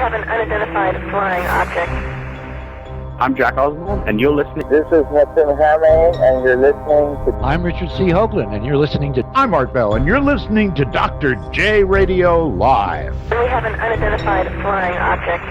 have an unidentified flying object. I'm Jack Oswald, and you're listening. This is Hudson Hamlin, and you're listening to... I'm Richard C. Hoagland, and you're listening to... I'm Art Bell, and you're listening to Dr. J Radio Live. We have an unidentified flying object.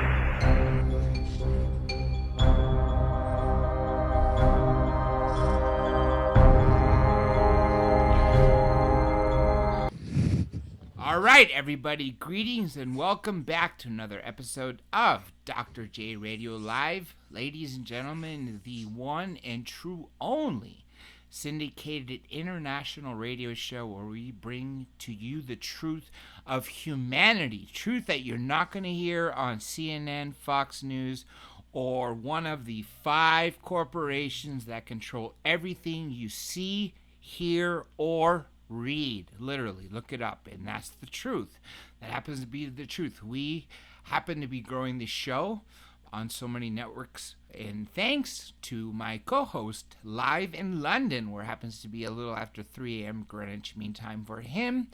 All right, everybody, greetings and welcome back to another episode of Dr. J Radio Live. Ladies and gentlemen, the one and true only syndicated international radio show where we bring to you the truth of humanity, truth that you're not going to hear on CNN, Fox News, or one of the 5 corporations that control everything you see, hear, or read. Literally, look it up, and that's the truth. That happens to be the truth. We happen to be growing the show on so many networks, and thanks to my co-host live in London, where it happens to be a little after 3 a.m. Greenwich Mean Time for him.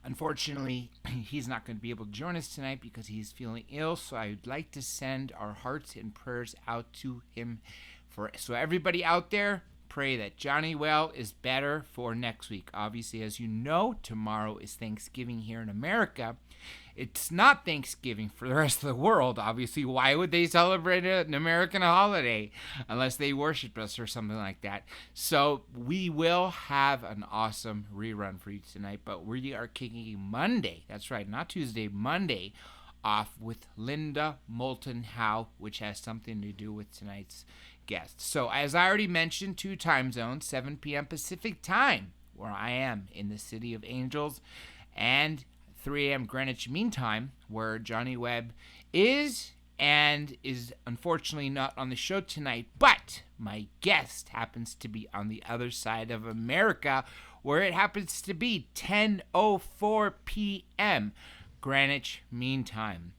Unfortunately, he's not going to be able to join us tonight because he's feeling ill, so I would like to send our hearts and prayers out to him. So everybody out there, pray that Johnny Well is better for next week. Obviously, as you know, tomorrow is Thanksgiving here in America. It's not Thanksgiving for the rest of the world. Obviously, why would they celebrate an American holiday unless they worship us or something like that? So we will have an awesome rerun for you tonight, but we are kicking Monday. That's right, not Tuesday, Monday off with Linda Moulton Howe, which has something to do with tonight's guest. So as I already mentioned, 2 time zones, 7 p.m. Pacific time, where I am in the City of Angels, and 3 a.m. Greenwich Mean Time, where Johnny Webb is and is unfortunately not on the show tonight, but my guest happens to be on the other side of America, where it happens to be 10:04 p.m. Greenwich Mean Time.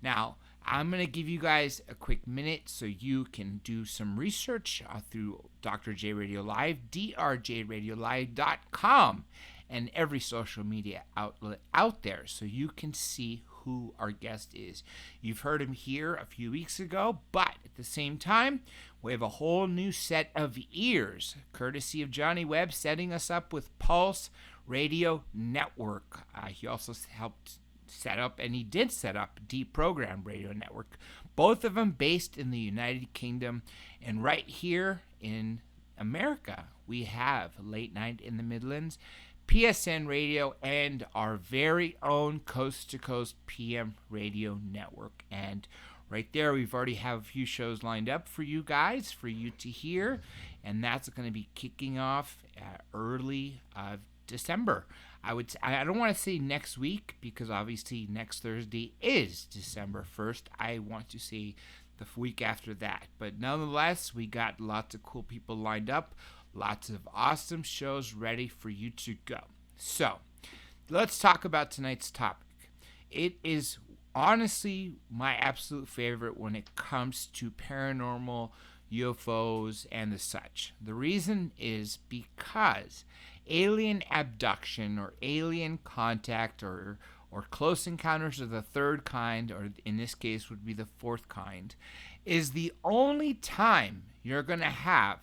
Now, I'm going to give you guys a quick minute so you can do some research through Dr. J Radio Live, drjradiolive.com, and every social media outlet out there so you can see who our guest is. You've heard him here a few weeks ago, but at the same time, we have a whole new set of ears, courtesy of Johnny Webb, setting us up with Pulse Radio Network. He also helped set up, and he did set up, Deprogram Radio Network, both of them based in the United Kingdom. And right here in America, we have Late Night in the Midlands, PSN Radio, and our very own Coast to Coast PM Radio Network. And right there, we've already have a few shows lined up for you guys, for you to hear, and that's going to be kicking off early December. I don't want to say next week because obviously next Thursday is December 1st. I want to say the week after that. But nonetheless, we got lots of cool people lined up, lots of awesome shows ready for you to go. So, let's talk about tonight's topic. It is honestly my absolute favorite when it comes to paranormal, UFOs, and the such. The reason is because alien abduction or alien contact or close encounters of the third kind, or in this case would be the fourth kind, is the only time you're going to have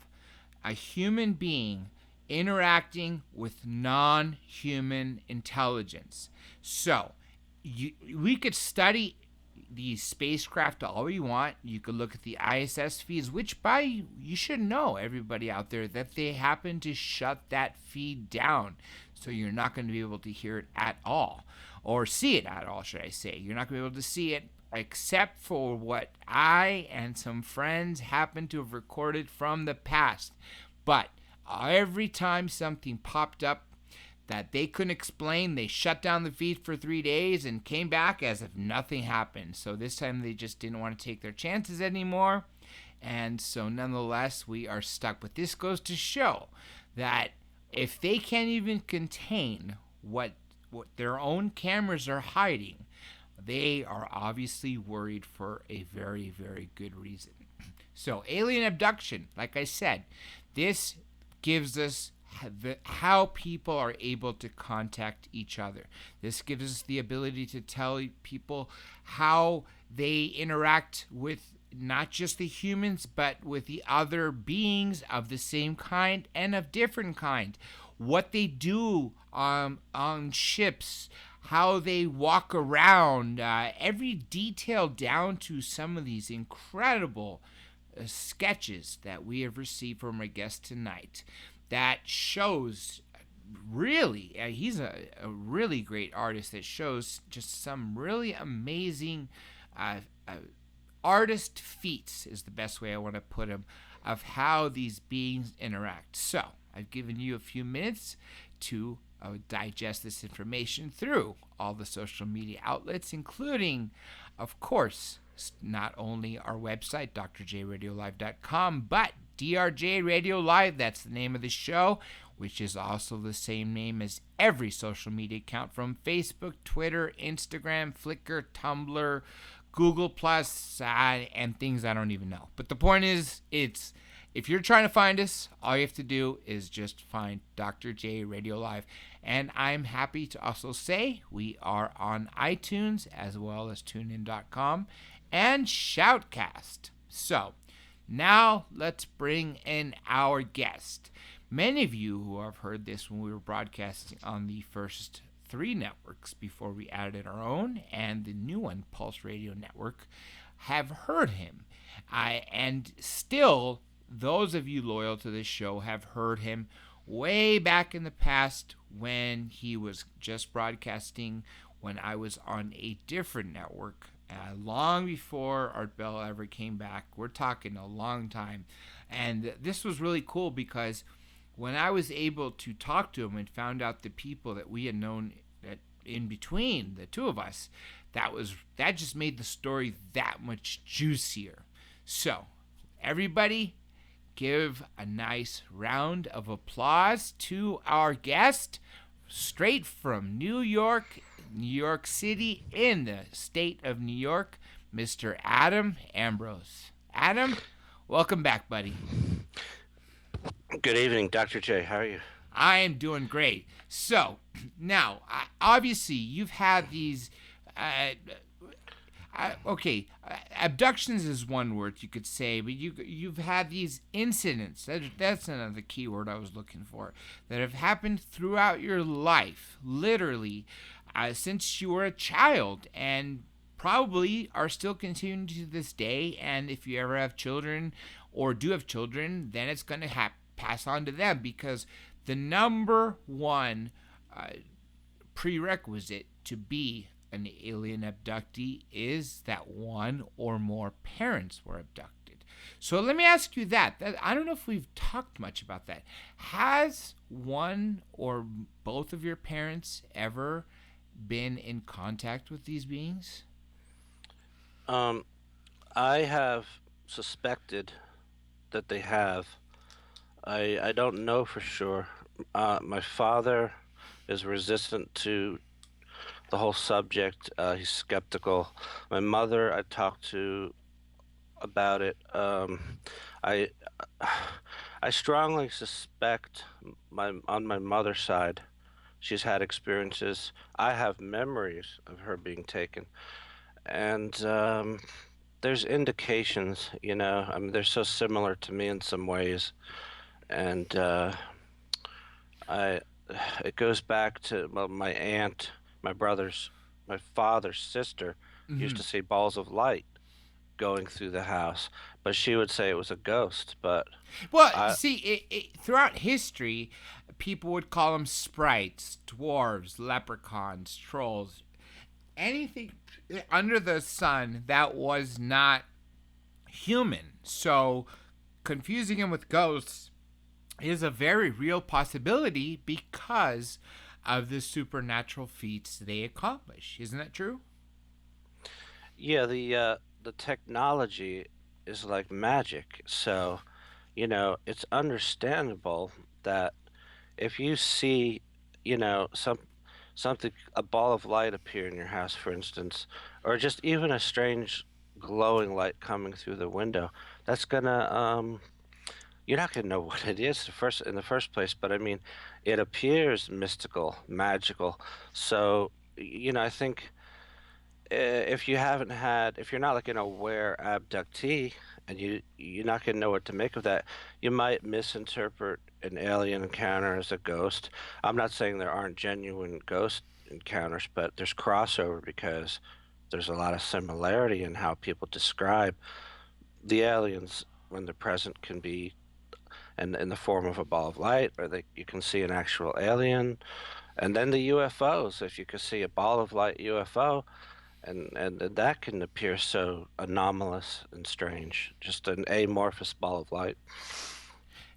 a human being interacting with non-human intelligence. So we could study these spacecraft all you want. You could look at the ISS feeds, which you should know, everybody out there, that they happen to shut that feed down. So you're not going to be able to hear it at all, or see it at all, should I say. You're not going to be able to see it except for what I and some friends happen to have recorded from the past. But every time something popped up that they couldn't explain, they shut down the feed for 3 days and came back as if nothing happened. So this time they just didn't want to take their chances anymore. And so nonetheless, we are stuck. But this goes to show that if they can't even contain what their own cameras are hiding, they are obviously worried for a very, very good reason. So alien abduction, like I said, this gives us how people are able to contact each other. This gives us the ability to tell people how they interact with not just the humans, but with the other beings of the same kind and of different kind. What they do on ships, how they walk around, every detail down to some of these incredible sketches that we have received from our guest tonight that shows really, he's a really great artist that shows just some really amazing artist feats is the best way I want to put them, of how these beings interact. So I've given you a few minutes to digest this information through all the social media outlets, including, of course, not only our website, drjradiolive.com, but DRJ Radio Live. That's the name of the show, which is also the same name as every social media account from Facebook, Twitter, Instagram, Flickr, Tumblr, Google Plus, and things I don't even know. But the point is, if you're trying to find us, all you have to do is just find Dr. J Radio Live. And I'm happy to also say we are on iTunes as well as TuneIn.com and Shoutcast. So now let's bring in our guest. Many of you who have heard this when we were broadcasting on the first 3 networks before we added our own and the new one, Pulse Radio Network, have heard him. And still, those of you loyal to this show have heard him way back in the past when he was just broadcasting when I was on a different network, long before Art Bell ever came back. We're talking a long time. And this was really cool because when I was able to talk to him and found out the people that we had known in between the two of us, that just made the story that much juicier. So, everybody, give a nice round of applause to our guest, straight from New York City, in the state of New York, Mr. Adam Ambrose. Adam, welcome back, buddy. Good evening, Dr. J. How are you? I am doing great. So, now, obviously, you've had these... abductions is one word you could say, but you've had these incidents, that's another key word I was looking for, that have happened throughout your life, literally, since you were a child, and probably are still continuing to this day. And if you ever have children or do have children, then it's going to pass on to them, because the number one prerequisite to be an alien abductee is that one or more parents were abducted. So let me ask you that. I don't know if we've talked much about that. Has one or both of your parents ever been in contact with these beings? I have suspected that they have. I don't know for sure. My father is resistant to the whole subject. He's skeptical. My mother, I talked to about it. I strongly suspect on my mother's side, she's had experiences. I have memories of her being taken, and there's indications. I mean, they're so similar to me in some ways, and it goes back to my aunt. My father's sister used to see balls of light going through the house, but she would say it was a ghost. But throughout history, people would call them sprites, dwarves, leprechauns, trolls, anything under the sun that was not human. So confusing them with ghosts is a very real possibility because of the supernatural feats they accomplish. Isn't that true? Yeah, the technology is like magic. So, it's understandable that if you see, something, a ball of light appear in your house, for instance, or just even a strange glowing light coming through the window, that's gonna you're not gonna know what it is in the first place. But I mean, it appears mystical, magical. So, I think if you're not like an aware abductee, and you're not gonna know what to make of that, you might misinterpret an alien encounter as a ghost. I'm not saying there aren't genuine ghost encounters, but there's crossover because there's a lot of similarity in how people describe the aliens when they're present can be in the form of a ball of light, or you can see an actual alien, and then the UFOs. If you could see a ball of light UFO, and that can appear so anomalous and strange, just an amorphous ball of light.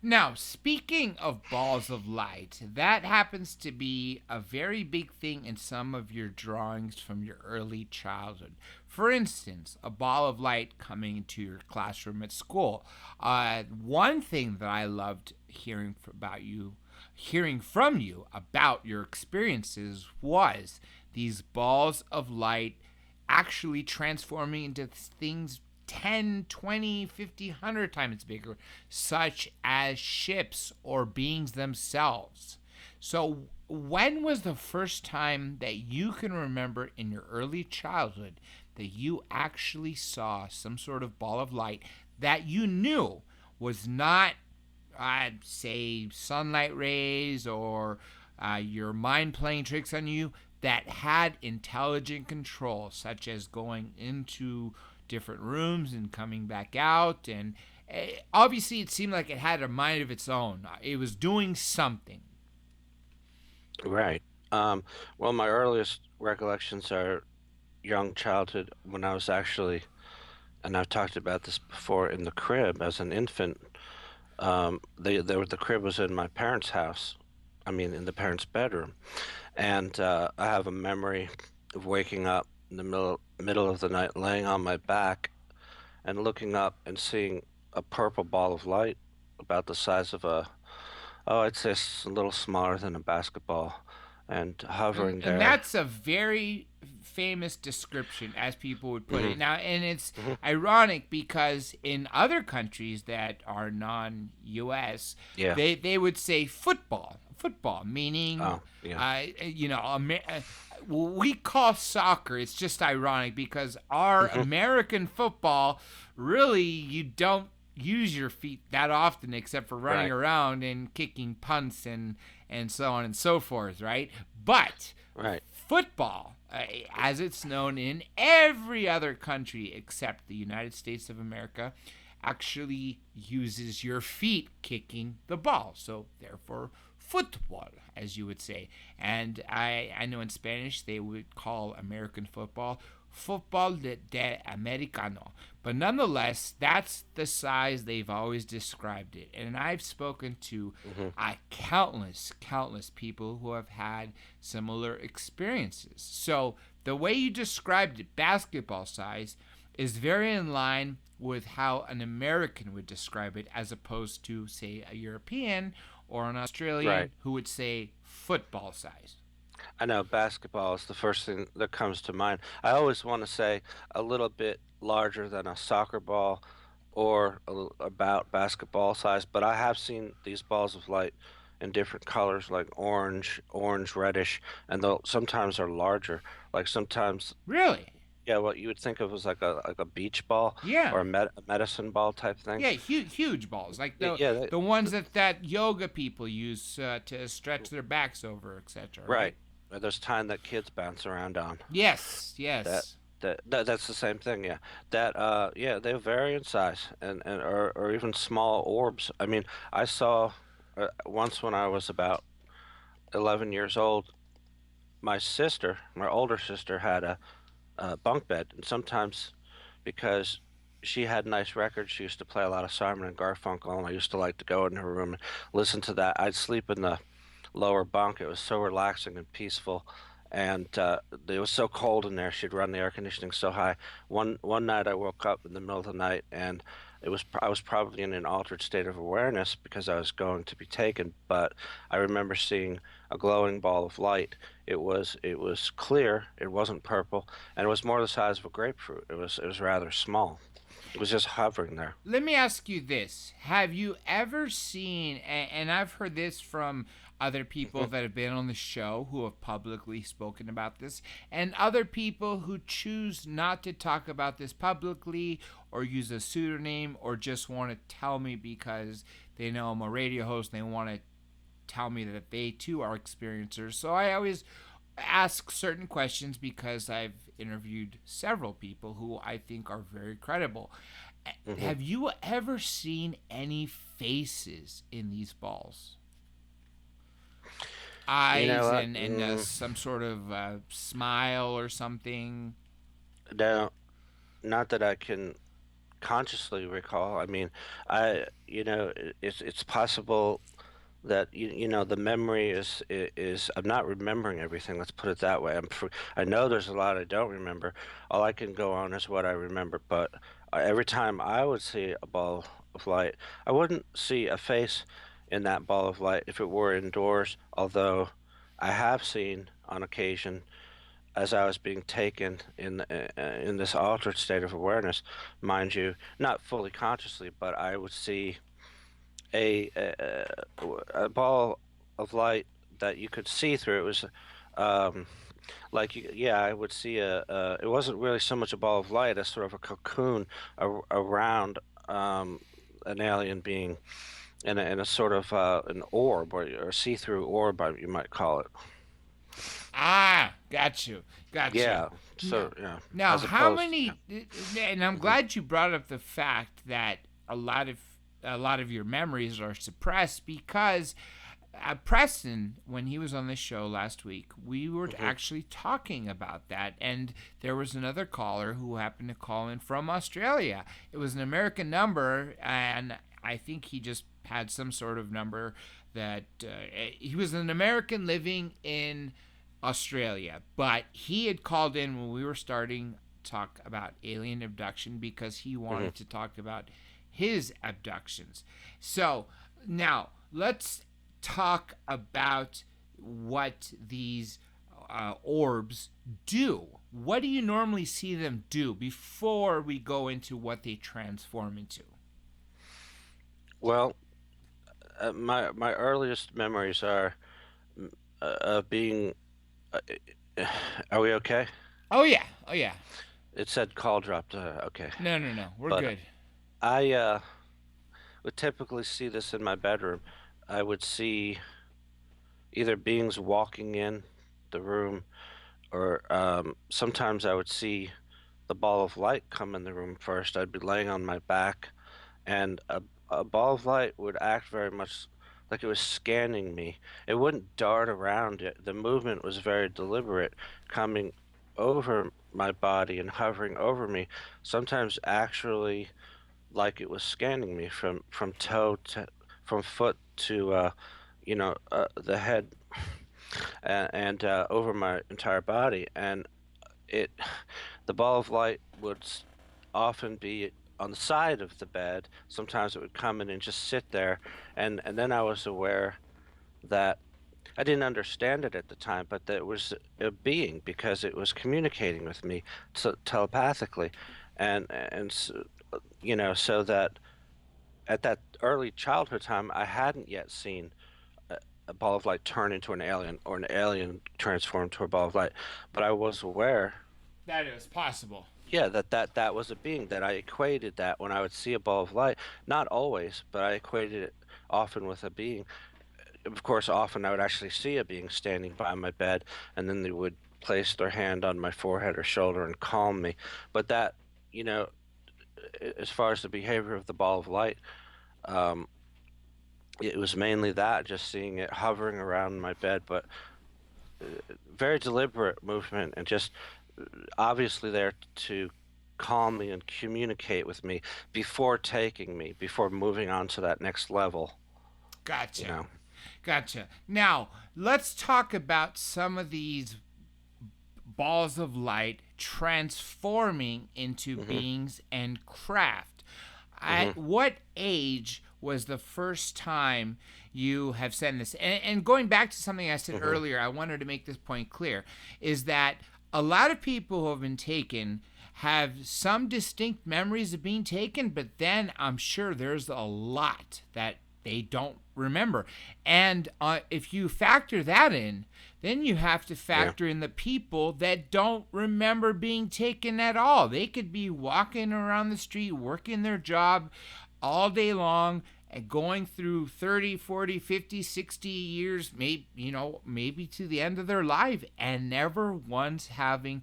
Now, speaking of balls of light, that happens to be a very big thing in some of your drawings from your early childhood. For instance, a ball of light coming into your classroom at school. One thing that I loved hearing from you about your experiences was these balls of light actually transforming into things 10, 20, 50, 100 times bigger, such as ships or beings themselves. So, when was the first time that you can remember in your early childhood that you actually saw some sort of ball of light that you knew was not, say, sunlight rays or your mind playing tricks on you, that had intelligent control, such as going into different rooms and coming back out? And obviously it seemed like it had a mind of its own. It was doing something. Right. Well, my earliest recollections are young childhood when I was actually, and I've talked about this before, in the crib as an infant. The crib was in my parents' house. I mean, in the parents' bedroom, and I have a memory of waking up in the middle of the night, laying on my back, and looking up and seeing a purple ball of light about the size of I'd say a little smaller than a basketball, and hovering And there. that's a very famous description, as people would put it. Hmm. Now, and it's Hmm. ironic because in other countries that are non-U.S., Yeah. they would say football, meaning, Oh, yeah. we call soccer. It's just ironic because our Hmm. American football, really, you don't use your feet that often except for running Right. around and kicking punts and so on and so forth, right? But Right. football, as it's known in every other country except the United States of America, actually uses your feet kicking the ball. So, therefore, football, as you would say. And I know in Spanish they would call American football football de americano. But nonetheless, that's the size they've always described it. And I've spoken to Hmm. countless people who have had similar experiences. So the way you described it, basketball size, is very in line with how an American would describe it, as opposed to, say, a European or an Australian Right. who would say football size. I know basketball is the first thing that comes to mind. I always want to say a little bit larger than a soccer ball or about basketball size, but I have seen these balls of light in different colors, like orange, reddish, and they'll sometimes are larger. Like sometimes, Really? yeah, what you would think of as like a beach ball Yeah. or a medicine ball type thing. Yeah, huge balls, like Yeah, the ones that yoga people use to stretch their backs over, etc. right. There's time that kids bounce around on. Yes, That yes. that's the same thing, yeah. Yeah, they vary in size and or even small orbs. I mean, I saw once when I was about 11 years old, my older sister had a bunk bed, and sometimes because she had nice records, she used to play a lot of Simon and Garfunkel, and I used to like to go in her room and listen to that. I'd sleep in the lower bunk. It was so relaxing and peaceful, and it was so cold in there. She'd run the air conditioning so high. One night I woke up in the middle of the night, and I was probably in an altered state of awareness because I was going to be taken. But I remember seeing a glowing ball of light. It was clear. It wasn't purple, and it was more the size of a grapefruit. It was rather small. It was just hovering there. Let me ask you this. Have you ever seen, and I've heard this from other people that have been on the show who have publicly spoken about this, and other people who choose not to talk about this publicly or use a pseudonym or just want to tell me because they know I'm a radio host and they want to tell me that they too are experiencers. So I always ask certain questions because I've interviewed several people who I think are very credible. Have you ever seen any faces in these balls? Eyes and some sort of smile or something? No, not that I can consciously recall. I mean, it's possible that the memory is I'm not remembering everything. Let's put it that way. I know there's a lot I don't remember. All I can go on is what I remember. But every time I would see a ball of light, I wouldn't see a face in that ball of light if it were indoors. Although I have seen on occasion, as I was being taken in this altered state of awareness, mind you, not fully consciously, but I would see a ball of light that you could see through. It was I would see it wasn't really so much a ball of light as sort of a cocoon around an alien being in a sort of an orb or a see-through orb, you might call it. Ah, got you. Yeah. So yeah. Now, how many? And I'm glad you brought up the fact that a lot of your memories are suppressed because Preston, when he was on this show last week, we were actually talking about that, and there was another caller who happened to call in from Australia. It was an American number, and I think he just had some sort of number that he was an American living in Australia, but he had called in when we were starting to talk about alien abduction because he wanted to talk about his abductions. So now let's talk about what these orbs do. What do you normally see them do before we go into what they transform into? Well, my earliest memories are of being. Are we okay? Oh yeah. It said call dropped. Okay. No. We're good. I would typically see this in my bedroom. I would see either beings walking in the room, or sometimes I would see the ball of light come in the room first. I'd be laying on my back, and a ball of light would act very much like it was scanning me. It wouldn't dart around it. The movement was very deliberate, coming over my body and hovering over me, sometimes actually like it was scanning me from foot to the head and over my entire body. And the ball of light would often be on the side of the bed. Sometimes it would come in and just sit there, and then I was aware that I didn't understand it at the time, but that it was a being because it was communicating with me telepathically, and so that at that early childhood time I hadn't yet seen a ball of light turn into an alien or an alien transform to a ball of light, but I was aware that it was possible. Yeah, that was a being. That I equated that when I would see a ball of light, not always, but I equated it often with a being. Of course, often I would actually see a being standing by my bed, and then they would place their hand on my forehead or shoulder and calm me. But that, as far as the behavior of the ball of light, it was mainly that, just seeing it hovering around my bed, but very deliberate movement and just obviously there to calm me and communicate with me before moving on to that next level. Gotcha. Now, let's talk about some of these balls of light transforming into beings and craft. At what age was the first time you have said this? And going back to something I said earlier, I wanted to make this point clear, is that a lot of people who have been taken have some distinct memories of being taken, but then I'm sure there's a lot that they don't remember. And if you factor that in, then you have to factor in the people that don't remember being taken at all. They could be walking around the street, working their job all day long, and going through 30, 40, 50, 60 years, maybe to the end of their life, and never once having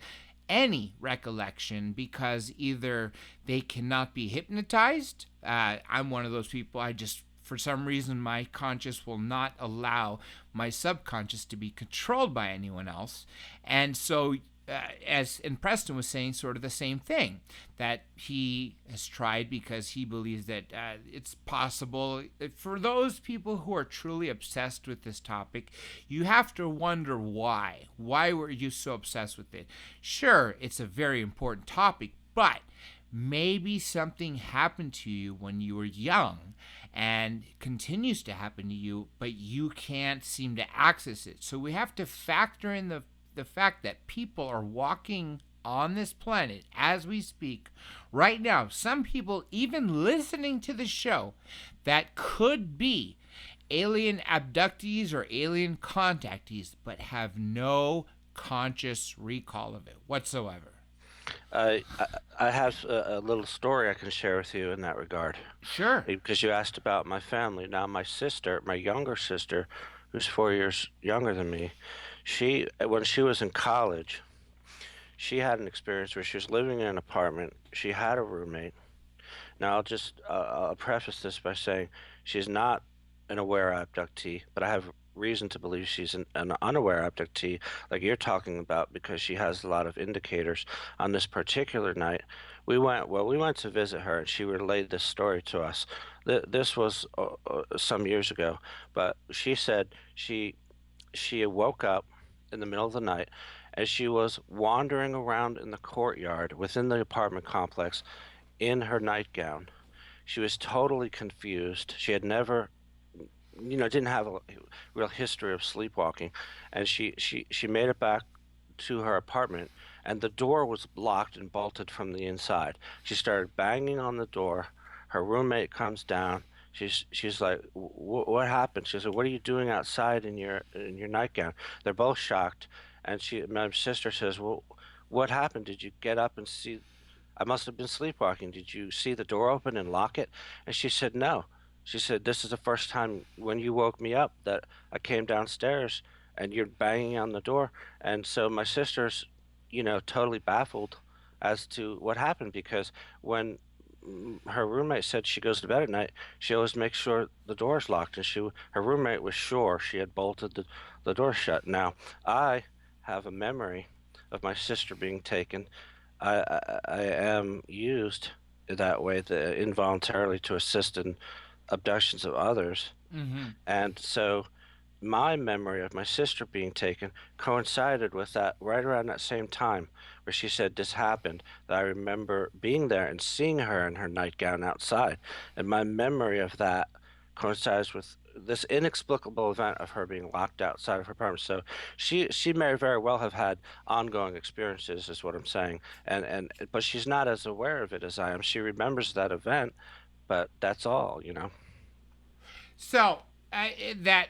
any recollection, because either they cannot be hypnotized. I'm one of those people. For some reason, my conscious will not allow my subconscious to be controlled by anyone else. And so, and Preston was saying sort of the same thing, that he has tried because he believes that it's possible. For those people who are truly obsessed with this topic, you have to wonder why. Why were you so obsessed with it? Sure, it's a very important topic, but maybe something happened to you when you were young and continues to happen to you, but you can't seem to access it. So we have to factor in the fact that people are walking on this planet as we speak right now. Some people even listening to the show that could be alien abductees or alien contactees, but have no conscious recall of it whatsoever. I have a little story I can share with you in that regard. Sure. Because you asked about my family. Now, my younger sister, who's 4 years younger than me, when she was in college, she had an experience where she was living in an apartment. She had a roommate. Now, I'll preface this by saying she's not an aware abductee, but I have reason to believe she's an unaware abductee, like you're talking about, because she has a lot of indicators. On this particular night, we went to visit her, and she relayed this story to us. This was some years ago, but she said she woke up in the middle of the night as she was wandering around in the courtyard within the apartment complex in her nightgown. She was totally confused. She had never didn't have a real history of sleepwalking, and she made it back to her apartment, and the door was locked and bolted from the inside. She started banging on the door. Her roommate comes down. She's like, what happened? She said, what are you doing outside in your nightgown? They're both shocked, and my sister says, well, what happened? Did you get up and see? I must have been sleepwalking. Did you see the door open and lock it? And she said, no. She said, this is the first time when you woke me up that I came downstairs and you're banging on the door. And so my sister's, totally baffled as to what happened, because when her roommate said she goes to bed at night, she always makes sure the door's locked, and her roommate was sure she had bolted the door shut. Now, I have a memory of my sister being taken. I am used that way, involuntarily, to assist in abductions of others. Mm-hmm. And so my memory of my sister being taken coincided with that, right around that same time where she said this happened, that I remember being there and seeing her in her nightgown outside. And my memory of that coincides with this inexplicable event of her being locked outside of her apartment. So she may very well have had ongoing experiences, is what I'm saying. But she's not as aware of it as I am. She remembers that event, but that's all. So that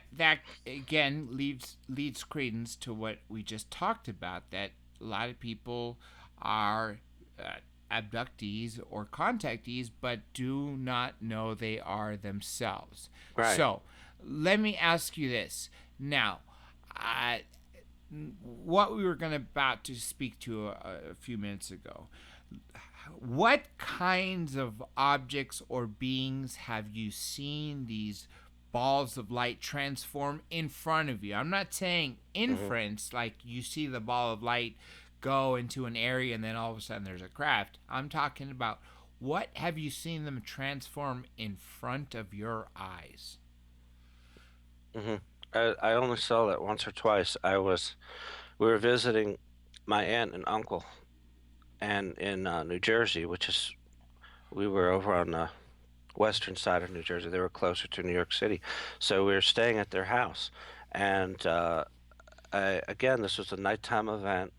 again leads credence to what we just talked about, that a lot of people are abductees or contactees, but do not know they are themselves. Right. So let me ask you this now. What we were about to speak to a few minutes ago. What kinds of objects or beings have you seen these balls of light transform in front of you? I'm not saying inference, like you see the ball of light go into an area and then all of a sudden there's a craft. I'm talking about, what have you seen them transform in front of your eyes? I only saw that once or twice. We were visiting my aunt and uncle, and in New Jersey, we were over on the western side of New Jersey. They were closer to New York City, so we were staying at their house. And again, this was a nighttime event.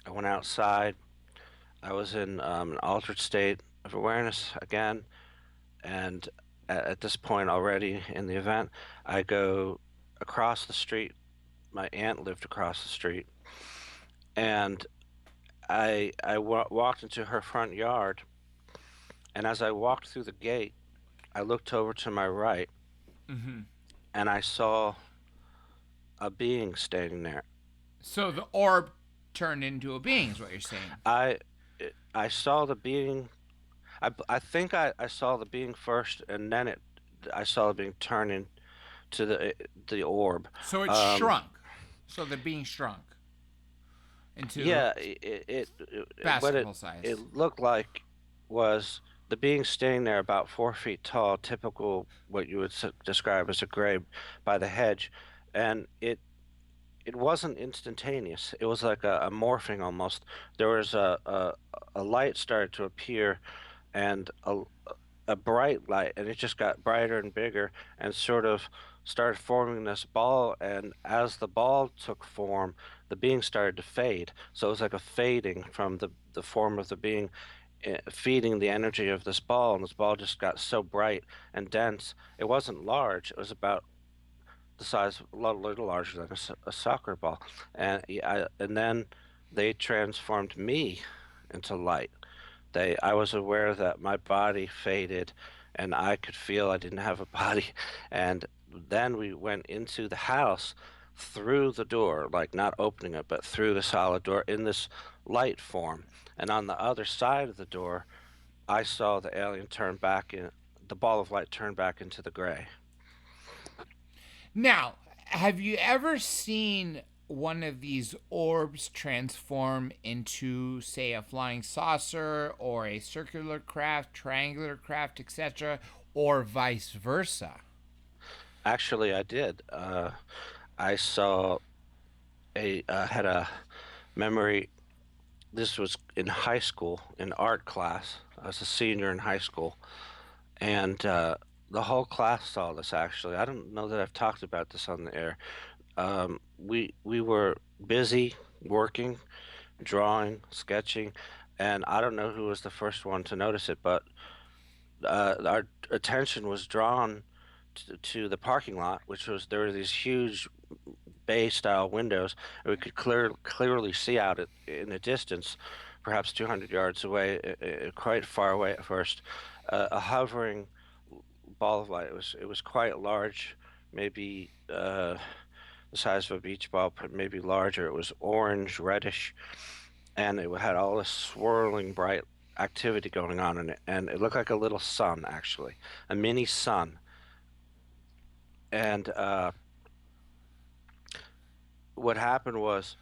I went outside. I was in an altered state of awareness again, and at this point already in the event, I go across the street. My aunt lived across the street, and walked into her front yard, and as I walked through the gate, I looked over to my right, Mm-hmm. and I saw a being standing there. So the orb turned into a being, is what you're saying. I I saw the being. I think I saw the being first, and then I saw the being turn into the orb. So it Um, shrunk. So the being shrunk into yeah, what basketball size. it looked like was the being standing there about 4 feet tall, typical what you would describe as a gray by the hedge, and it wasn't instantaneous. It was like a morphing almost. There was a light started to appear, and a bright light, and it just got brighter and bigger, and sort of started forming this ball. And as the ball took form, the being started to fade. So it was like a fading from the form of the being, feeding the energy of this ball, and this ball just got so bright and dense. It wasn't large. It was about the size, a little larger than a soccer ball, and and then they transformed me into light. I was aware that my body faded, and I could feel I didn't have a body, and then we went into the house through the door, like not opening it, but through the solid door in this light form, and on the other side of the door, I saw the alien turn back in. The ball of light turn back into the gray. Now, have you ever seen one of these orbs transform into, say, a flying saucer or a circular craft, triangular craft, etc., or vice versa? Actually, I did. I saw had a memory. This was in high school, in art class. I was a senior in high school, and the whole class saw this. Actually, I don't know that I've talked about this on the air. We were busy working, drawing, sketching, and I don't know who was the first one to notice it, but our attention was drawn to the parking lot, which was there were these huge bay style windows, and we could clearly see out in the distance, perhaps 200 yards away, quite far away at first, a hovering ball of light. It was quite large, maybe the size of a beach ball, but maybe larger. It was orange, reddish, and it had all this swirling bright activity going on in it, and it looked like a little sun, actually, a mini sun. And what happened was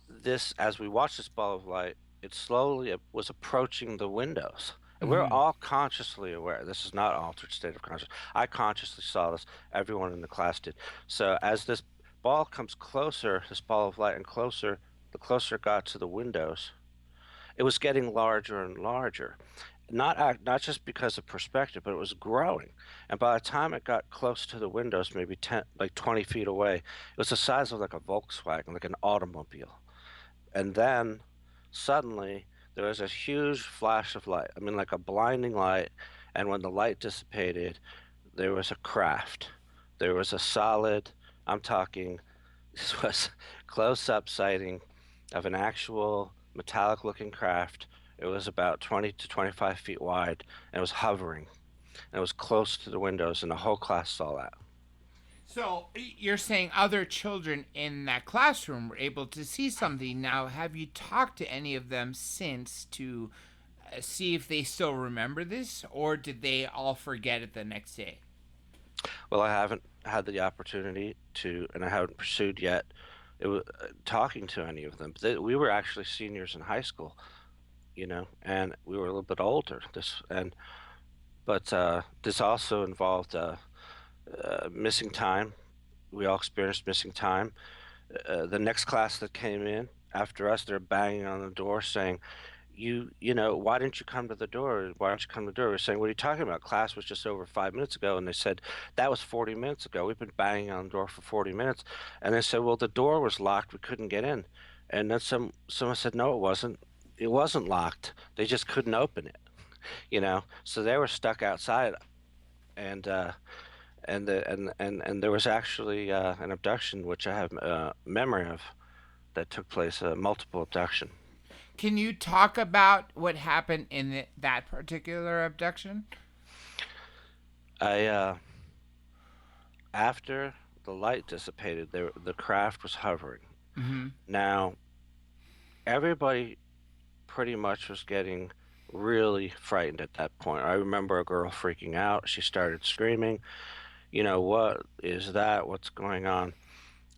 this, as we watched this ball of light, it slowly was approaching the windows. And we're all consciously aware. This is not altered state of consciousness. I consciously saw this. Everyone in the class did. So as this ball comes closer, this ball of light, and closer, the closer it got to the windows, it was getting larger and larger. Not just because of perspective, but it was growing. And by the time it got close to the windows, maybe 10, like 20 feet away, it was the size of like a Volkswagen, like an automobile. And then suddenly there was a huge flash of light. I mean, like a blinding light. And when the light dissipated, there was a craft. There was a solid, I'm talking, this was close up sighting of an actual metallic looking craft. It was about 20 to 25 feet wide, and it was hovering. And it was close to the windows, and the whole class saw that. So you're saying other children in that classroom were able to see something. Now, have you talked to any of them since to see if they still remember this, or did they all forget it the next day? Well, I haven't had the opportunity to, and I haven't pursued yet, talking to any of them. We were actually seniors in high school, and we were a little bit older. But this also involved missing time. We all experienced missing time. The next class that came in after us, they're banging on the door saying, why didn't you come to the door? Why don't you come to the door? We're saying, what are you talking about? Class was just over 5 minutes ago. And they said, that was 40 minutes ago. We've been banging on the door for 40 minutes. And they said, well, the door was locked. We couldn't get in. And then someone said, no, it wasn't. it wasn't locked. They just couldn't open it, So they were stuck outside, and and there was actually an abduction, which I have memory of, that took place, a multiple abduction. Can you talk about what happened in that particular abduction? I After the light dissipated, the craft was hovering. Mm-hmm. Now, everybody pretty much was getting really frightened at that point. I remember a girl freaking out. She started screaming, what is that? What's going on?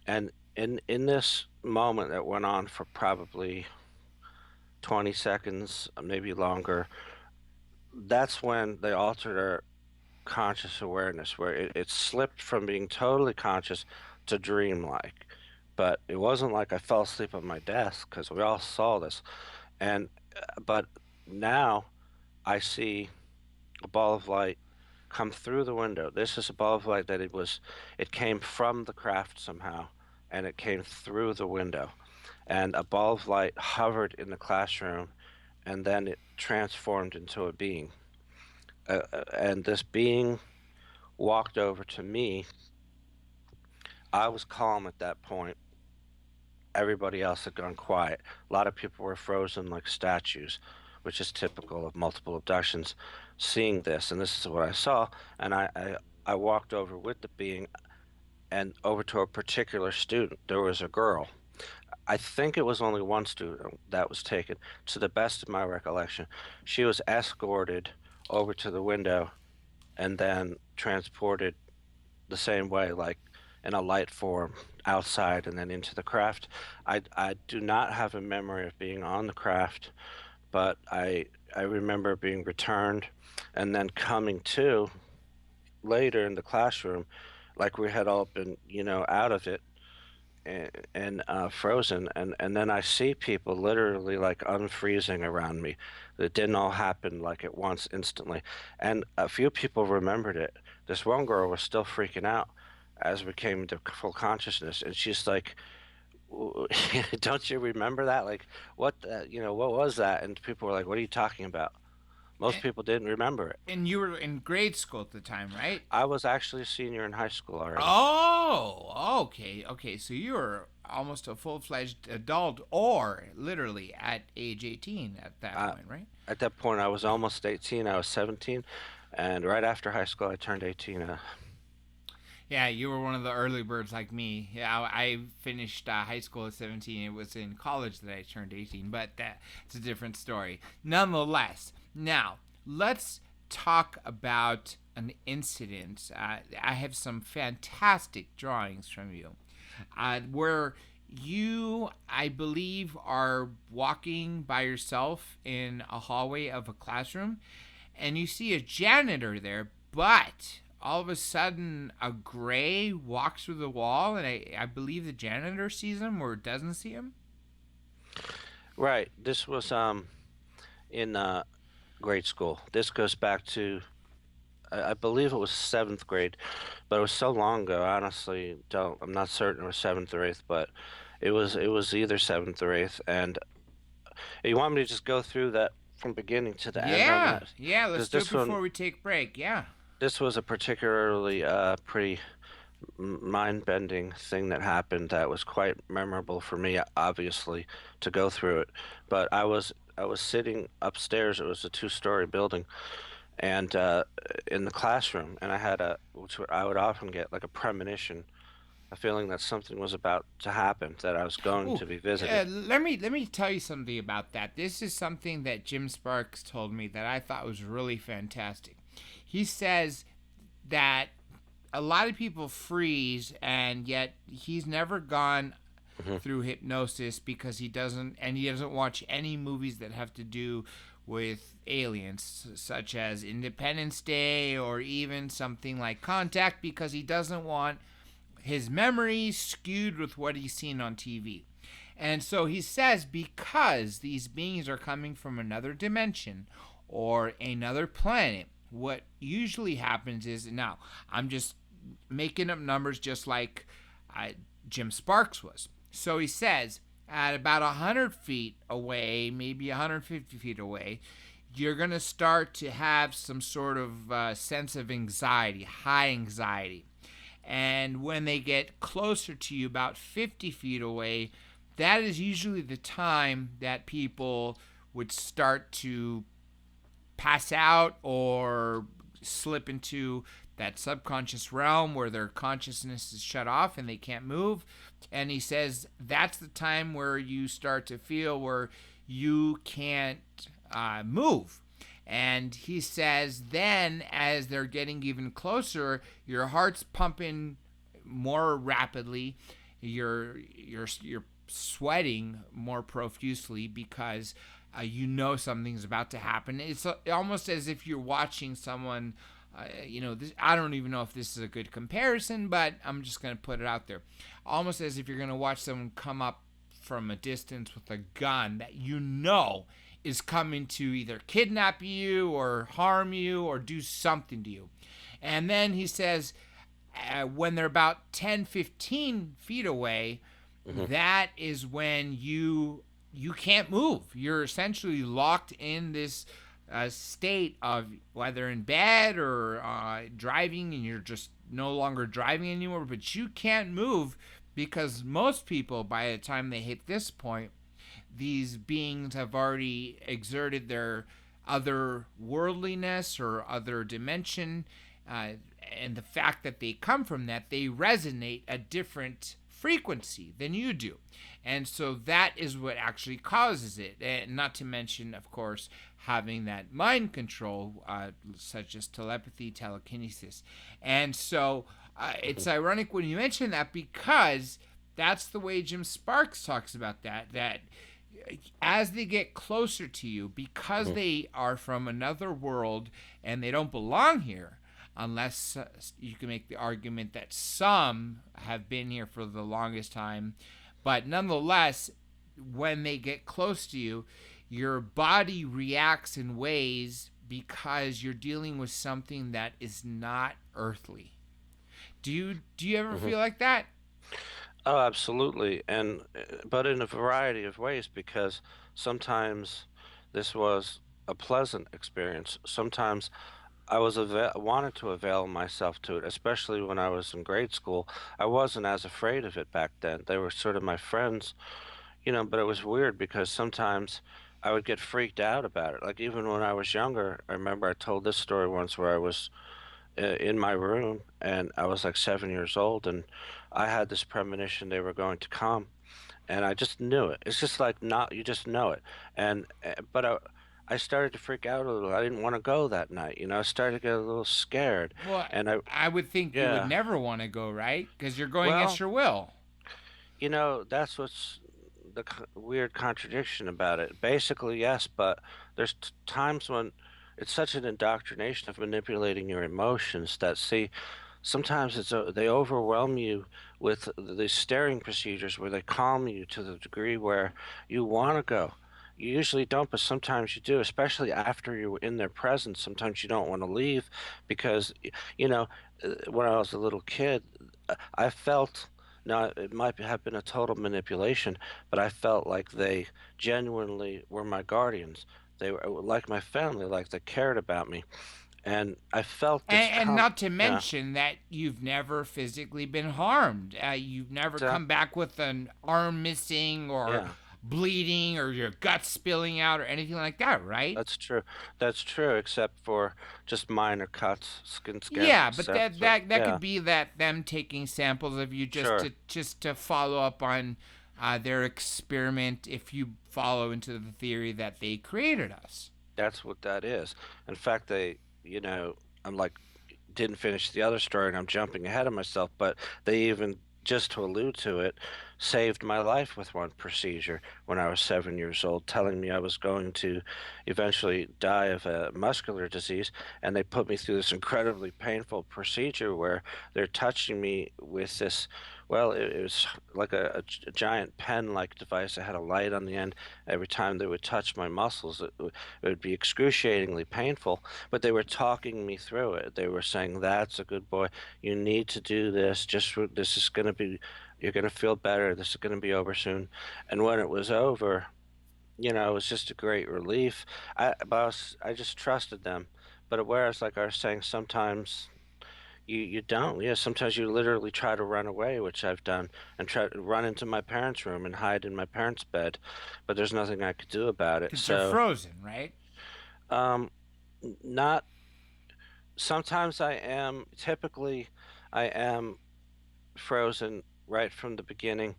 And in this moment that went on for probably 20 seconds, maybe longer, that's when they altered our conscious awareness, where it slipped from being totally conscious to dreamlike. But it wasn't like I fell asleep on my desk, because we all saw this. And but now I see a ball of light come through the window. This is a ball of light that it came from the craft somehow, and it came through the window. And a ball of light hovered in the classroom, and then it transformed into a being. And this being walked over to me. I was calm at that point. Everybody else had gone quiet. A lot of people were frozen like statues, which is typical of multiple abductions. Seeing this, and this is what I saw, and I walked over with the being and over to a particular student. There was a girl. I think it was only one student that was taken, to the best of my recollection. She was escorted over to the window and then transported the same way, like in a light form, outside and then into the craft. I do not have a memory of being on the craft, but I remember being returned and then coming to later in the classroom, like we had all been, out of it, and frozen, and then I see people literally like unfreezing around me. It didn't all happen like at once instantly, and a few people remembered it. This one girl was still freaking out as we came into full consciousness, and she's like, don't you remember that? Like, what was that? And people were like, what are you talking about? Most people didn't remember it. And you were in grade school at the time, right? I was actually a senior in high school already. Oh, okay. So you were almost a full-fledged adult, or literally at age 18 at that point, right? At that point, I was almost 18. I was 17, and right after high school, I turned 18. Yeah, you were one of the early birds like me. Yeah, I finished high school at 17. It was in college that I turned 18, but that's a different story. Nonetheless, now let's talk about an incident. I have some fantastic drawings from you where you, I believe, are walking by yourself in a hallway of a classroom, and you see a janitor there, but all of a sudden a gray walks through the wall, and I believe the janitor sees him or doesn't see him. Right. This was in grade school. This goes back to, I believe it was 7th grade, but it was so long ago. I honestly I'm not certain it was 7th or 8th, but it was either 7th or 8th. And you want me to just go through that from beginning to the end on that? Yeah. Let's do it before we take break. Yeah. This was a particularly pretty mind-bending thing that happened that was quite memorable for me, obviously, to go through it. But I was sitting upstairs. It was a 2-story building, and in the classroom, and I had which I would often get, like a premonition, a feeling that something was about to happen, that I was going to be visited. Let me tell you something about that. This is something that Jim Sparks told me that I thought was really fantastic. He says that a lot of people freeze, and yet he's never gone through hypnosis because he doesn't watch any movies that have to do with aliens, such as Independence Day or even something like Contact, because he doesn't want his memories skewed with what he's seen on TV. And so he says, because these beings are coming from another dimension or another planet, what usually happens is, now I'm just making up numbers just like Jim Sparks was. So he says at about 100 feet away, maybe 150 feet away, you're going to start to have some sort of sense of anxiety, high anxiety. And when they get closer to you, about 50 feet away, that is usually the time that people would start to pass out or slip into that subconscious realm where their consciousness is shut off and they can't move. And he says that's the time where you start to feel where you can't move. And he says then, as they're getting even closer, your heart's pumping more rapidly. You're sweating more profusely because you know something's about to happen. It's almost as if you're watching someone. I don't even know if this is a good comparison, but I'm just going to put it out there. Almost as if you're going to watch someone come up from a distance with a gun that you know is coming to either kidnap you or harm you or do something to you. And then he says, when they're about 10, 15 feet away, that is when you can't move. You're essentially locked in this state of whether in bed or driving, and you're just no longer driving anymore, but you can't move because most people, by the time they hit this point, these beings have already exerted their other worldliness or other dimension, and the fact that they come from that, they resonate a different frequency than you do. And so that is what actually causes it. And not to mention, of course, having that mind control, such as telepathy, telekinesis. And so it's ironic when you mention that, because that's the way Jim Sparks talks about that as they get closer to you, because they are from another world and they don't belong here, unless you can make the argument that some have been here for the longest time. But nonetheless, when they get close to you, your body reacts in ways because you're dealing with something that is not earthly. Do you ever feel like that? Oh, absolutely, but in a variety of ways, because sometimes this was a pleasant experience. Sometimes I wanted to avail myself to it, especially when I was in grade school. I wasn't as afraid of it back then. They were sort of my friends, but it was weird because sometimes I would get freaked out about it. Like even when I was younger, I remember I told this story once where I was in my room and I was like 7 years old, and I had this premonition they were going to come, and I just knew it. It's just like not you just know it, and but I started to freak out a little. I didn't want to go that night. I started to get a little scared. Well, And I would think you would never want to go, right? Because you're going against your will. That's what's the weird contradiction about it. Basically, yes, but there's times when it's such an indoctrination of manipulating your emotions that, see, sometimes they overwhelm you with the staring procedures where they calm you to the degree where you want to go. You usually don't, but sometimes you do, especially after you're in their presence. Sometimes you don't want to leave because, when I was a little kid, I felt, now it might have been a total manipulation, but I felt like they genuinely were my guardians. They were like my family, like they cared about me. And I felt this. And not to mention that you've never physically been harmed. You've never come back with an arm missing or bleeding or your guts spilling out or anything like that, right? That's true. That's true, except for just minor cuts, skin. Yeah, but that could be that them taking samples of you just to follow up on their experiment, if you follow into the theory that they created us. That's what that is. In fact, I'm like, didn't finish the other story and I'm jumping ahead of myself, but they even, just to allude to it, saved my life with one procedure when I was 7 years old, telling me I was going to eventually die of a muscular disease. And they put me through this incredibly painful procedure where they're touching me with Well, it was like a giant pen-like device. It had a light on the end. Every time they would touch my muscles, it would be excruciatingly painful. But they were talking me through it. They were saying, "That's a good boy. You need to do this. This is going to be, you're going to feel better. This is going to be over soon." And when it was over, it was just a great relief. I just trusted them. But whereas, like I was saying, sometimes you don't. Yeah, sometimes you literally try to run away, which I've done, and try to run into my parents' room and hide in my parents' bed, but there's nothing I could do about it. Because they're So, frozen, right? um, not sometimes I am. Typically, I am frozen right from the beginning,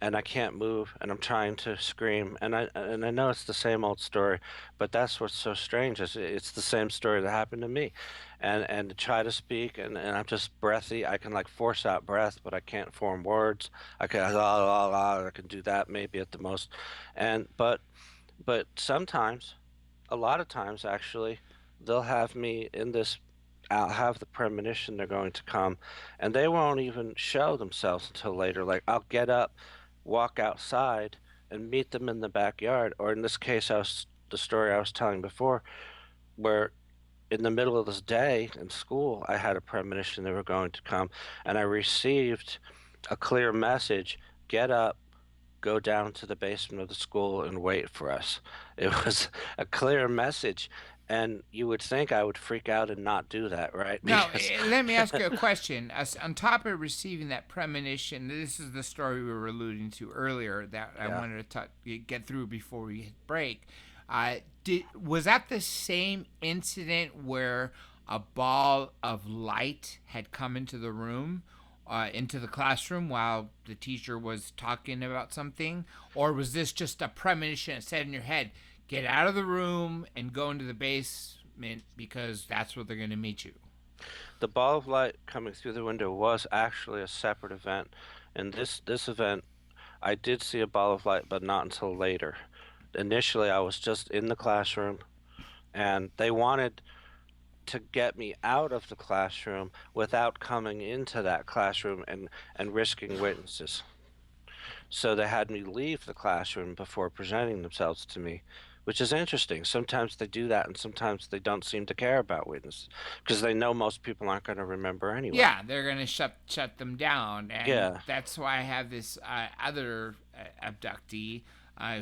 and I can't move, and I'm trying to scream, and I know it's the same old story, but that's what's so strange is it's the same story that happened to me, and to try to speak, and I'm just breathy. I can like force out breath, but I can't form words. I can I can do that maybe at the most, and but sometimes, a lot of times actually, they'll have me in this. I'll have the premonition they're going to come, and they won't even show themselves until later. Like I'll get up, walk outside, and meet them in the backyard. Or in this case, the story I was telling before, where in the middle of this day in school, I had a premonition they were going to come, and I received a clear message: get up, go down to the basement of the school and wait for us. It was a clear message, and you would think I would freak out and not do that, right? Now, Because let me ask you a question. On top of receiving that premonition, this is the story we were alluding to earlier that I Yeah. wanted to get through before we hit break. Was that the same incident where a ball of light had come into the room, into the classroom while the teacher was talking about something? Or was this just a premonition that said in your head, get out of the room and go into the basement because that's where they're going to meet you? the ball of light coming through the window was actually a separate event. And this event, I did see a ball of light, but not until later. Initially, I was just in the classroom, and they wanted to get me out of the classroom without coming into that classroom and risking witnesses. So they had me leave the classroom before presenting themselves to me, which is interesting. Sometimes they do that, and sometimes they don't seem to care about witnesses because they know most people aren't going to remember anyway. Yeah, they're gonna shut them down, and Yeah. that's why I have this other abductee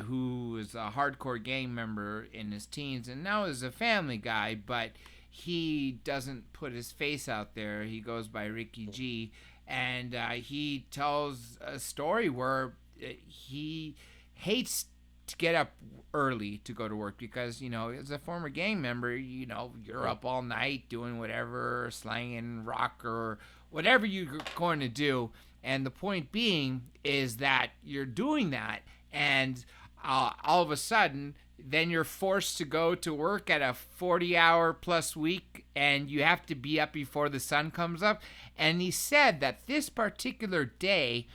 who is a hardcore gang member in his teens, and now is a family guy, but he doesn't put his face out there. He goes by Ricky G, and he tells a story where he hates to get up early to go to work because as a former gang member you're up all night doing whatever, slanging rock or whatever you're going to do, and the point being is that you're doing that, and all of a sudden then you're forced to go to work at a 40-hour plus week, and you have to be up before the sun comes up. And he said that this particular day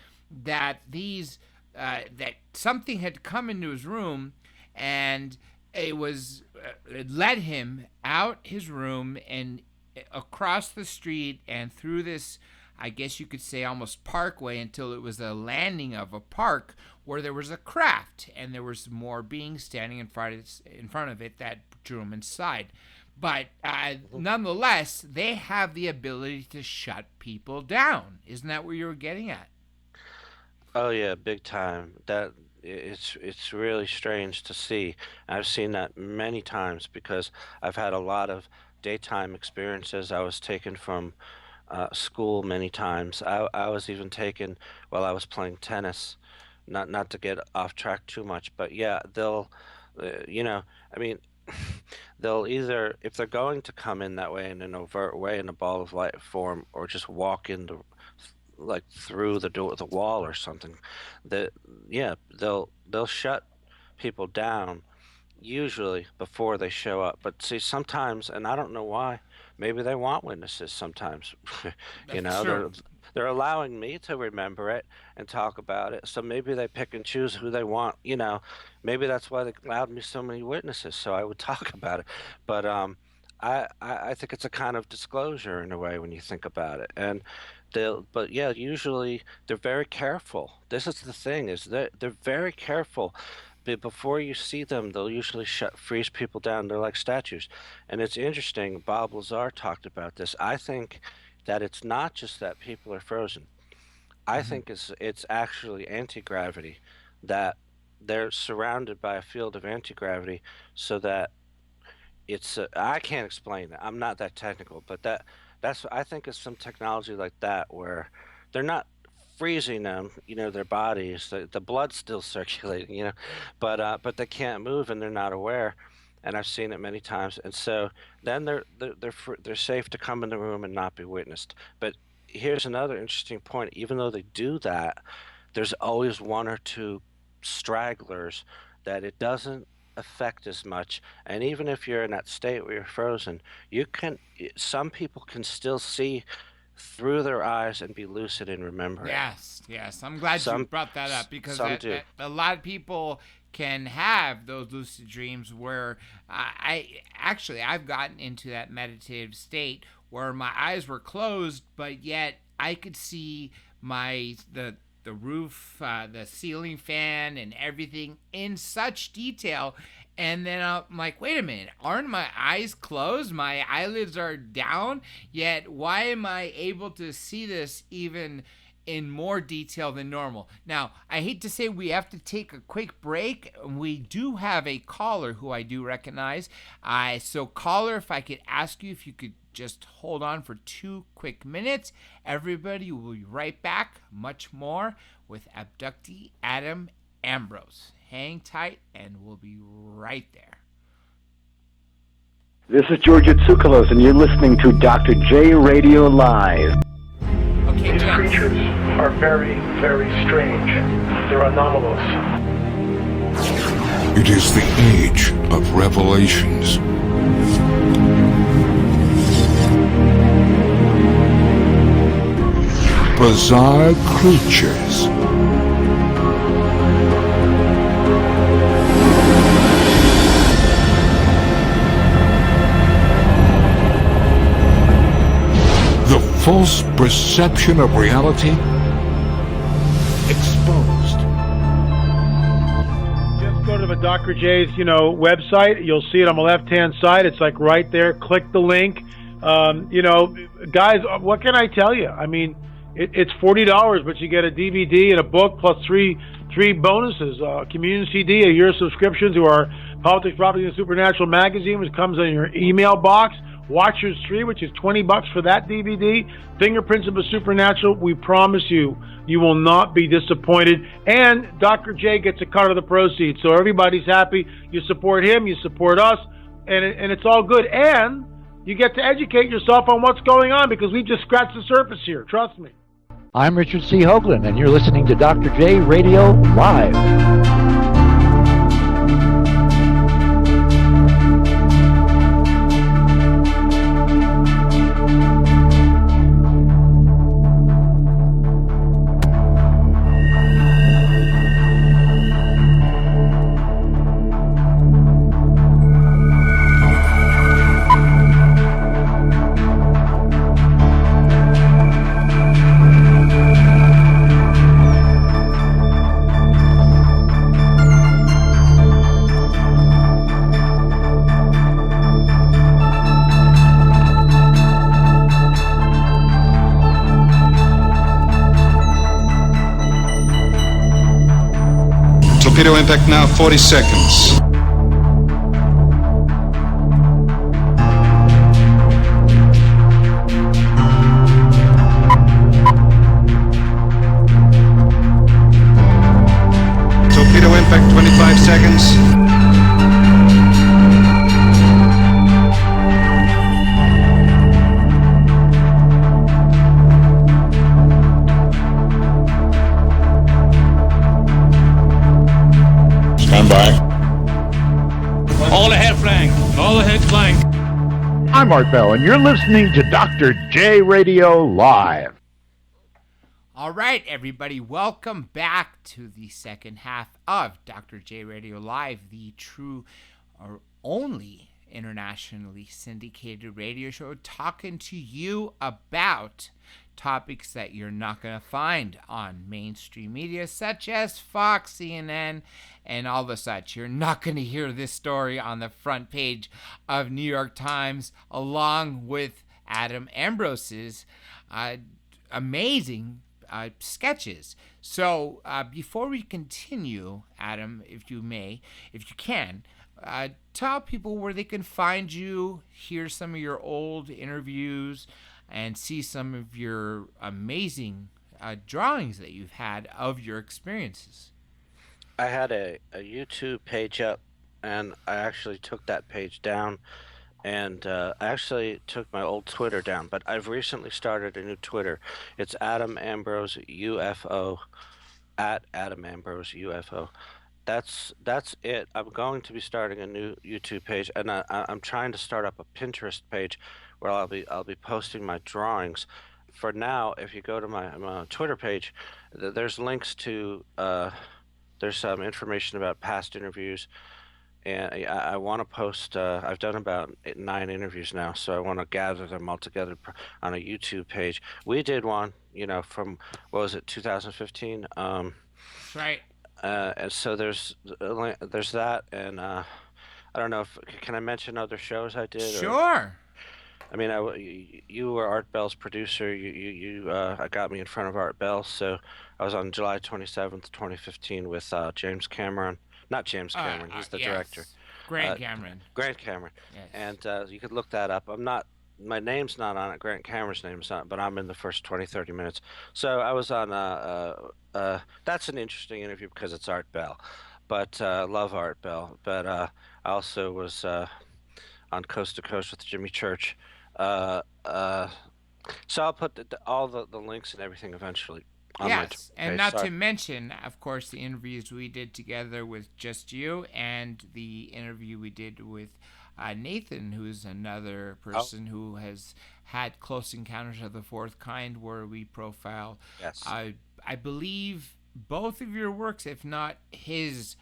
that that something had come into his room, and it led him out his room and across the street and through this, I guess you could say, almost parkway, until it was a landing of a park where there was a craft and there was more beings standing in front of it that drew him inside. But nonetheless, they have the ability to shut people down. Isn't that where you were getting at? Oh yeah, big time. It's really strange to see. I've seen that many times because I've had a lot of daytime experiences. I was taken from school many times. I was even taken while I was playing tennis. Not to get off track too much, but yeah, I mean, they'll either, if they're going to come in that way in an overt way in a ball of light form, or just walk in like through the door, the wall or something, that yeah, they'll shut people down usually before they show up. But see, sometimes, and I don't know why, maybe they want witnesses sometimes. That's true. They're allowing me to remember it and talk about it. So maybe they pick and choose who they want. Maybe that's why they allowed me so many witnesses, so I would talk about it. But I think it's a kind of disclosure in a way when you think about it. And But yeah, usually they're very careful. This is the thing, is they're very careful. Before you see them, they'll usually freeze people down. They're like statues. And it's interesting, Bob Lazar talked about this. I think that it's not just that people are frozen. I think it's actually anti-gravity, that they're surrounded by a field of anti-gravity, so that I can't explain it. I'm not that technical, but that's I think it's some technology like that where they're not freezing them, their bodies. The blood's still circulating, but they can't move and they're not aware. And I've seen it many times. And so then they're safe to come in the room and not be witnessed. But here's another interesting point. Even though they do that, there's always one or two stragglers that it doesn't affect as much. And even if you're in that state where you're frozen, some people can still see through their eyes and be lucid and remember it. Yes. I'm glad you brought that up, because that a lot of people can have those lucid dreams where I've gotten into that meditative state where my eyes were closed, but yet I could see the roof, the ceiling fan, and everything in such detail. And then I'm like, wait a minute, aren't my eyes closed? My eyelids are down, yet why am I able to see this even in more detail than normal? Now, I hate to say we have to take a quick break. We do have a caller who I do recognize. So caller, if I could ask you if you could just hold on for 2 quick minutes. Everybody will be right back. Much more with Abductee Adam Ambrose. Hang tight, and we'll be right there. This is George Tsoukalos, and you're listening to Dr. J Radio Live. Okay, These gents. creatures are very, very strange. They're anomalous. It is the age of revelations. Bizarre creatures. The false perception of reality exposed. Just go to the Dr. J's, website. You'll see it on the left-hand side. It's like right there. Click the link. Guys, what can I tell you? I mean, it's $40, but you get a DVD and a book plus three bonuses. Communion CD, a year subscription to our Politics, Property, and Supernatural magazine, which comes in your email box. Watchers 3, which is $20 for that DVD. Fingerprints of the Supernatural. We promise you, you will not be disappointed. And Dr. J gets a cut of the proceeds. So everybody's happy. You support him, you support us, and it's all good. And you get to educate yourself on what's going on, because we've just scratched the surface here. Trust me. I'm Richard C. Hoagland, and you're listening to Dr. J Radio Live. Torpedo impact now, 40 seconds. Torpedo impact, 25 seconds. Stand by. All ahead flank. All ahead flank. I'm Art Bell, and you're listening to Dr. J Radio Live. All right, everybody, welcome back to the second half of Dr. J Radio Live, the true or only internationally syndicated radio show talking to you about topics that you're not going to find on mainstream media, such as Fox, CNN, and all the such. You're not going to hear this story on the front page of New York Times, along with Adam Ambrose's amazing sketches. So before we continue, Adam, if you can, tell people where they can find you, hear some of your old interviews, and see some of your amazing drawings that you've had of your experiences. I had a YouTube page up, and I actually took that page down, and I actually took my old Twitter down, but I've recently started a new Twitter. It's Adam Ambrose UFO, at Adam Ambrose UFO. That's it. I'm going to be starting a new YouTube page, and I'm trying to start up a Pinterest page where I'll be posting my drawings. For now, if you go to my Twitter page, there's links to there's some information about past interviews, and I want to post. I've done about 9 interviews now, so I want to gather them all together on a YouTube page. We did one, from what was it, 2015? That's right. And so there's that, and I don't know if can I mention other shows I did? Sure. I mean, you were Art Bell's producer. You got me in front of Art Bell. So I was on July 27th, 2015 with James Cameron. Not James Cameron. He's the director. Grant Cameron. Grant Cameron. Yes. And you could look that up. My name's not on it. Grant Cameron's name's not, but I'm in the first 20, 30 minutes. So I was on. That's an interesting interview because it's Art Bell, but love Art Bell. But I also was on Coast to Coast with Jimmy Church. So I'll put all the links and everything eventually on my page. And not to mention, of course, the interviews we did together with just you, and the interview we did with Nathan, who's another person who has had Close Encounters of the Fourth Kind, where we profile, I believe, both of your works, if not his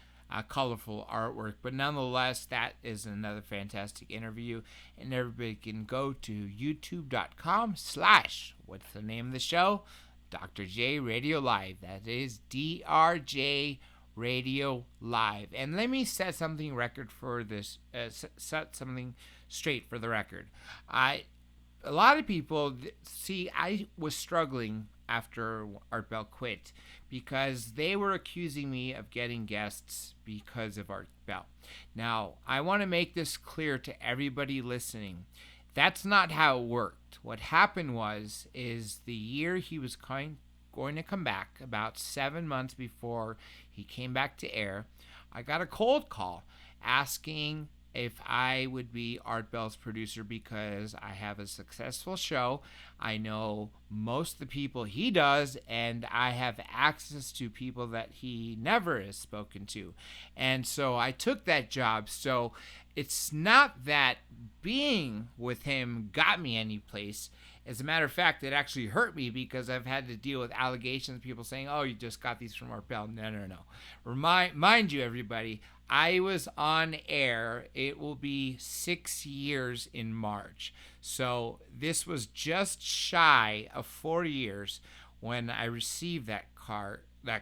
colorful artwork. But nonetheless, that is another fantastic interview, and everybody can go to youtube.com/ what's the name of the show? Dr. J Radio Live. That is DRJ Radio Live. And let me set something straight for the record. A lot of people see I was struggling after Art Bell quit because they were accusing me of getting guests because of Art Bell. Now, I want to make this clear to everybody listening. That's not how it worked. What happened is the year he was going to come back, about 7 months before he came back to air, I got a cold call asking if I would be Art Bell's producer because I have a successful show. I know most of the people he does, and I have access to people that he never has spoken to. And so I took that job. So it's not that being with him got me any place. As a matter of fact, it actually hurt me because I've had to deal with allegations, people saying, oh, you just got these from Art Bell. No. Mind you, everybody, I was on air. It will be 6 years in March. So this was just shy of 4 years when I received that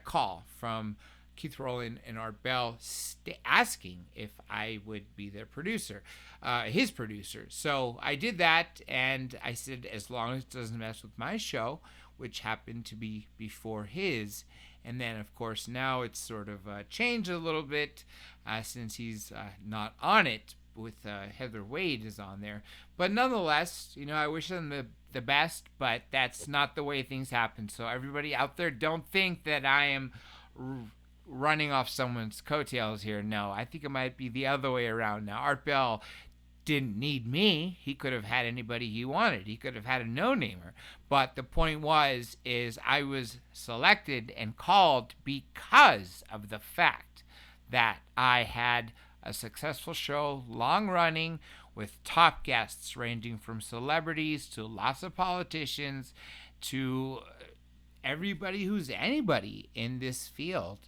call from Keith Rowland and Art Bell asking if I would be their producer, his producer. So I did that, and I said, as long as it doesn't mess with my show, which happened to be before his. And then, of course, now it's sort of changed a little bit since he's not on it with Heather Wade is on there. But nonetheless, I wish them the best, but that's not the way things happen. So everybody out there, don't think that I am running off someone's coattails here. No, I think it might be the other way around now. Art Bell didn't need me. He could have had anybody he wanted. He could have had a no-namer. But the point is I was selected and called because of the fact that I had a successful show, long-running, with top guests ranging from celebrities to lots of politicians to everybody who's anybody in this field.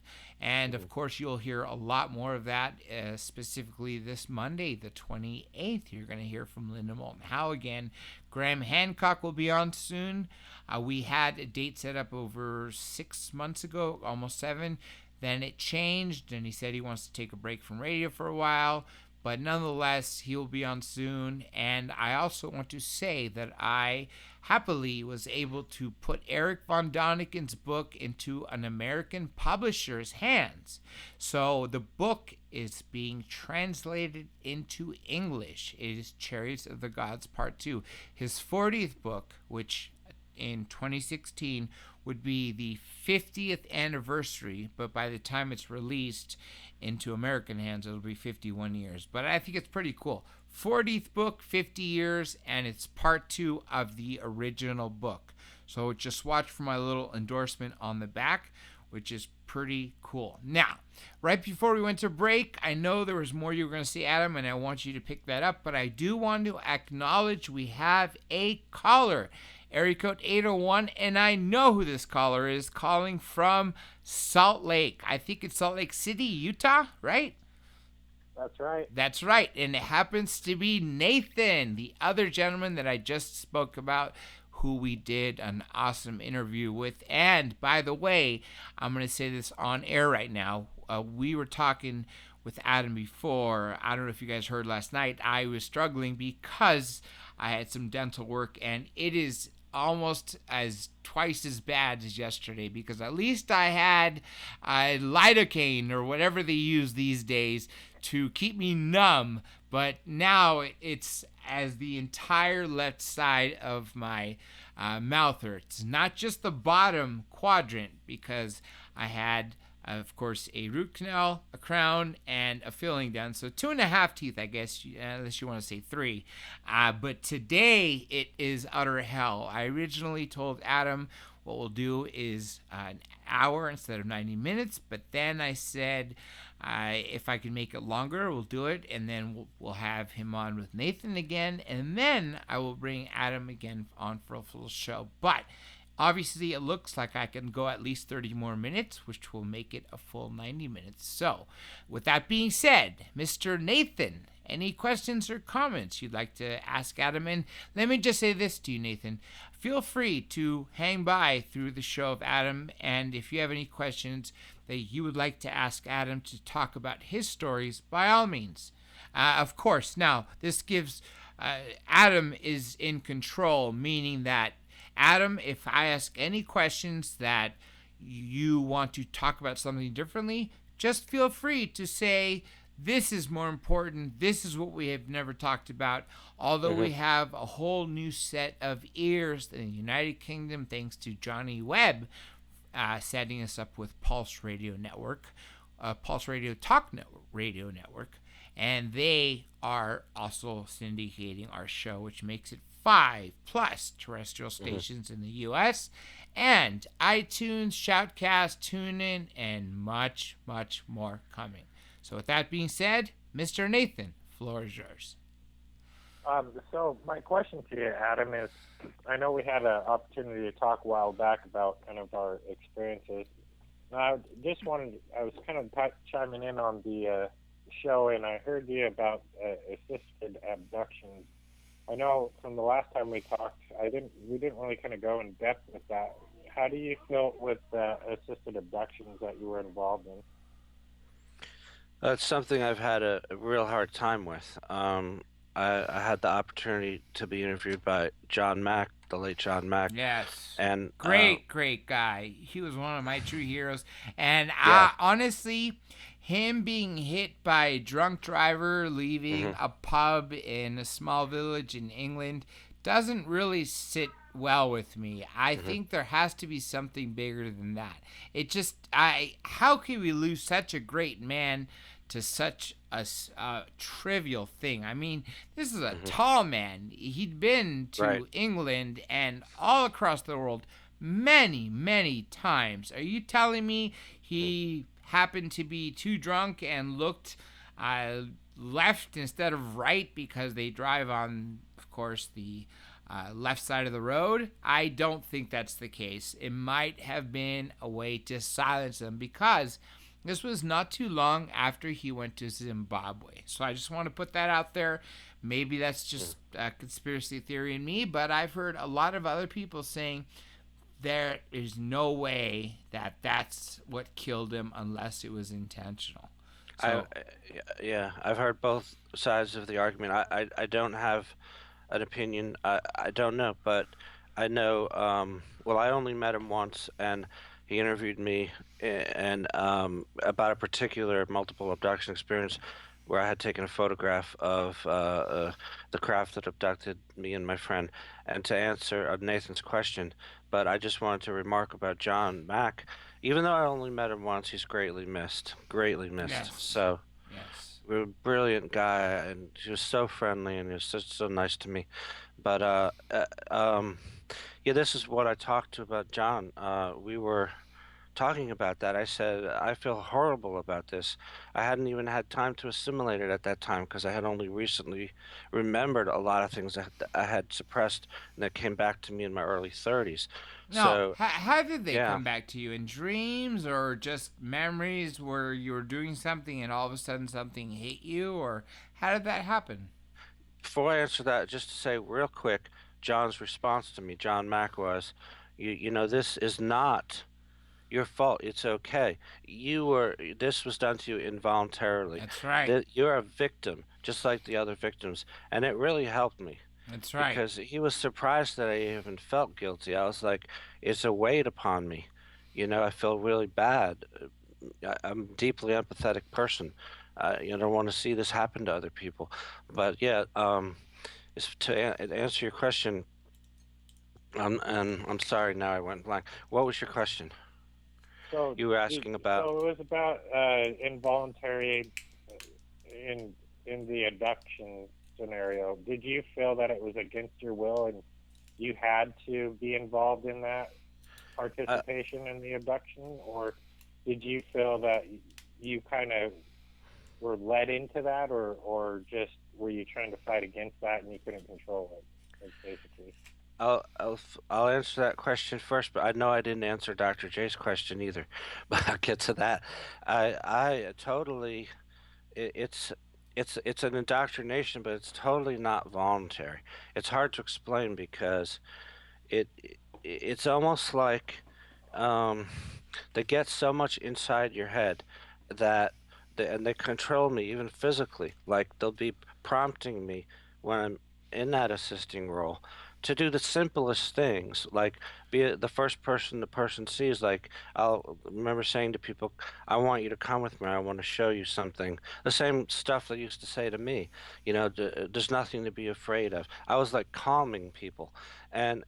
And of course, you'll hear a lot more of that specifically this Monday, the 28th. You're going to hear from Linda Moulton Howe again, Graham Hancock will be on soon. We had a date set up over 6 months ago, almost 7. Then it changed, and he said he wants to take a break from radio for a while. But nonetheless, he will be on soon. And I also want to say that I happily was able to put Eric von Doniken's book into an American publisher's hands. So the book is being translated into English. It is Chariots of the Gods Part 2. His 40th book, which in 2016 would be the 50th anniversary, but by the time it's released into American hands, it'll be 51 years. But I think it's pretty cool. 40th book, 50 years, and it's part 2 of the original book. So just watch for my little endorsement on the back, which is pretty cool. Now, right before we went to break, I know there was more you were going to see, Adam, and I want you to pick that up, but I do want to acknowledge we have a caller. Area code 801, and I know who this caller is, calling from Salt Lake. I think it's Salt Lake City, Utah, right? That's right. That's right, and it happens to be Nathan, the other gentleman that I just spoke about, who we did an awesome interview with. And by the way, I'm going to say this on air right now. We were talking with Adam before. I don't know if you guys heard last night. I was struggling because I had some dental work, and it is almost as twice as bad as yesterday, because at least I had lidocaine or whatever they use these days to keep me numb, but now it's as the entire left side of my mouth hurts, not just the bottom quadrant, because I had of course a root canal, a crown, and a filling done. So 2.5 teeth, I guess, unless you want to say 3. But today it is utter hell. I originally told Adam what we'll do is an hour instead of 90 minutes. But then I said if I can make it longer, we'll do it. And then we'll have him on with Nathan again. And then I will bring Adam again on for a full show. But obviously, it looks like I can go at least 30 more minutes, which will make it a full 90 minutes. So, with that being said, Mr. Nathan, any questions or comments you'd like to ask Adam? And let me just say this to you, Nathan. Feel free to hang by through the show of Adam, and if you have any questions that you would like to ask Adam to talk about his stories, by all means. Of course, now, this gives Adam is in control, meaning that Adam, if I ask any questions that you want to talk about something differently, just feel free to say, this is more important, this is what we have never talked about. Although we have a whole new set of ears in the United Kingdom, thanks to Johnny Webb setting us up with Pulse Radio Network, Pulse Radio Talk Radio Network, and they are also syndicating our show, which makes it 5+ terrestrial stations in the U.S., and iTunes, Shoutcast, TuneIn, and much, much more coming. So with that being said, Mr. Nathan, floor is yours. So my question to you, Adam, is I know we had an opportunity to talk a while back about kind of our experiences. I was kind of chiming in on the show, and I heard you about assisted abductions. I know from the last time we talked, we didn't really kind of go in depth with that. How do you feel with assisted abductions that you were involved in? That's something I've had a real hard time with. I had the opportunity to be interviewed by John Mack, the late John Mack. Yes. And great guy. He was one of my true heroes. And honestly, him being hit by a drunk driver leaving a pub in a small village in England doesn't really sit well with me. I think there has to be something bigger than that. It just, how can we lose such a great man to such a trivial thing? I mean, this is a tall man. He'd been to England and all across the world many, many times. Are you telling me he happened to be too drunk and looked left instead of right because they drive on, of course, the left side of the road? I don't think that's the case. It might have been a way to silence them, because this was not too long after he went to Zimbabwe. So I just want to put that out there. Maybe that's just a conspiracy theory in me, but I've heard a lot of other people saying there is no way that that's what killed him unless it was intentional. So, Yeah, I've heard both sides of the argument. I don't have an opinion. I don't know, but I know. Well, I only met him once, and he interviewed me and about a particular multiple abduction experience where I had taken a photograph of the craft that abducted me and my friend. And to answer Nathan's question, but I just wanted to remark about John Mack. Even though I only met him once, he's greatly missed. Greatly missed. Yes. So, yes. a brilliant guy, and he was so friendly, and he was so nice to me. But yeah, this is what I talked to about John. We were talking about that. I said I feel horrible about this. I hadn't even had time to assimilate it at that time because I had only recently remembered a lot of things that I had suppressed and that came back to me in my early 30s. No, So, how did they yeah. come back to you? In dreams or just memories where you were doing something and all of a sudden something hit you? Or how did that happen? Before I answer that, just to say real quick, John's response to me, John Mack, was, you know, this is not your fault. It's okay. This was done to you involuntarily. That's right. You're a victim, just like the other victims. And it really helped me. That's right. Because he was surprised that I even felt guilty. I was like, it's a weight upon me. You know, I feel really bad. I'm a deeply empathetic person. You don't want to see this happen to other people. But yeah, to answer your question, and I'm sorry now I went blank. What was your question? So you were asking about. So it was about involuntary in the abduction scenario. Did you feel that it was against your will and you had to be involved in that participation in the abduction, or did you feel that you kind of were led into that, or just were you trying to fight against that and you couldn't control it? That's basically. I'll answer that question first, but I know I didn't answer Dr. J's question either. But I'll get to that. I totally, it's an indoctrination, but it's totally not voluntary. It's hard to explain because it's almost like they get so much inside your head that and they control me even physically. Like they'll be prompting me when I'm in that assisting role to do the simplest things, like be the first person the person sees. Like I'll remember saying to people, I want you to come with me, I want to show you something. The same stuff they used to say to me, you know, there's nothing to be afraid of. I was like calming people, and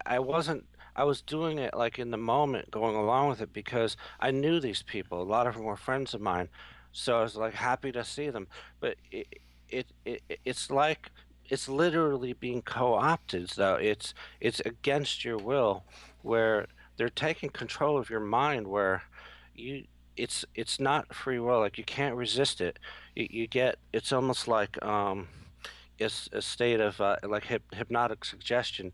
I was doing it like in the moment, going along with it because I knew these people. A lot of them were friends of mine, so I was like happy to see them. But it's like it's literally being co-opted, though. It's against your will, where they're taking control of your mind, where it's not free will. Like you can't resist it. You get, it's almost like it's a state of like hypnotic suggestion.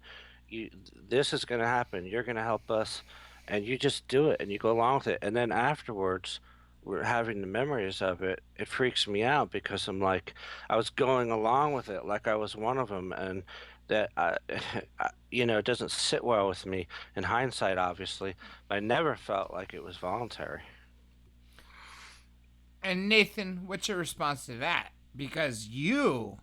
This is going to happen. You're going to help us, and you just do it and you go along with it. And then afterwards, we're having the memories of it. It freaks me out because I'm like, I was going along with it like I was one of them, and that you know, it doesn't sit well with me in hindsight, obviously. But I never felt like it was voluntary. And Nathan, what's your response to that? Because you,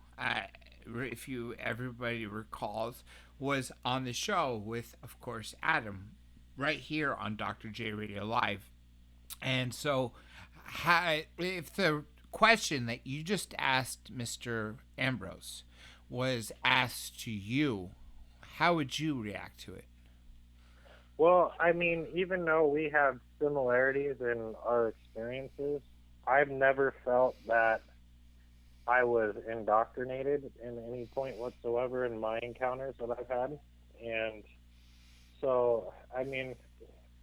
if everybody recalls, was on the show with, of course, Adam, right here on Dr. J Radio Live. And so, if the question that you just asked Mr. Ambrose was asked to you, how would you react to it? Well, I mean, even though we have similarities in our experiences, I've never felt that I was indoctrinated in any point whatsoever in my encounters that I've had. And so, I mean,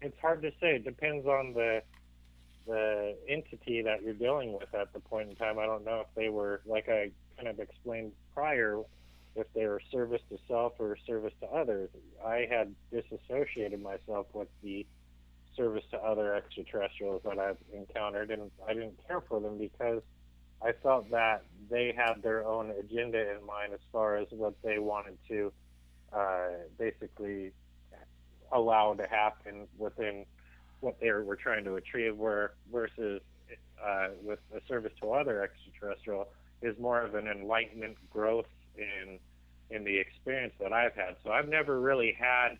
it's hard to say. It depends on the entity that you're dealing with at the point in time. I don't know if they were, like I kind of explained prior, if they were service to self or service to others. I had disassociated myself with the service to other extraterrestrials that I've encountered, and I didn't care for them because I felt that they had their own agenda in mind as far as what they wanted to basically allow to happen within what they were trying to achieve, versus with a service to other extraterrestrial is more of an enlightenment growth in the experience that I've had. So I've never really had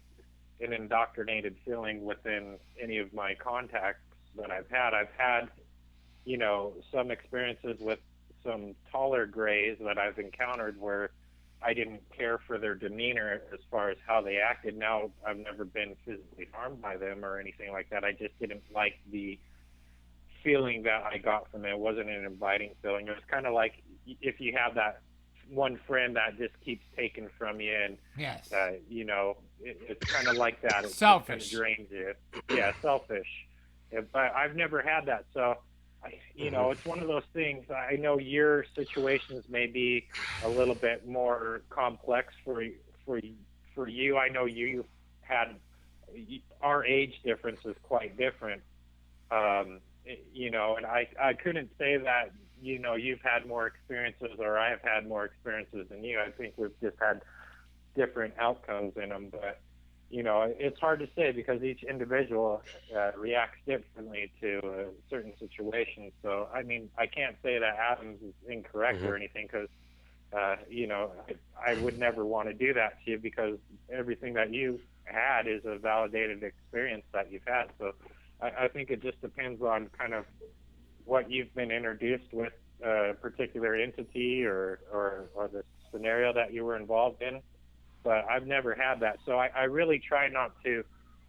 an indoctrinated feeling within any of my contacts that I've had. I've had, some experiences with some taller grays that I've encountered where I didn't care for their demeanor as far as how they acted. Now, I've never been physically harmed by them or anything like that. I just didn't like the feeling that I got from it. It wasn't an inviting feeling. It was kind of like if you have that one friend that just keeps taking from you, and yes, it's kind of like that. It selfish. Kind of drains you. Yeah, selfish. But I've never had that, so it's one of those things. I know your situations may be a little bit more complex for you. I know you had our age difference is quite different. And I couldn't say that you've had more experiences or I have had more experiences than you. I think we've just had different outcomes in them, but it's hard to say because each individual reacts differently to certain situations. So I mean, I can't say that Adams is incorrect or anything, because I would never want to do that to you, because everything that you had is a validated experience that you've had. So I think it just depends on kind of what you've been introduced with a particular entity or the scenario that you were involved in. But I've never had that. So I really try not to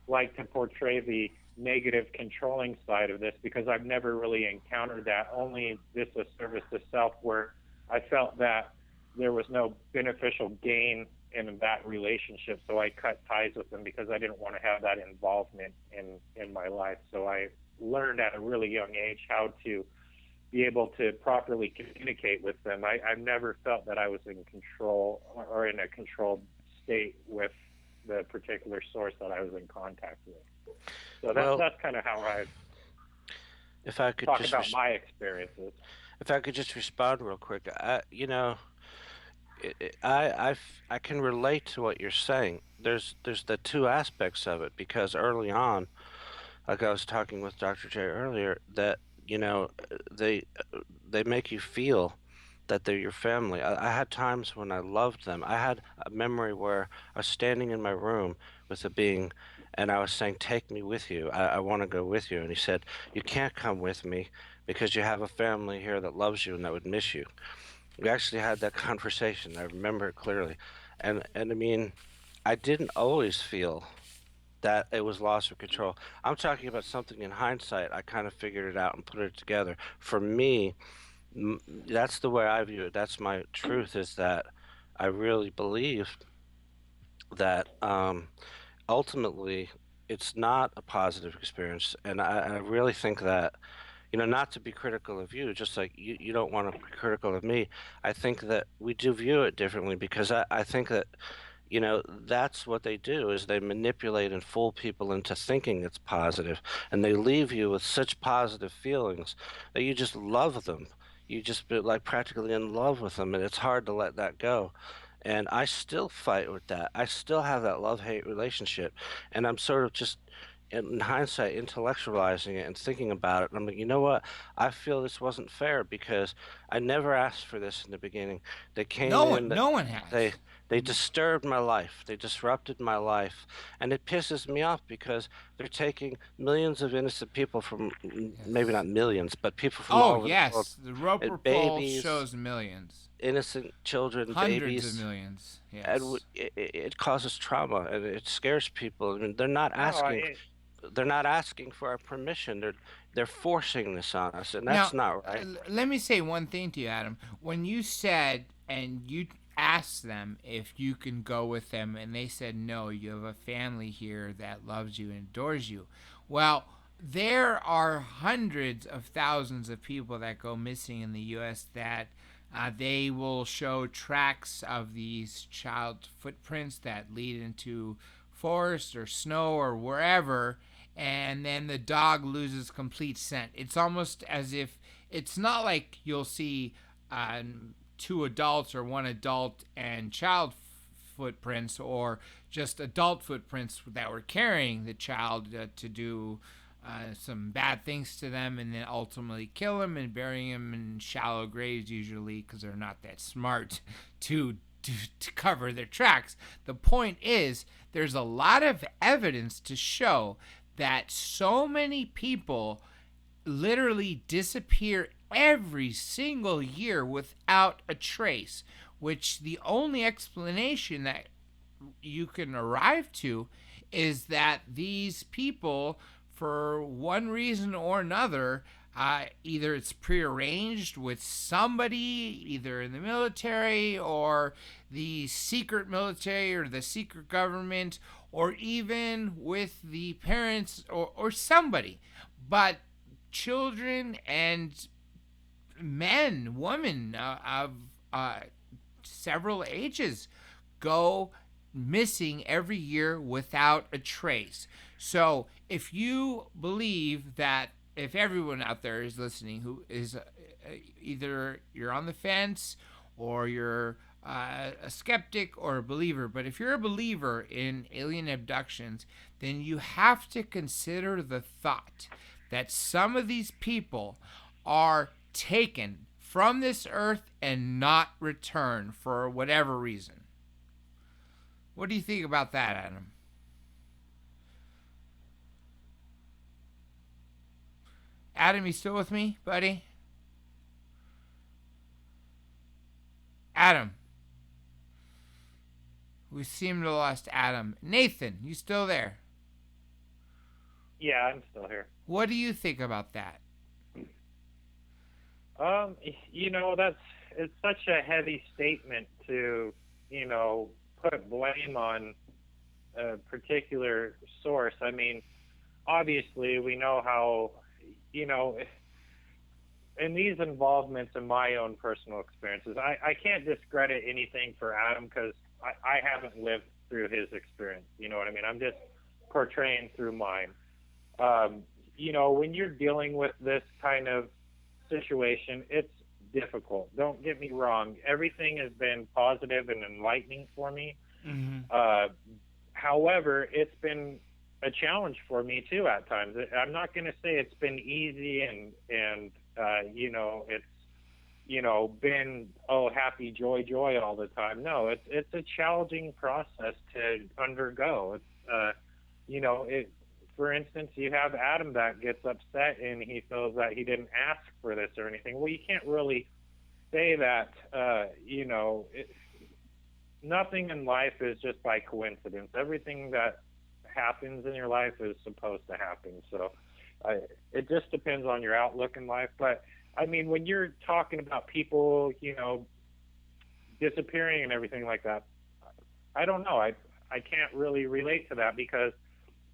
like to portray the negative controlling side of this, because I've never really encountered that. Only this a service to self, where I felt that there was no beneficial gain in that relationship. So I cut ties with them because I didn't want to have that involvement in my life. So I learned at a really young age how to be able to properly communicate with them. I've never felt that I was in control or in a controlled state with the particular source that I was in contact with. So that's kind of how if I could talk just about my experiences. If I could just respond real quick, I can relate to what you're saying. There's the two aspects of it, because early on, like I was talking with Dr. J earlier, that they make you feel that they're your family. I had times when I loved them. I had a memory where I was standing in my room with a being, and I was saying, "Take me with you. I want to go with you." And he said, "You can't come with me because you have a family here that loves you and that would miss you." We actually had that conversation. I remember it clearly. And I mean, I didn't always feel that it was loss of control. I'm talking about something in hindsight. I kind of figured it out and put it together. For me, that's the way I view it. That's my truth, is that I really believe that ultimately it's not a positive experience. And I really think that, not to be critical of you, just like you don't want to be critical of me. I think that we do view it differently, because I think that that's what they do, is they manipulate and fool people into thinking it's positive, and they leave you with such positive feelings that you just love them. You just be like practically in love with them, and it's hard to let that go. And I still fight with that. I still have that love-hate relationship, and I'm sort of just in hindsight intellectualizing it and thinking about it. And I'm like, you know what? I feel this wasn't fair, because I never asked for this in the beginning. They came in. No one has. They disturbed my life. They disrupted my life. And it pisses me off, because they're taking millions of innocent people from, maybe not millions, but people from all over the world. The Roper poll shows millions. Innocent children, hundreds babies. of millions. Yes. And it causes trauma, and it scares people. I mean, they're not asking. They're not asking for our permission. They're forcing this on us, and that's not right. Let me say one thing to you, Adam. When you said, and you asked them if you can go with them, and they said no, you have a family here that loves you and adores you. Well, there are hundreds of thousands of people that go missing in the U.S. that they will show tracks of these child footprints that lead into forest or snow or wherever, and then the dog loses complete scent. It's almost as if it's not like you'll see two adults or one adult and child footprints, or just adult footprints that were carrying the child to do some bad things to them, and then ultimately kill them and bury them in shallow graves, usually because they're not that smart to cover their tracks. The point is, there's a lot of evidence to show that so many people literally disappear every single year without a trace, which the only explanation that you can arrive to is that these people, for one reason or another, either it's prearranged with somebody, either in the military or the secret military or the secret government, or even with the parents or somebody. But children and men, women of several ages go missing every year without a trace. So if you believe that, if everyone out there is listening who is either you're on the fence or you're a skeptic or a believer, but if you're a believer in alien abductions, then you have to consider the thought that some of these people are taken from this earth and not returned for whatever reason. What do you think about that, Adam? Adam, you still with me, buddy? Adam. We seem to have lost Adam. Nathan, you still there? Yeah, I'm still here. What do you think about that? It's such a heavy statement to, put blame on a particular source. I mean, obviously we know how, in these involvements in my own personal experiences, I can't discredit anything for Adam because I haven't lived through his experience. You know what I mean? I'm just portraying through mine. When you're dealing with this kind of situation, it's difficult. Don't get me wrong. Everything has been positive and enlightening for me. Mm-hmm. However, it's been a challenge for me too at times. I'm not going to say it's been easy and it's been happy joy all the time. No, it's a challenging process to undergo. It's for instance, you have Adam that gets upset and he feels that he didn't ask for this or anything. Well, you can't really say that. Nothing in life is just by coincidence. Everything that happens in your life is supposed to happen. So it just depends on your outlook in life. But I mean, when you're talking about people, disappearing and everything like that, I don't know. I can't really relate to that because,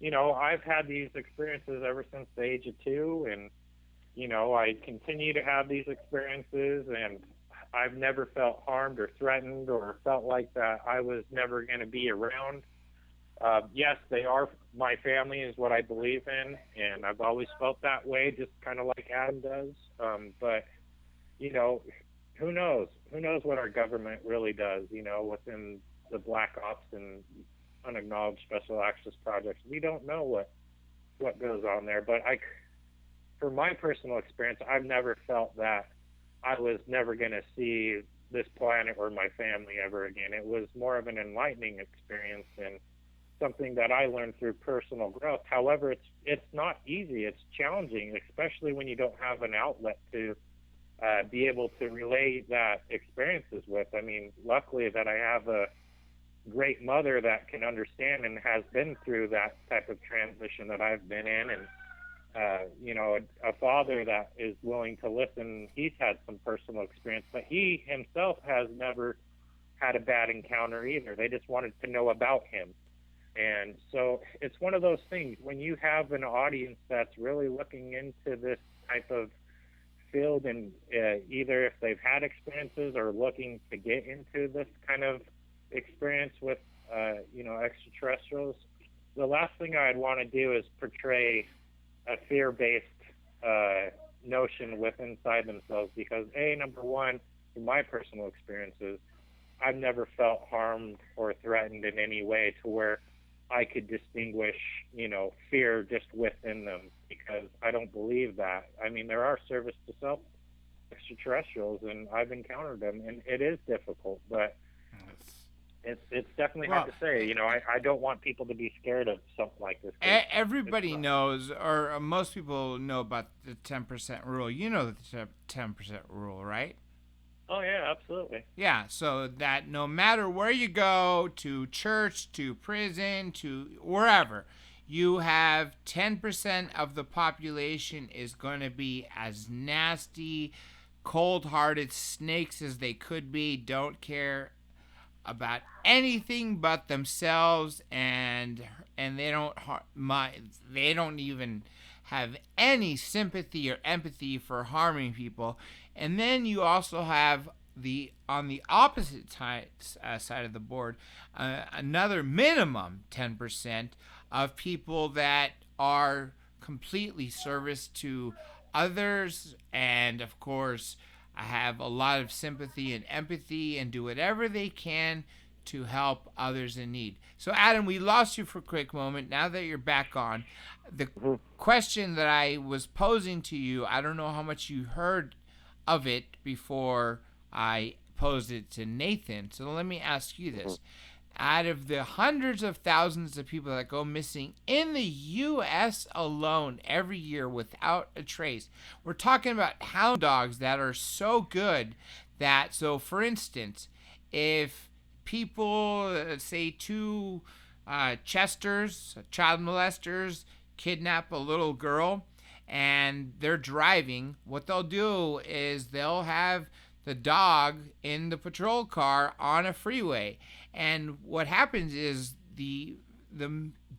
I've had these experiences ever since the age of 2, and, I continue to have these experiences, and I've never felt harmed or threatened or felt like that I was never going to be around. Yes, they are my family is what I believe in, and I've always felt that way, just kind of like Adam does. But, who knows? Who knows what our government really does, within the Black Ops and unacknowledged special access projects. We don't know what goes on there. But for my personal experience, I've never felt that I was never going to see this planet or my family ever again. It was more of an enlightening experience and something that I learned through personal growth. However, it's not easy. It's challenging, especially when you don't have an outlet to be able to relay that experiences with. I mean, luckily that I have a great mother that can understand and has been through that type of transition that I've been in, and a father that is willing to listen. He's had some personal experience, but he himself has never had a bad encounter either. They just wanted to know about him. And so it's one of those things when you have an audience that's really looking into this type of field, and either if they've had experiences or looking to get into this kind of experience with extraterrestrials, the last thing I'd want to do is portray a fear-based notion within inside themselves because number one, in my personal experiences, I've never felt harmed or threatened in any way to where I could distinguish, fear just within them, because I don't believe that. I mean, there are service to self extraterrestrials, and I've encountered them, and it is difficult, but it's definitely hard to say. I don't want people to be scared of something like this. Everybody knows, or most people know about the 10% rule. You know the 10% rule, right? Oh, yeah, absolutely. Yeah, so that no matter where you go, to church, to prison, to wherever, you have 10% of the population is going to be as nasty, cold-hearted snakes as they could be, don't care about anything but themselves, and they don't even have any sympathy or empathy for harming people. And then you also have on the opposite side of the board, another minimum 10% of people that are completely service to others, and of course have a lot of sympathy and empathy and do whatever they can to help others in need. So Adam, we lost you for a quick moment. Now that you're back on, the question that I was posing to you, I don't know how much you heard of it before I posed it to Nathan. So let me ask you this. Out of the hundreds of thousands of people that go missing in the U.S. alone every year without a trace, we're talking about hound dogs that are so good that, so for instance, if people, say two Chesters, child molesters, kidnap a little girl, and they're driving, what they'll do is they'll have the dog in the patrol car on a freeway. And what happens is the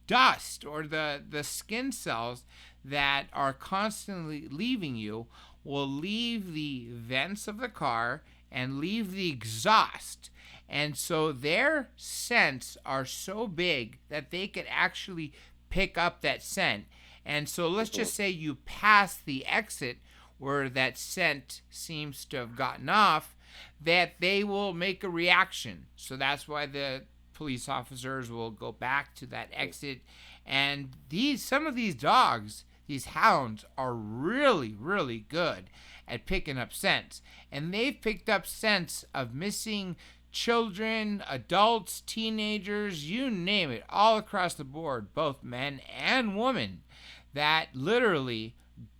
dust or the skin cells that are constantly leaving you will leave the vents of the car and leave the exhaust. And so their scents are so big that they could actually pick up that scent. And so let's just say you pass the exit where that scent seems to have gotten off, that they will make a reaction. So that's why the police officers will go back to that exit. And some of these dogs, these hounds, are really, really good at picking up scents. And they've picked up scents of missing children, adults, teenagers, you name it, all across the board, both men and women, that literally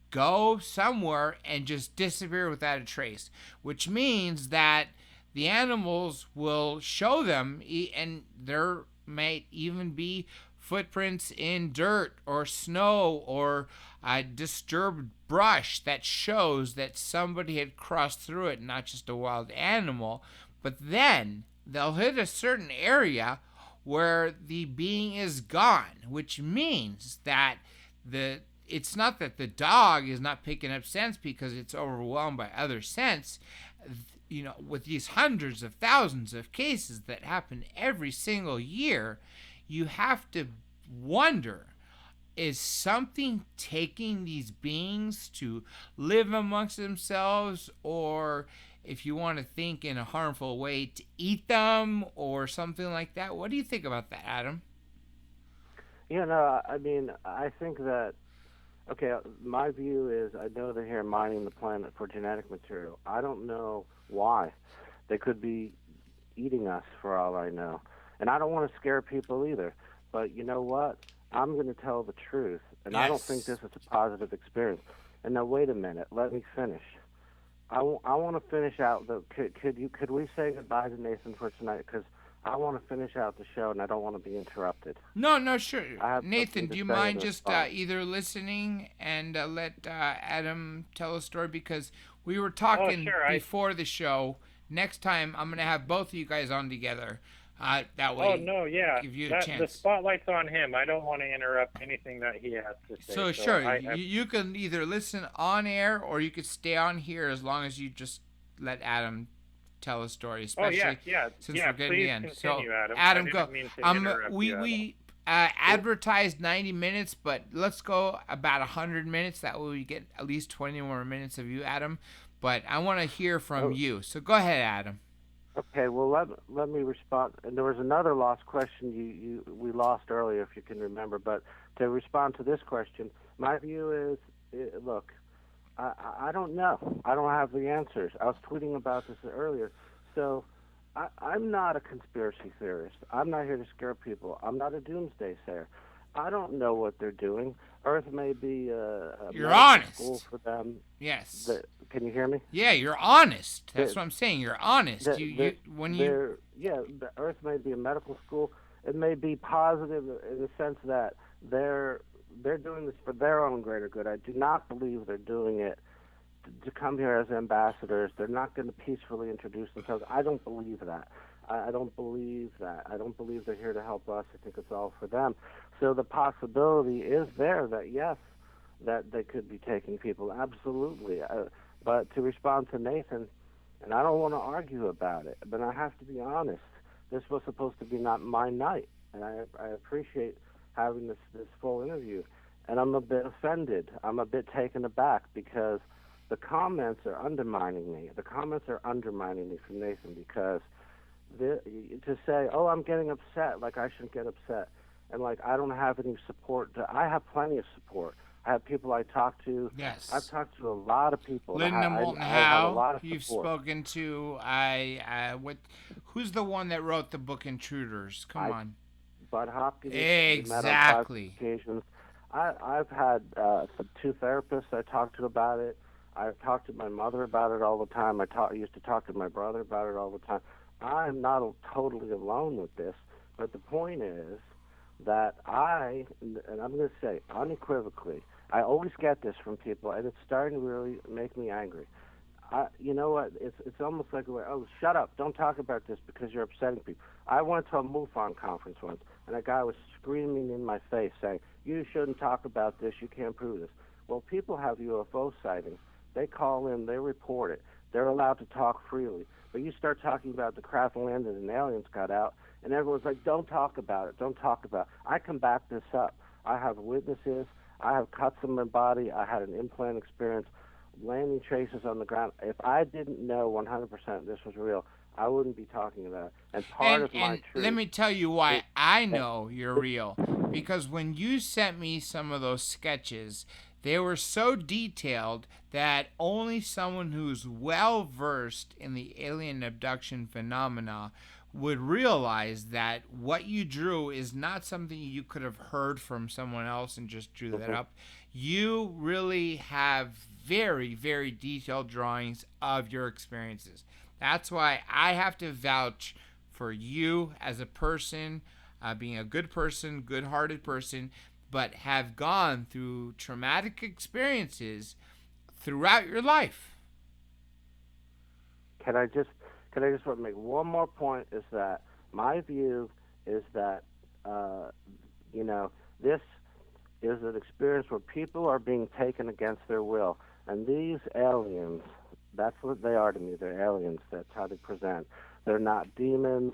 go somewhere and just disappear without a trace, which means that the animals will show them, and there might even be footprints in dirt or snow or disturbed brush that shows that somebody had crossed through it, not just a wild animal. But then they'll hit a certain area where the being is gone, which means that it's not that the dog is not picking up scents because it's overwhelmed by other scents. With these hundreds of thousands of cases that happen every single year, you have to wonder, is something taking these beings to live amongst themselves, or if you want to think in a harmful way, to eat them or something like that? What do you think about that, Adam? I think that, my view is I know they're here mining the planet for genetic material. I don't know why. They could be eating us for all I know. And I don't want to scare people either. But you know what? I'm going to tell the truth. And yes. I don't think this is a positive experience. And now, wait a minute. Let me finish. I want to finish out could we say goodbye to Nathan for tonight? Because I want to finish out the show, and I don't want to be interrupted. No, sure. Nathan, do you mind just either listening and let Adam tell a story? Because we were talking before the show. Next time, I'm going to have both of you guys on together. That way, give you a chance. The spotlight's on him. I don't want to interrupt anything that he has to say. So sure, you can either listen on air or you could stay on here as long as you just let Adam tell a story, especially since we're getting the end. So Adam. go. advertised 90 minutes, but let's go about 100 minutes. That way we get at least 20 more minutes of you, Adam. But I want to hear from you. So go ahead, Adam. Okay, well, let me respond. And there was another lost question we lost earlier, if you can remember. But to respond to this question, my view is, look, I don't know. I don't have the answers. I was tweeting about this earlier. So I'm not a conspiracy theorist. I'm not here to scare people. I'm not a doomsday sayer. I don't know what they're doing. Earth may be a you're honest school for them. Yes. Can you hear me? Yeah, you're honest. That's what I'm saying. You're honest. The Earth may be a medical school. It may be positive in the sense that they're doing this for their own greater good. I do not believe they're doing it to come here as ambassadors. They're not going to peacefully introduce themselves. I don't believe that. I don't believe that. I don't believe they're here to help us. I think it's all for them. So the possibility is there that, yes, that they could be taking people. Absolutely. But to respond to Nathan, and I don't want to argue about it, but I have to be honest, this was supposed to be not my night. And I appreciate having this full interview. And I'm a bit offended. I'm a bit taken aback because the comments are undermining me. The comments are undermining me from Nathan because to say, oh, I'm getting upset, like I shouldn't get upset, and like I don't have any support. I have plenty of support. I have people I talk to. Yes. I've talked to a lot of people. Linda Moulton I have a lot Howe, of you've support. spoken to. Who's the one that wrote the book Intruders? Come on. Bud Hopkins. Exactly. Occasions. I've had 2 therapists I talked to about it. I've talked to my mother about it all the time. I used to talk to my brother about it all the time. I'm not totally alone with this, but the point is that and I'm going to say unequivocally, I always get this from people, and it's starting to really make me angry. You know what? It's almost like, oh, shut up. Don't talk about this because you're upsetting people. I went to a MUFON conference once, and a guy was screaming in my face saying, you shouldn't talk about this. You can't prove this. Well, people have UFO sightings. They call in. They report it. They're allowed to talk freely. But you start talking about the craft landed and aliens got out, and everyone's like, don't talk about it. Don't talk about it. I can back this up. I have witnesses. I have cuts on my body. I had an implant experience, landing traces on the ground. If I didn't know 100% this was real, I wouldn't be talking about it. And part of my truth... Let me tell you why I know you're real. Because when you sent me some of those sketches, they were so detailed that only someone who's well-versed in the alien abduction phenomena would realize that what you drew is not something you could have heard from someone else and just drew that up. You really have very, very detailed drawings of your experiences. That's why I have to vouch for you as a person, being a good person, good-hearted person, but have gone through traumatic experiences throughout your life. Can I just want to make one more point? Is that my view is that this is an experience where people are being taken against their will, and these aliens, that's what they are to me. They're aliens. That's how they present. They're not demons.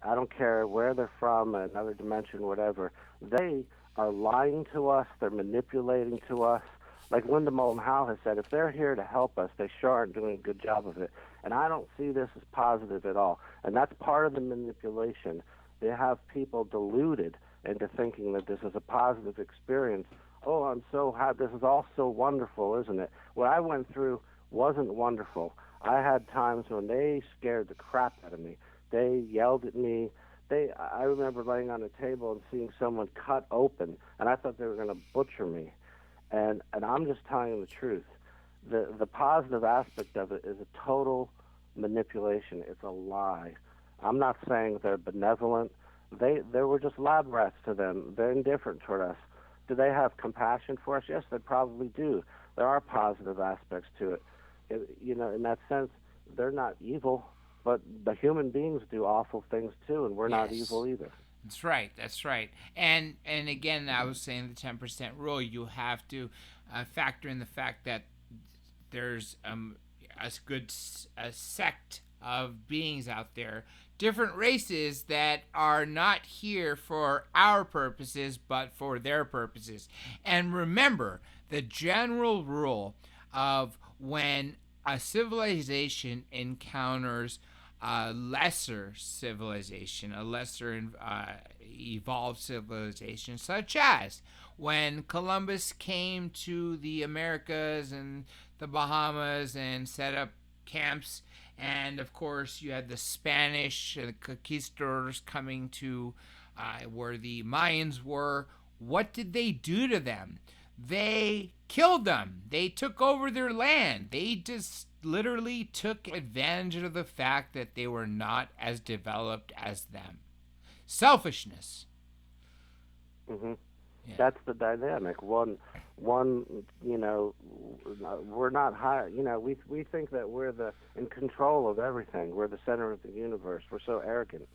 I don't care where they're from, another dimension, whatever. They are lying to us. They're manipulating to us. Like Linda Moulton Howe has said, if they're here to help us, they sure aren't doing a good job of it. And I don't see this as positive at all. And that's part of the manipulation. They have people deluded into thinking that this is a positive experience. Oh, I'm so happy. This is all so wonderful, isn't it? What I went through wasn't wonderful. I had times when they scared the crap out of me. They yelled at me. I remember laying on a table and seeing someone cut open, and I thought they were going to butcher me. And I'm just telling you the truth. The positive aspect of it is a total manipulation. It's a lie. I'm not saying they're benevolent. They were just lab rats to them. They're indifferent toward us. Do they have compassion for us? Yes, they probably do. There are positive aspects to it. In that sense, they're not evil, but the human beings do awful things too, and we're not evil either. That's right. And again, I was saying the 10% rule, you have to factor in the fact that there's a sect of beings out there, different races that are not here for our purposes but for their purposes. And remember the general rule of when a civilization encounters a lesser civilization, a lesser evolved civilization, such as when Columbus came to the Americas and the Bahamas and set up camps. And of course, you had the Spanish, the conquistadors coming to where the Mayans were. What did they do to them? They killed them. They took over their land. They just literally took advantage of the fact that they were not as developed as them. Selfishness. Mm-hmm. Yeah. That's the dynamic. One, you know, we're not higher. You know, we think that we're in control of everything. We're the center of the universe. We're so arrogant,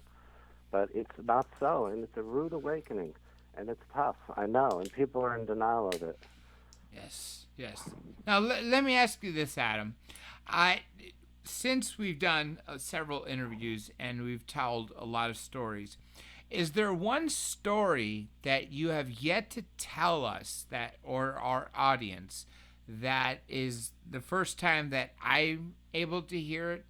but it's not so, and it's a rude awakening, and it's tough. I know, and people are in denial of it. Yes, yes. Now let me ask you this, Adam. Since we've done several interviews and we've told a lot of stories, is there one story that you have yet to tell us, that, or our audience, that is the first time that I'm able to hear it?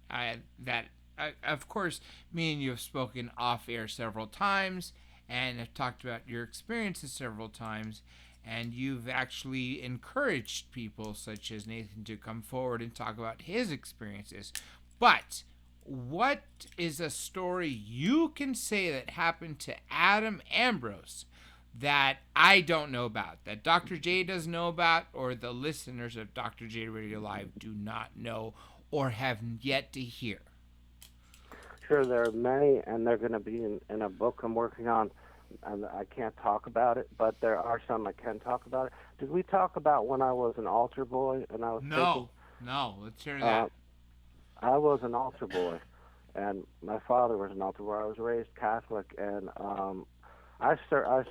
Of course, me and you have spoken off air several times and have talked about your experiences several times, and you've actually encouraged people such as Nathan to come forward and talk about his experiences. But what is a story you can say that happened to Adam Ambrose that I don't know about, that Dr. J doesn't know about, or the listeners of Dr. J Radio Live do not know or have yet to hear? Sure, there are many, and they're going to be in a book I'm working on, and I can't talk about it, but there are some I can talk about it. Did we talk about when I was an altar boy and I was No, let's hear that. I was an altar boy, and my father was an altar boy. I was raised Catholic, and I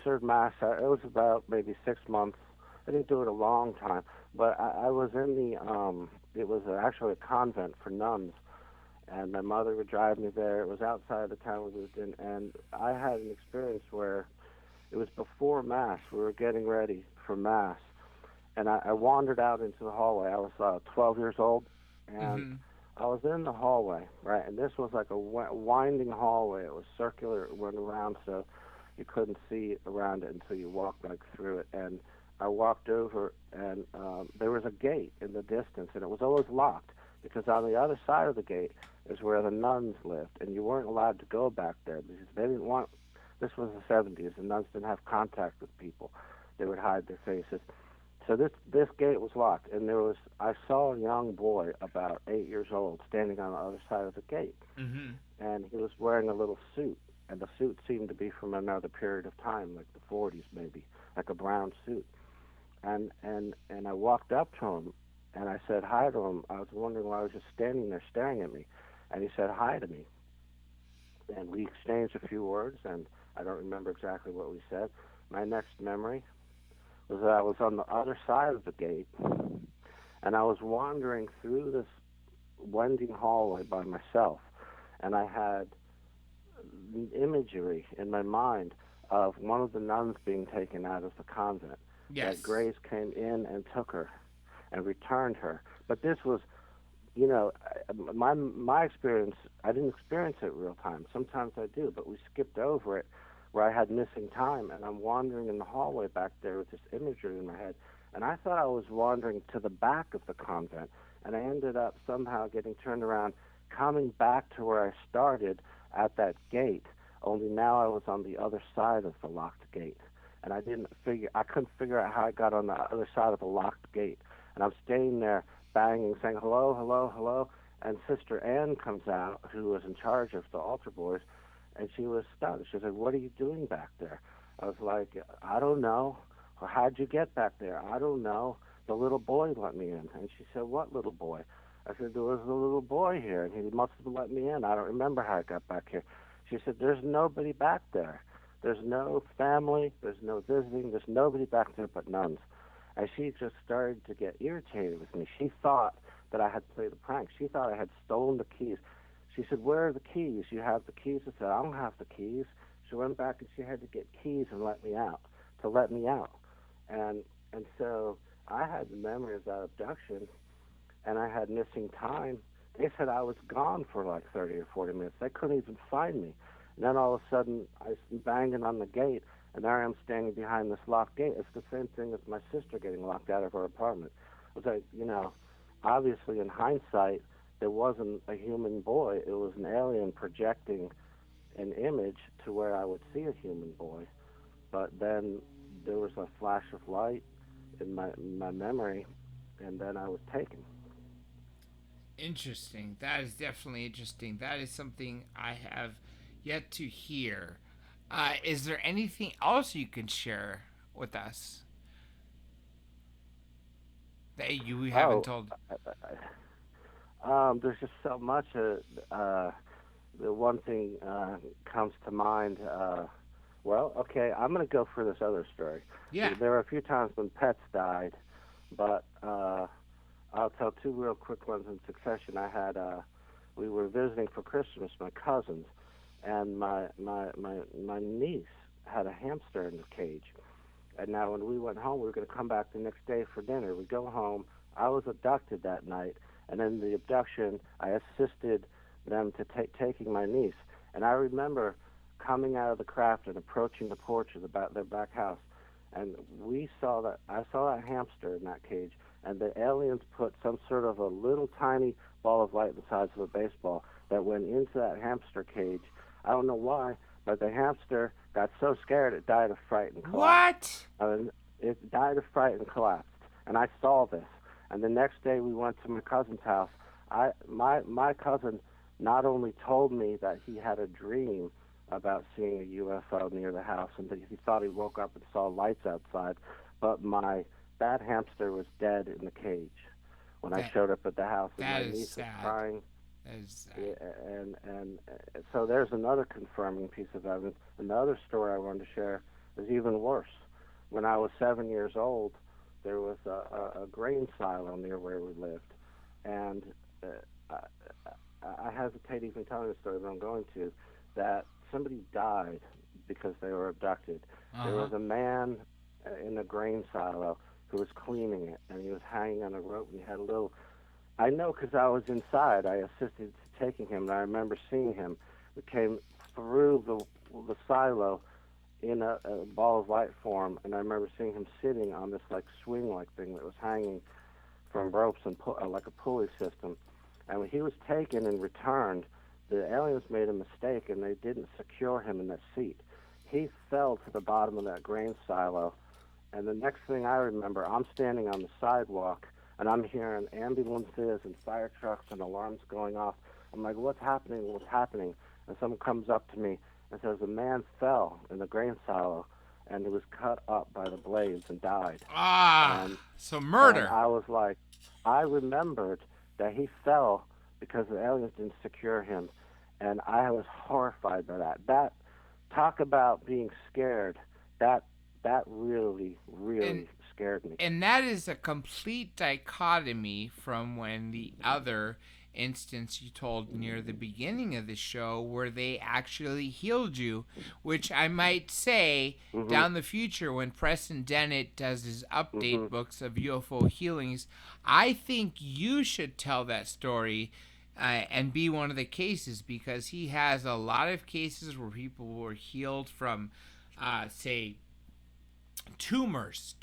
served Mass. It was about maybe 6 months. I didn't do it a long time, but I was in the, it was actually a convent for nuns, and my mother would drive me there. It was outside the town we lived in, and I had an experience where it was before Mass. We were getting ready for Mass, and I wandered out into the hallway. I was 12 years old, and I was in the hallway, right, and this was like a winding hallway. It was circular. It went around, so you couldn't see around it until you walked like through it. And I walked over, and there was a gate in the distance, and it was always locked because on the other side of the gate is where the nuns lived, and you weren't allowed to go back there because they didn't want. This was the 70s. The nuns didn't have contact with people; they would hide their faces. So this gate was locked, and I saw a young boy about 8 years old standing on the other side of the gate, and he was wearing a little suit, and the suit seemed to be from another period of time, like the 40s maybe, like a brown suit. And I walked up to him, and I said hi to him. I was wondering why he was just standing there staring at me, and he said hi to me. And we exchanged a few words, and I don't remember exactly what we said. My next memory was that I was on the other side of the gate, and I was wandering through this winding hallway by myself, and I had imagery in my mind of one of the nuns being taken out of the convent. Yes. That Grace came in and took her and returned her. But this was, you know, my experience, I didn't experience it real time. Sometimes I do, but we skipped over it where I had missing time, and I'm wandering in the hallway back there with this imagery in my head, and I thought I was wandering to the back of the convent, and I ended up somehow getting turned around, coming back to where I started at that gate, only now I was on the other side of the locked gate, and I couldn't figure out how I got on the other side of the locked gate, and I'm staying there banging, saying hello, hello, hello, and Sister Ann comes out, who was in charge of the altar boys, and she was stunned. She said, "What are you doing back there?" I was like, "I don't know." Well, how'd you get back there? I don't know. The little boy let me in. And she said, "What little boy?" I said, "There was a little boy here, and he must have let me in. I don't remember how I got back here." She said, "There's nobody back there. There's no family. There's no visiting. There's nobody back there but nuns." And she just started to get irritated with me. She thought that I had played a prank. She thought I had stolen the keys. She said, "Where are the keys? You have the keys?" I said, "I don't have the keys." She went back and she had to get keys and let me out. And so I had the memory of that abduction, and I had missing time. They said I was gone for like 30 or 40 minutes. They couldn't even find me. And then all of a sudden, I was banging on the gate, and there I am standing behind this locked gate. It's the same thing as my sister getting locked out of her apartment. It was like, obviously in hindsight, there wasn't a human boy. It was an alien projecting an image to where I would see a human boy. But then there was a flash of light in my memory, and then I was taken. Interesting. That is definitely interesting. That is something I have yet to hear. Is there anything else you can share with us that you haven't told? There's just so much. The one thing comes to mind. Okay, I'm going to go for this other story. Yeah. There were a few times when pets died, but I'll tell two real quick ones in succession. We were visiting for Christmas, my cousins, and my niece had a hamster in the cage. And now when we went home, we were going to come back the next day for dinner. We go home. I was abducted that night, and in the abduction, I assisted them to taking my niece. And I remember coming out of the craft and approaching the porch of their back house, and I saw that hamster in that cage, and the aliens put some sort of a little tiny ball of light the size of a baseball that went into that hamster cage. I don't know why, but the hamster got so scared it died of fright and collapsed. What? It died of fright and collapsed, and I saw this. And the next day we went to my cousin's house. My cousin not only told me that he had a dream about seeing a UFO near the house, and that he thought he woke up and saw lights outside, but that hamster was dead in the cage when I showed up at the house, and my niece was crying. That is sad. And so there's another confirming piece of evidence. Another story I wanted to share is even worse. When I was 7 years old, there was a grain silo near where we lived, and I hesitate even telling the story, but I'm going to, that somebody died because they were abducted. There was a man in a grain silo who was cleaning it, and he was hanging on a rope, and he had a little... I know because I was inside. I assisted taking him, and I remember seeing him. We came through the silo in a ball of light form, and I remember seeing him sitting on this like swing-like thing that was hanging from ropes and like a pulley system. And when he was taken and returned, the aliens made a mistake, and they didn't secure him in that seat. He fell to the bottom of that grain silo, and the next thing I remember, I'm standing on the sidewalk, and I'm hearing ambulances and fire trucks and alarms going off. I'm like, what's happening? What's happening? And someone comes up to me and says, a man fell in the grain silo, and he was cut up by the blades and died. So murder. And I was like, I remembered that he fell because the aliens didn't secure him, and I was horrified by that. Talk about being scared. That really scared me. And that is a complete dichotomy from when the other instance you told near the beginning of the show where they actually healed you, which I might say down the future when Preston Dennett does his update books of UFO healings, I think you should tell that story and be one of the cases, because he has a lot of cases where people were healed from, say, tumors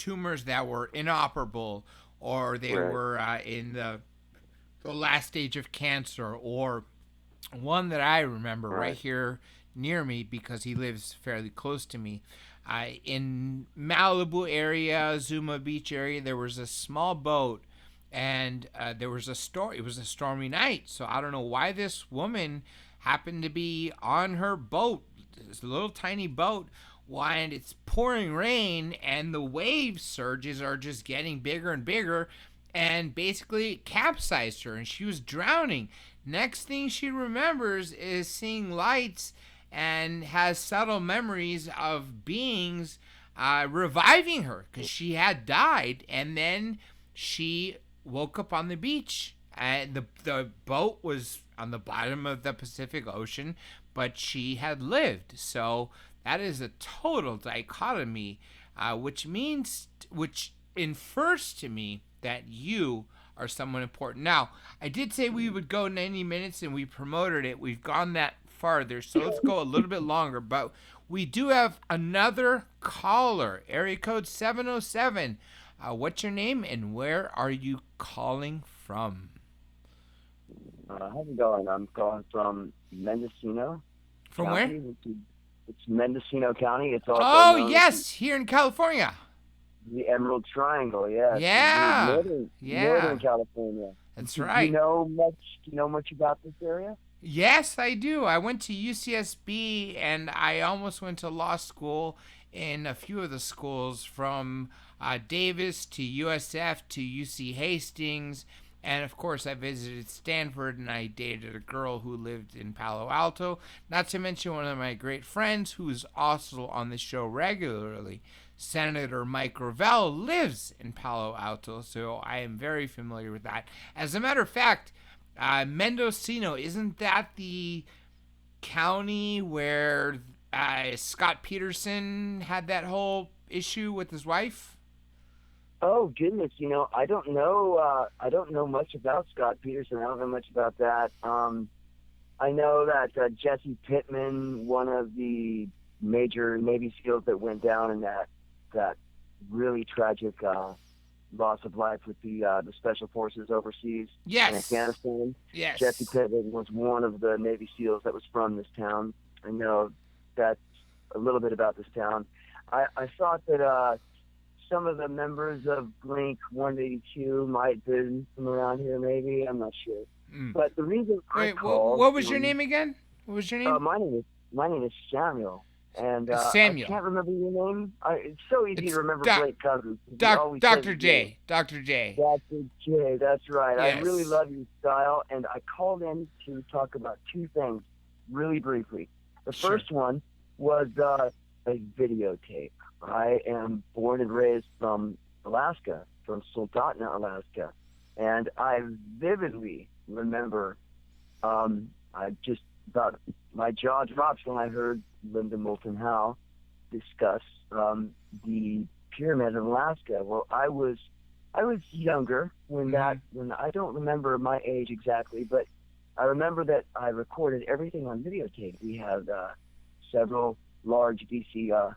that were inoperable, or they were in the last stage of cancer, or one that I remember right here near me because he lives fairly close to me. In Malibu area, Zuma Beach area, there was a small boat, and there was a storm. It was a stormy night, so I don't know why this woman happened to be on her boat, this little tiny boat, and it's pouring rain, and the wave surges are just getting bigger and bigger, and basically capsized her, and she was drowning. Next thing she remembers is seeing lights and has subtle memories of beings reviving her because she had died, and then she woke up on the beach And the boat was on the bottom of the Pacific Ocean, but she had lived. So that is a total dichotomy, which infers to me that you are someone important. Now, I did say we would go 90 minutes, and we promoted it. We've gone that farther, so let's go a little bit longer. But we do have another caller, area code 707. What's your name, and where are you calling from? How's it going? I'm calling from Mendocino. From County. where? It's Mendocino County. It's also Oh, yes, here in California. The Emerald Triangle, yes. Yeah. Northern California. That's right. right. Do you know much about this area? Yes, I do. I went to UCSB, and I almost went to law school in a few of the schools, from Davis to USF to UC Hastings. And, of course, I visited Stanford, and I dated a girl who lived in Palo Alto. Not to mention one of my great friends, who is also on the show regularly, Senator Mike Gravel, lives in Palo Alto, so I am very familiar with that. As a matter of fact, Mendocino, isn't that the county where Scott Peterson had that whole issue with his wife? Oh goodness, I don't know much about Scott Peterson. I don't know much about that. I know that Jesse Pittman, one of the major Navy SEALs that went down in that really tragic loss of life with the Special Forces overseas in Afghanistan. Yes. Jesse Pittman was one of the Navy SEAls that was from this town. I know that's a little bit about this town. I thought that some of the members of Blink 182 might have been from around here, maybe. I'm not sure. But the reason I called... What was your name again? What was your name? My name is Samuel. And Samuel. I can't remember your name. It's so easy to remember Blake Cousins. Dr. J. Dr. J. Dr. J, that's right. Yes. I really love your style, and I called in to talk about two things really briefly. The first one was a videotape. I am born and raised from Alaska, from Soldotna, Alaska, and I vividly remember my jaw dropped when I heard Linda Moulton Howe discuss the pyramid in Alaska. Well, I was younger when I don't remember my age exactly, but I remember that I recorded everything on videotape. We had several large VCR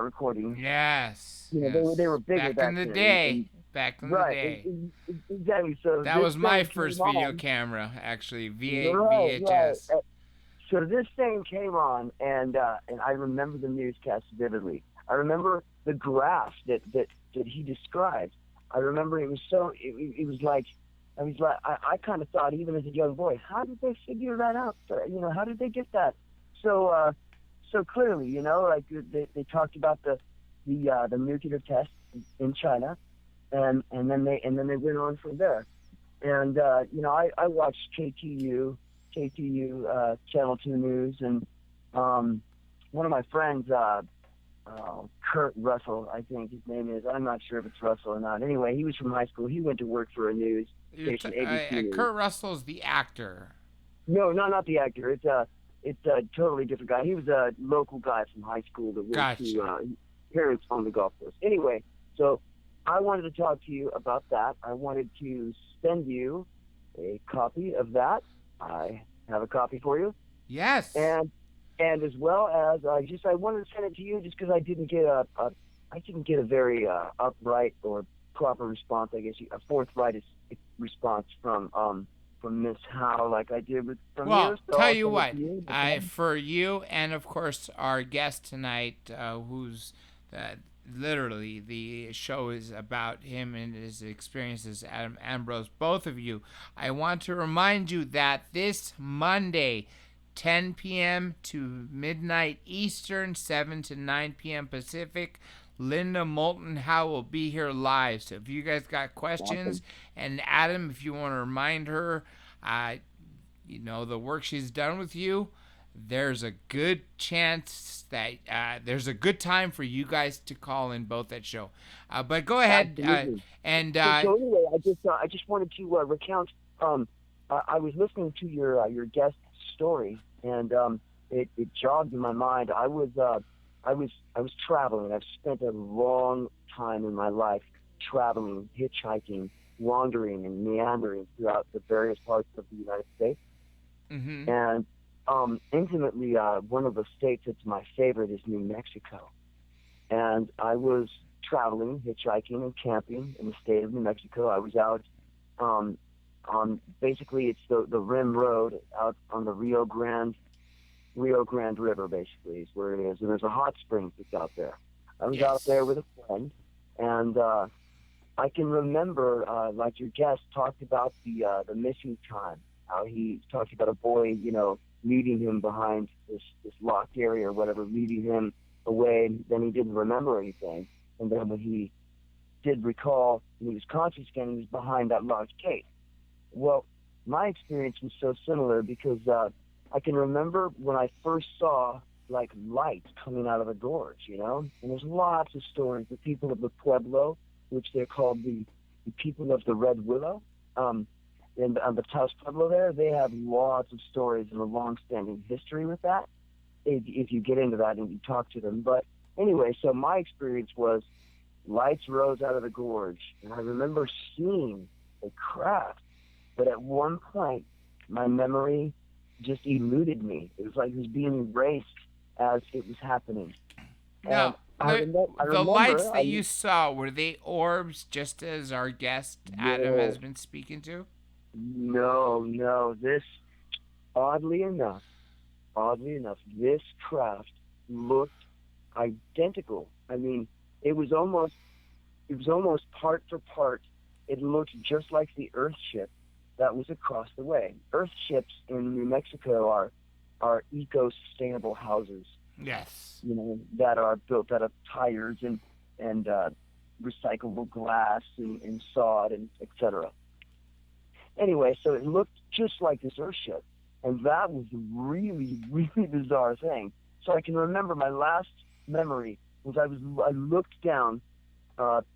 recordings. Yes. They were bigger back in the day. Back in the day. Exactly. So that was my first video camera, actually, VHS. Right. So this thing came on, and I remember the newscast vividly. I remember the graphs that he described. I remember it was so. It was like. I kind of thought, even as a young boy, how did they figure that out? How did they get that? So clearly, they talked about the nuclear test in China, and then they went on from there. And I watched KTU Channel 2 News, and one of my friends, Kurt Russell, I think his name is. I'm not sure if it's Russell or not. Anyway, he was from high school. He went to work for a news station, ABC. Kurt Russell's the actor. No, not the actor. It's a totally different guy. He was a local guy from high school that went to parents on the golf course. Anyway, so I wanted to talk to you about that. I wanted to send you a copy of that. I have a copy for you. Yes. And as well as I wanted to send it to you just because I didn't get a very upright or proper response. I guess a forthright response from Miss Howe, like I did with from you. Well, So tell I'll you what, send it to you. for you and of course our guest tonight, who's literally the show is about him and his experiences, Adam Ambrose, both of you. I want to remind you that this Monday, 10 p.m. to midnight Eastern, 7 to 9 p.m. Pacific, Linda Moulton Howe will be here live. So if you guys got questions, and Adam, if you want to remind her, the work she's done with you, there's a good chance that there's a good time for you guys to call in both that show. But go ahead. And so anyway, I just wanted to recount. I was listening to your guest story, and it jogged in my mind. I was traveling. I've spent a long time in my life traveling, hitchhiking, wandering, and meandering throughout the various parts of the United States. Mm-hmm. And intimately, one of the states that's my favorite is New Mexico. And I was traveling, hitchhiking, and camping in the state of New Mexico. I was out on basically it's the Rim Road out on the Rio Grande River, basically is where it is. And there's a hot spring that's out there. I was out there with a friend, and I can remember, like your guest talked about the missing time, how he talked about a boy, leading him behind this locked area or whatever, leading him away, and then he didn't remember anything. And then when he did recall, and he was conscious again, he was behind that locked gate. Well, my experience was so similar because I can remember when I first saw like lights coming out of the gorge, and there's lots of stories. The people of the Pueblo, which they're called the people of the Red Willow, on the Taos Pueblo there, they have lots of stories and a long-standing history with that, if you get into that and you talk to them. But anyway, so my experience was lights rose out of the gorge, and I remember seeing a craft, but at one point, my memory just eluded me. It was like it was being erased as it was happening. Now, the lights that you saw, were they orbs, just as our guest Adam has been speaking to? No. This, oddly enough, this craft looked identical. I mean, it was almost part for part. It looked just like the Earth ship that was across the way. Earth ships in New Mexico are eco-sustainable houses. Yes. That are built out of tires and recyclable glass and sod and etc. Anyway, so it looked just like this Earth ship, and that was a really, really bizarre thing. So I can remember my last memory was I looked down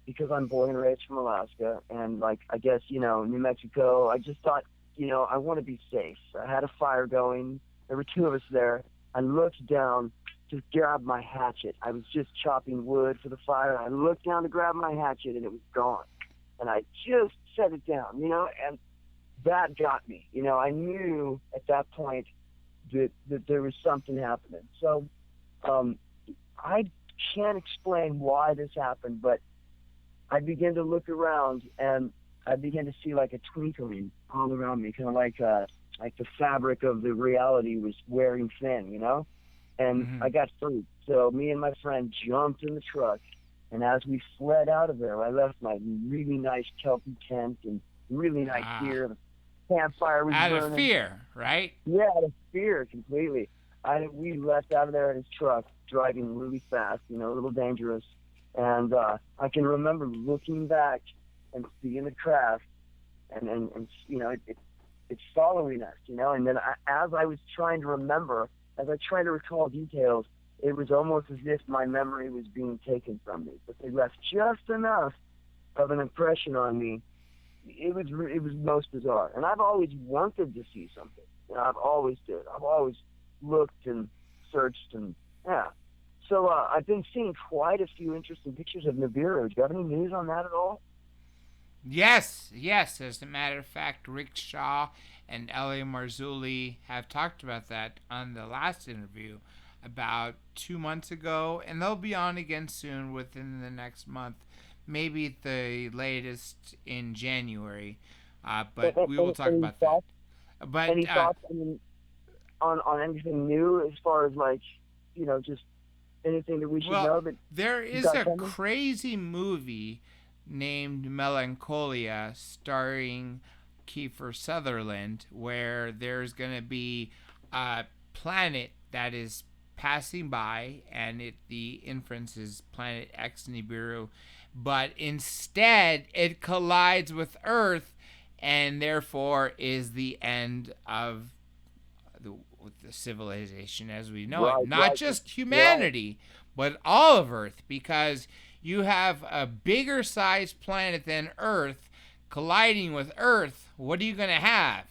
because I'm born and raised from Alaska, and I guess New Mexico. I just thought I want to be safe. I had a fire going. There were two of us there. I looked down to grab my hatchet. I was just chopping wood for the fire. I looked down to grab my hatchet, and it was gone. And I just set it down, and that got me. I knew at that point that there was something happening. So I can't explain why this happened, but I began to look around, and I began to see like a twinkling all around me, kind of like the fabric of the reality was wearing thin, And I got freaked. So me and my friend jumped in the truck, and as we fled out of there, I left my really nice Kelpie tent and really nice gear. The campfire was burning. Out of fear, right? Yeah, out of fear, completely. We left out of there in his truck, driving really fast, a little dangerous. And I can remember looking back and seeing the craft, and it's following us, And then as I was trying to remember, as I tried to recall details, it was almost as if my memory was being taken from me. But they left just enough of an impression on me. It was most bizarre. And I've always wanted to see something. I've always did. I've always looked and searched and yeah. So I've been seeing quite a few interesting pictures of Nibiru. Do you have any news on that at all? Yes. As a matter of fact, Rick Shaw and L.A. Marzulli have talked about that on the last interview about 2 months ago, and they'll be on again soon within the next month, maybe the latest in January. But we will talk about that. But any thoughts on anything new as far as just anything that we should know? That there is a crazy movie named Melancholia starring Kiefer Sutherland, where there's going to be a planet that is passing by, and the inference is Planet X Nibiru, but instead it collides with Earth, and therefore is the end of the civilization as we know it. Right, Not right, just humanity, but all of Earth, because you have a bigger sized planet than Earth colliding with Earth. What are you going to have?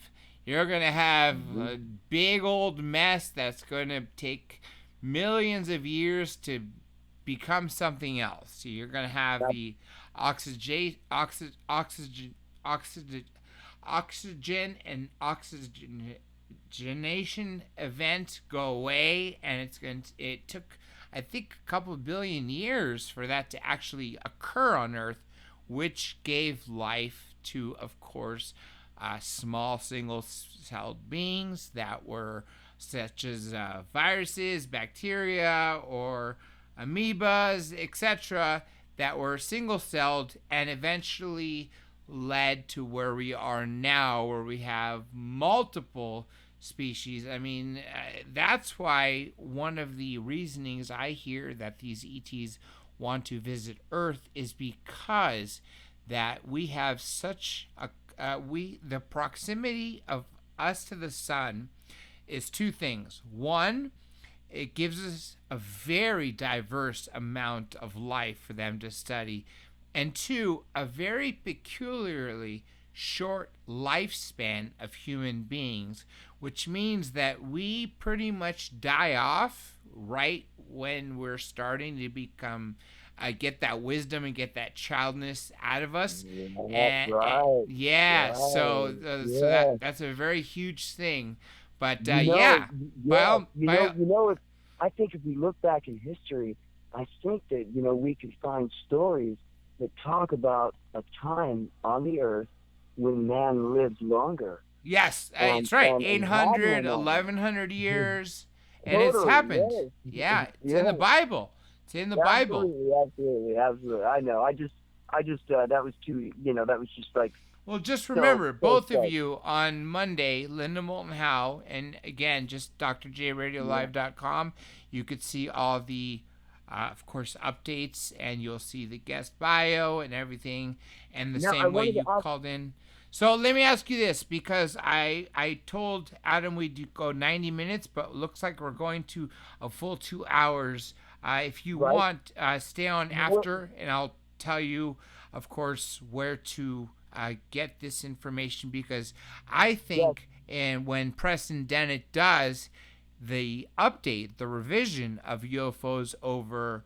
You're going to have a big old mess that's going to take millions of years to become something else. So you're going to have the oxygen and oxygenation event go away, and it took, I think, a couple of billion years for that to actually occur on Earth, which gave life to, of course, small single-celled beings that were such as viruses, bacteria, or amoebas, etc., that were single-celled and eventually led to where we are now, where we have multiple species. I mean, that's why one of the reasonings I hear that these ETs want to visit Earth is because that we have such a the proximity of us to the sun is two things. One, it gives us a very diverse amount of life for them to study. And two, a very peculiarly short lifespan of human beings, which means that we pretty much die off right when we're starting to become get that wisdom and get that childness out of us. That's right. Yeah, Right. so that's a very huge thing. But I think if we look back in history, I think that we could find stories that talk about a time on the earth when man lived longer. Yes, that's right. 800, 1100 years, and it's happened. Yes. It's in the Bible. It's in the Bible. Absolutely. I know. I just that was too. That was just like. Well, just remember, both of you on Monday, Linda Moulton Howe, and again, just drjradiolive.com. You could see all the, of course, updates, and you'll see the guest bio and everything, and the same way you called in. So let me ask you this, because I told Adam we'd go 90 minutes, but it looks like we're going to a full 2 hours. If you want, stay on after, and I'll tell you, of course, where to get this information, because I think, and when Preston Dennett does the update, the revision of UFOs over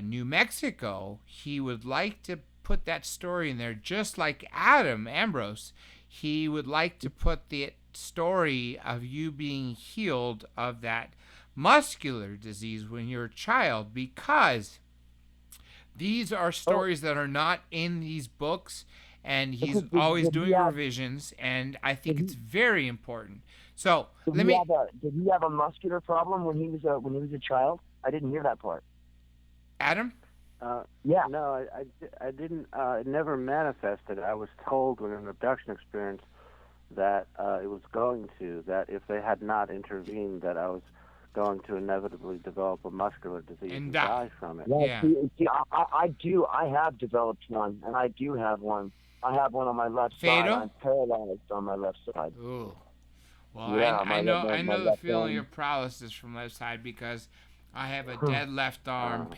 New Mexico, he would like to put that story in there, just like Ambrose. He would like to put the story of you being healed of that muscular disease when you're a child, because these are stories that are not in these books, and he's always doing revisions, and I think it's very important. So did he have a muscular problem when he was a child? I didn't hear that part. Adam? Yeah. No, I didn't. It never manifested. I was told in an abduction experience that it was going to. That if they had not intervened, that I was going to inevitably develop a muscular disease and die from it. Yeah. See, I do. I have developed one, and I do have one. I have one on my left side. I'm paralyzed on my left side. Ooh. Well, yeah, I know the feeling of paralysis from left side, because I have a dead left arm,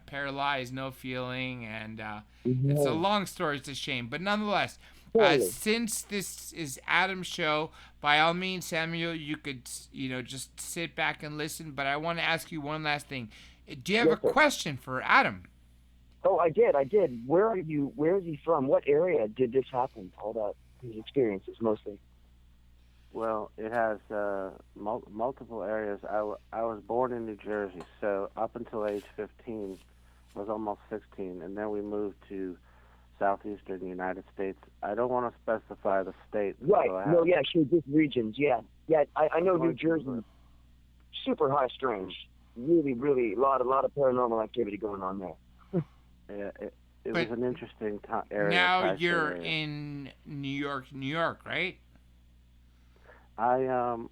paralyzed, no feeling, and it's a long story. It's a shame, but nonetheless, since this is Adam's show, by all means, Samuel, you could just sit back and listen. But I want to ask you one last thing. Do you have a question for Adam? Oh, I did. Where are you? Where is he from? What area did this happen? All that, his experiences mostly. Well, it has multiple areas. I was born in New Jersey, so up until age 15, I was almost 16, and then we moved to southeastern United States. I don't want to specify the state. Right. So sure, just regions. Yeah. I know New Jersey. Super high strange. Really, really, a lot of paranormal activity going on there. Yeah, it was an interesting area. Now you're in New York, right? You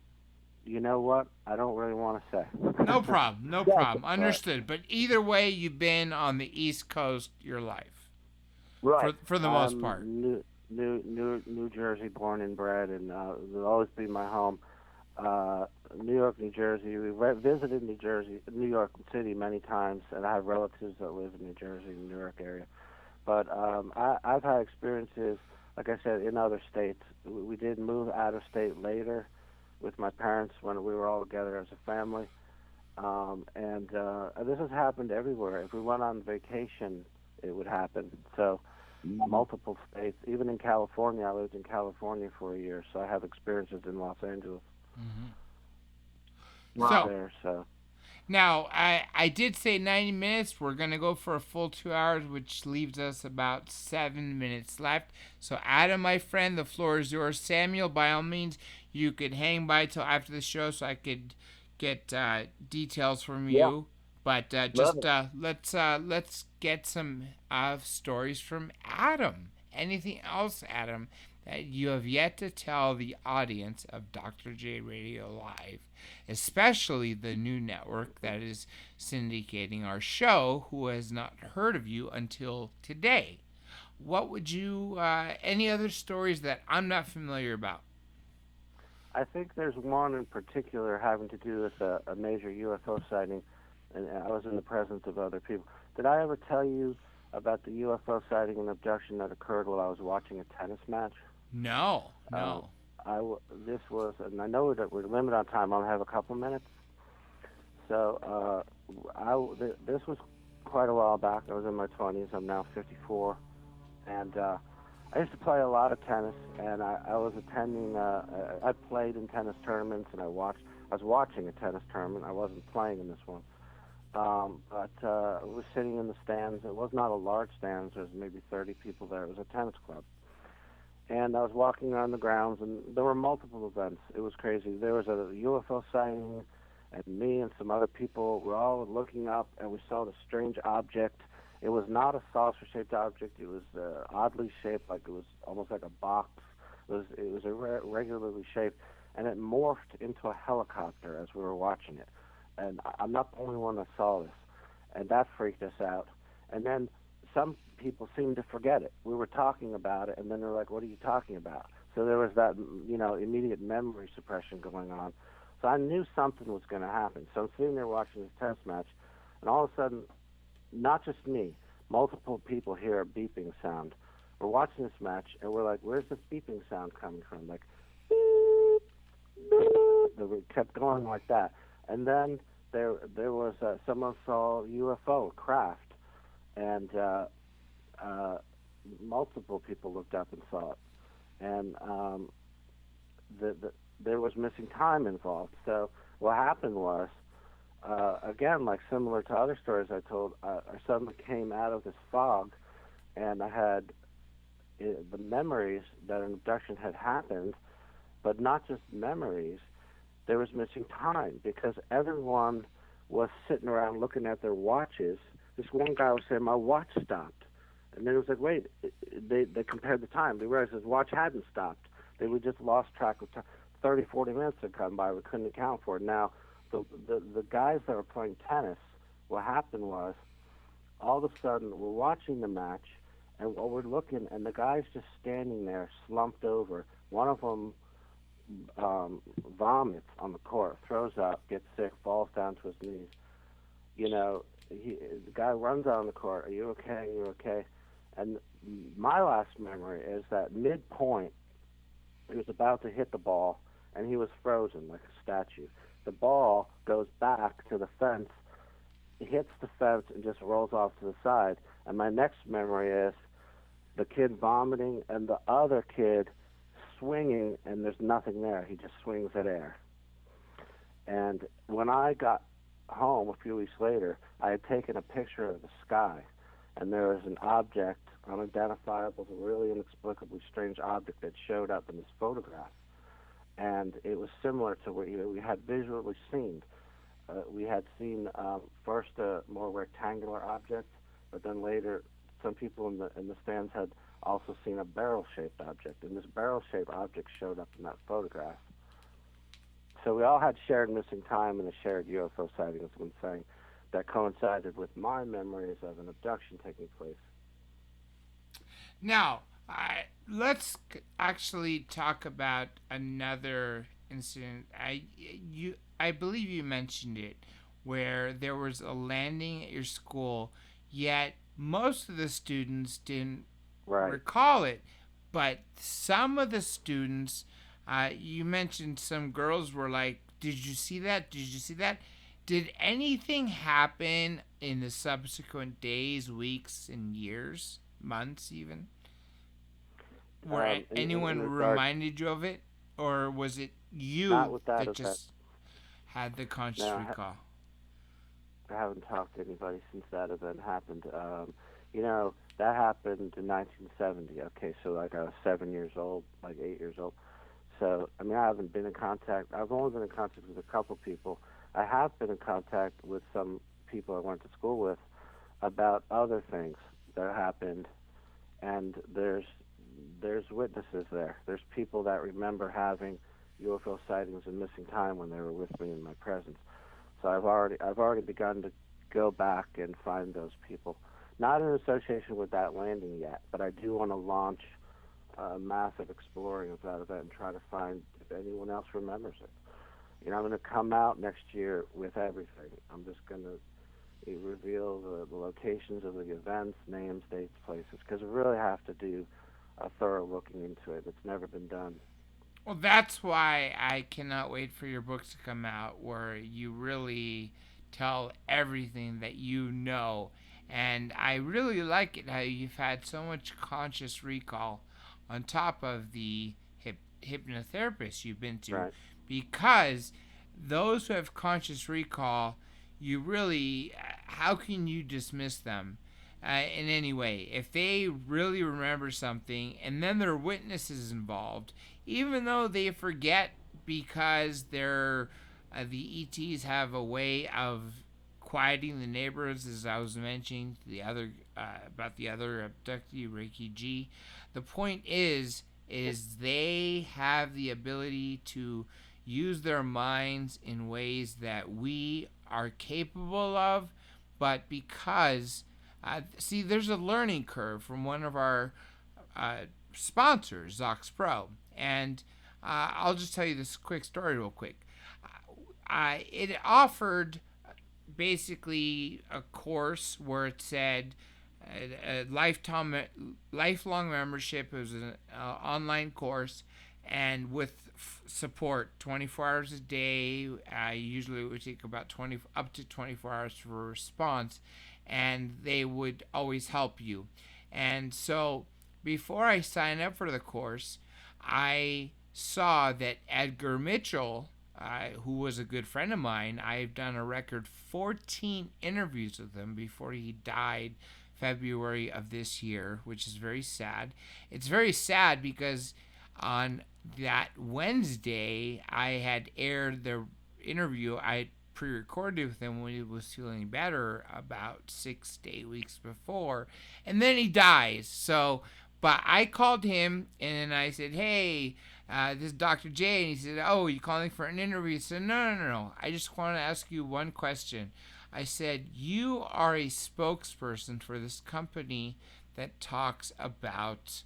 know what? I don't really want to say. No problem. Understood. But either way, you've been on the East Coast your life, right? For the most part. New Jersey, born and bred, and will always be my home. New York, New Jersey. We visited New York City many times, and I have relatives that live in New Jersey, New York area. But I've had experiences, like I said, in other states. We did move out of state later with my parents when we were all together as a family. And this has happened everywhere. If we went on vacation, it would happen. So multiple states, even in California. I lived in California for a year, so I have experiences in Los Angeles. So now I did say 90 minutes. We're going to go for a full 2 hours, which leaves us about 7 minutes left. So Adam, my friend, the floor is yours. Samuel, by all means, you could hang by till after the show so I could get details from you. But let's get some stories from Adam. Anything else, Adam, that you have yet to tell the audience of Dr. J Radio Live, especially the new network that is syndicating our show, who has not heard of you until today? What would you, any other stories that I'm not familiar about? I think there's one in particular having to do with a major UFO sighting, and I was in the presence of other people. Did I ever tell you about the UFO sighting and abduction that occurred while I was watching a tennis match? No. This was, and I know that we're limited on time. I'll have a couple minutes. So this was quite a while back. I was in my 20s. I'm now 54, and I used to play a lot of tennis, and I was attending. I played in tennis tournaments, and I was watching a tennis tournament. I wasn't playing in this one, but I was sitting in the stands. It was not a large stands. There was maybe 30 people there. It was a tennis club, and I was walking around the grounds, and there were multiple events. It was crazy. There was a UFO sighting, and me and some other people were all looking up, and we saw this strange object. It was not a saucer-shaped object. It was oddly shaped, like it was almost like a box. It was irregularly shaped, and it morphed into a helicopter as we were watching it. And I'm not the only one that saw this, and that freaked us out. And then some people seemed to forget it. We were talking about it, and then they're like, "What are you talking about?" So there was that, immediate memory suppression going on. So I knew something was going to happen. So I'm sitting there watching this tennis match, and all of a sudden, not just me, multiple people hear a beeping sound. We're watching this match, and we're like, "Where's this beeping sound coming from?" Like, beep, beep. It kept going like that. And then there was someone saw a UFO craft, and multiple people looked up and saw it. And there was missing time involved. So what happened was, again, like similar to other stories I told, I suddenly came out of this fog, and I had the memories that an abduction had happened, but not just memories. There was missing time because everyone was sitting around looking at their watches. This one guy was saying, "My watch stopped." And then it was like, wait, they compared the time. They realized his watch hadn't stopped. They would just lost track of time. 30, 40 minutes had come by. We couldn't account for it. Now, the guys that were playing tennis, what happened was, all of a sudden, we're watching the match, and while we're looking, and the guy's just standing there, slumped over. One of them vomits on the court, throws up, gets sick, falls down to his knees. The guy runs out on the court. "Are you okay? Are you okay?" And my last memory is that midpoint, he was about to hit the ball, and he was frozen like a statue. The ball goes back to the fence, hits the fence, and just rolls off to the side. And my next memory is the kid vomiting and the other kid swinging, and there's nothing there. He just swings at air. And when I got home a few weeks later, I had taken a picture of the sky, and there was an object, unidentifiable, a really inexplicably strange object that showed up in this photograph. And it was similar to what we had visually seen. We had seen first a more rectangular object, but then later some people in the stands had also seen a barrel-shaped object, and this barrel-shaped object showed up in that photograph. So we all had shared missing time and a shared UFO sighting, as one saying, that coincided with my memories of an abduction taking place. Now, let's actually talk about another incident. I believe you mentioned it, where there was a landing at your school, yet most of the students didn't recall it, but some of the students, you mentioned some girls were like, "Did you see that? Did you see that?" Did anything happen in the subsequent days, weeks, and years, months, even? Where anyone reminded you of it, or was it you that just had the conscious recall? I haven't talked to anybody since that event happened. That happened in 1970. Okay, so like I was 7 years old, like 8 years old. So, I mean, I haven't been in contact. I've only been in contact with a couple people. I have been in contact with some people I went to school with about other things that happened, and there's witnesses there. There's people that remember having UFO sightings and missing time when they were with me in my presence. So I've already begun to go back and find those people. Not in association with that landing yet, but I do want to launch a massive exploring of that event and try to find if anyone else remembers it. I'm going to come out next year with everything. I'm just going to reveal the locations of the events, names, dates, places, because we really have to do a thorough looking into it. It's never been done. Well, that's why I cannot wait for your books to come out, where you really tell everything that you know. And I really like it how you've had so much conscious recall on top of the hypnotherapists you've been to. Right. Because those who have conscious recall, you really, how can you dismiss them in any way? If they really remember something and then there are witnesses involved, even though they forget because they're, the ETs have a way of quieting the neighborhoods, as I was mentioning the other about the other abductee, Reiki G. The point is they have the ability to use their minds in ways that we are capable of, but because there's a learning curve from one of our sponsors, Zox Pro, and I'll just tell you this quick story real quick. It offered basically a course where it said a lifelong membership. It was an online course, and with support 24 hours a day. Usually it would take about up to 24 hours for a response, and they would always help you. And so before I signed up for the course, I saw that Edgar Mitchell, who was a good friend of mine, I've done a record 14 interviews with him before he died February of this year, which is very sad. It's very sad because on that Wednesday, I had aired the interview I had pre-recorded with him when he was feeling better about 6 to 8 weeks before, and then he dies. So, but I called him and I said, "Hey, this is Dr. J," and he said, "Oh, you calling for an interview?" I said, No. I just want to ask you one question. I said, "You are a spokesperson for this company that talks about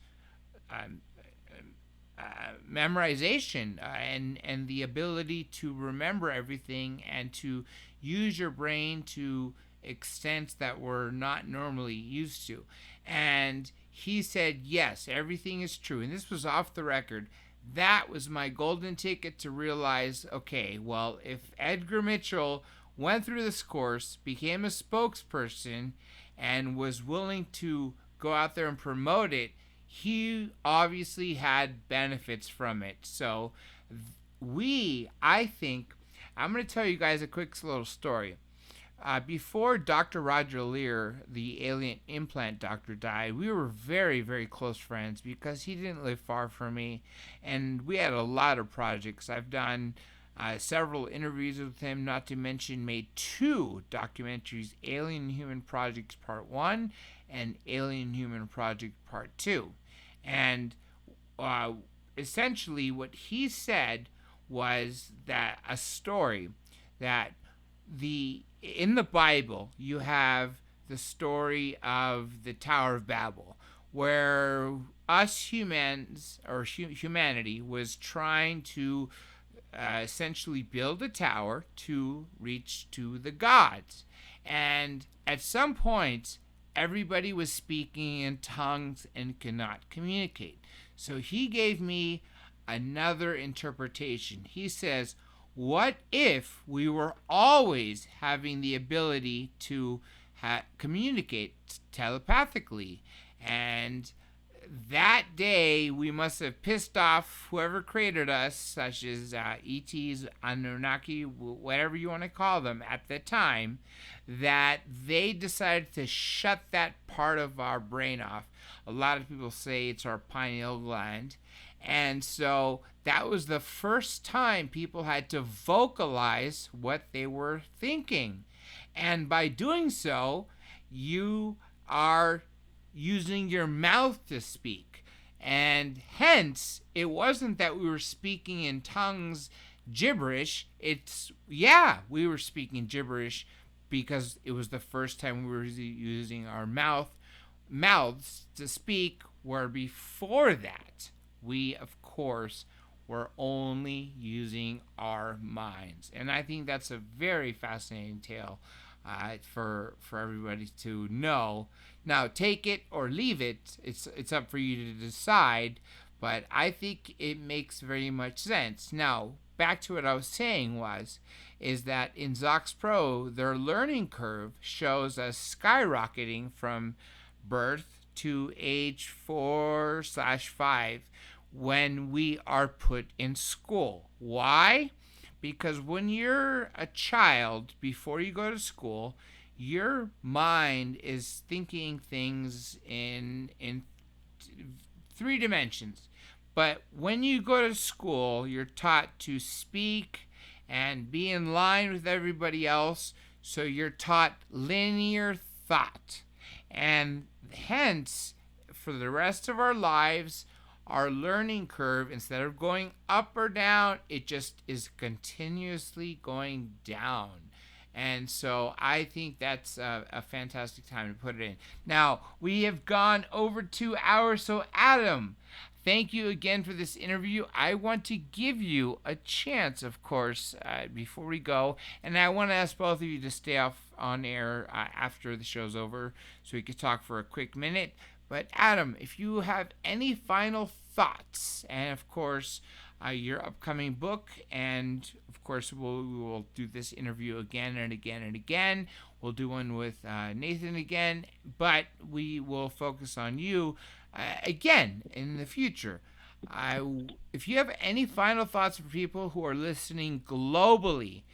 memorization and the ability to remember everything and to use your brain to extents that we're not normally used to." And he said, "Yes, everything is true." And this was off the record. That was my golden ticket to realize, okay, well, if Edgar Mitchell went through this course, became a spokesperson, and was willing to go out there and promote it, he obviously had benefits from it. So I think, I'm going to tell you guys a quick little story. Before Dr. Roger Lear, the alien implant doctor, died, we were very, very close friends because he didn't live far from me, and we had a lot of projects. I've done several interviews with him, not to mention made 2 documentaries, Alien Human Project Part 1 and Alien Human Project Part 2. And essentially what he said was that a story that in the Bible you have the story of the Tower of Babel, where us humans, or humanity, was trying to essentially build a tower to reach to the gods. And at some point, everybody was speaking in tongues and could not communicate. So he gave me another interpretation. He says, what if we were always having the ability to communicate telepathically? And that day we must have pissed off whoever created us, such as ETs, Anunnaki, whatever you want to call them at the time, that they decided to shut that part of our brain off. A lot of people say it's our pineal gland. And so that was the first time people had to vocalize what they were thinking. And by doing so, you are using your mouth to speak. And hence, it wasn't that we were speaking in tongues gibberish. We were speaking gibberish because it was the first time we were using our mouths to speak, where before that, we, of course, were only using our minds. And I think that's a very fascinating tale for everybody to know. Now, take it or leave it. It's up for you to decide. But I think it makes very much sense. Now, back to what I was saying is that in Zox Pro, their learning curve shows us skyrocketing from birth to age 4/5 when we are put in school. Why? Because when you're a child, before you go to school, your mind is thinking things in 3 dimensions. But when you go to school, you're taught to speak and be in line with everybody else. So you're taught linear thought. And hence, for the rest of our lives, our learning curve, instead of going up or down, it just is continuously going down. And so I think that's a fantastic time to put it in. Now, we have gone over 2 hours, so Adam, thank you again for this interview. I want to give you a chance, of course, before we go, and I want to ask both of you to stay off on air after the show's over so we could talk for a quick minute. But Adam, if you have any final thoughts, and of course your upcoming book, and of course we will do this interview again and again and again. We'll do one with Nathan again, but we will focus on you again in the future. If you have any final thoughts for people who are listening globally,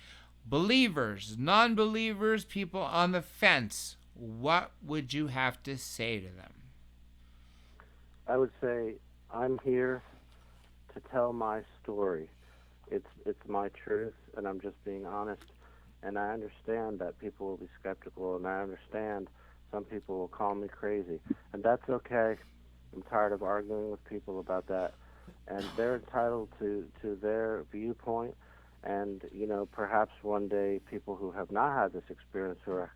believers, non-believers, people on the fence, what would you have to say to them? I would say I'm here to tell my story. It's my truth, and I'm just being honest. And I understand that people will be skeptical, and I understand some people will call me crazy, and that's okay. I'm tired of arguing with people about that, and they're entitled to their viewpoint. And perhaps one day people who have not had this experience, who are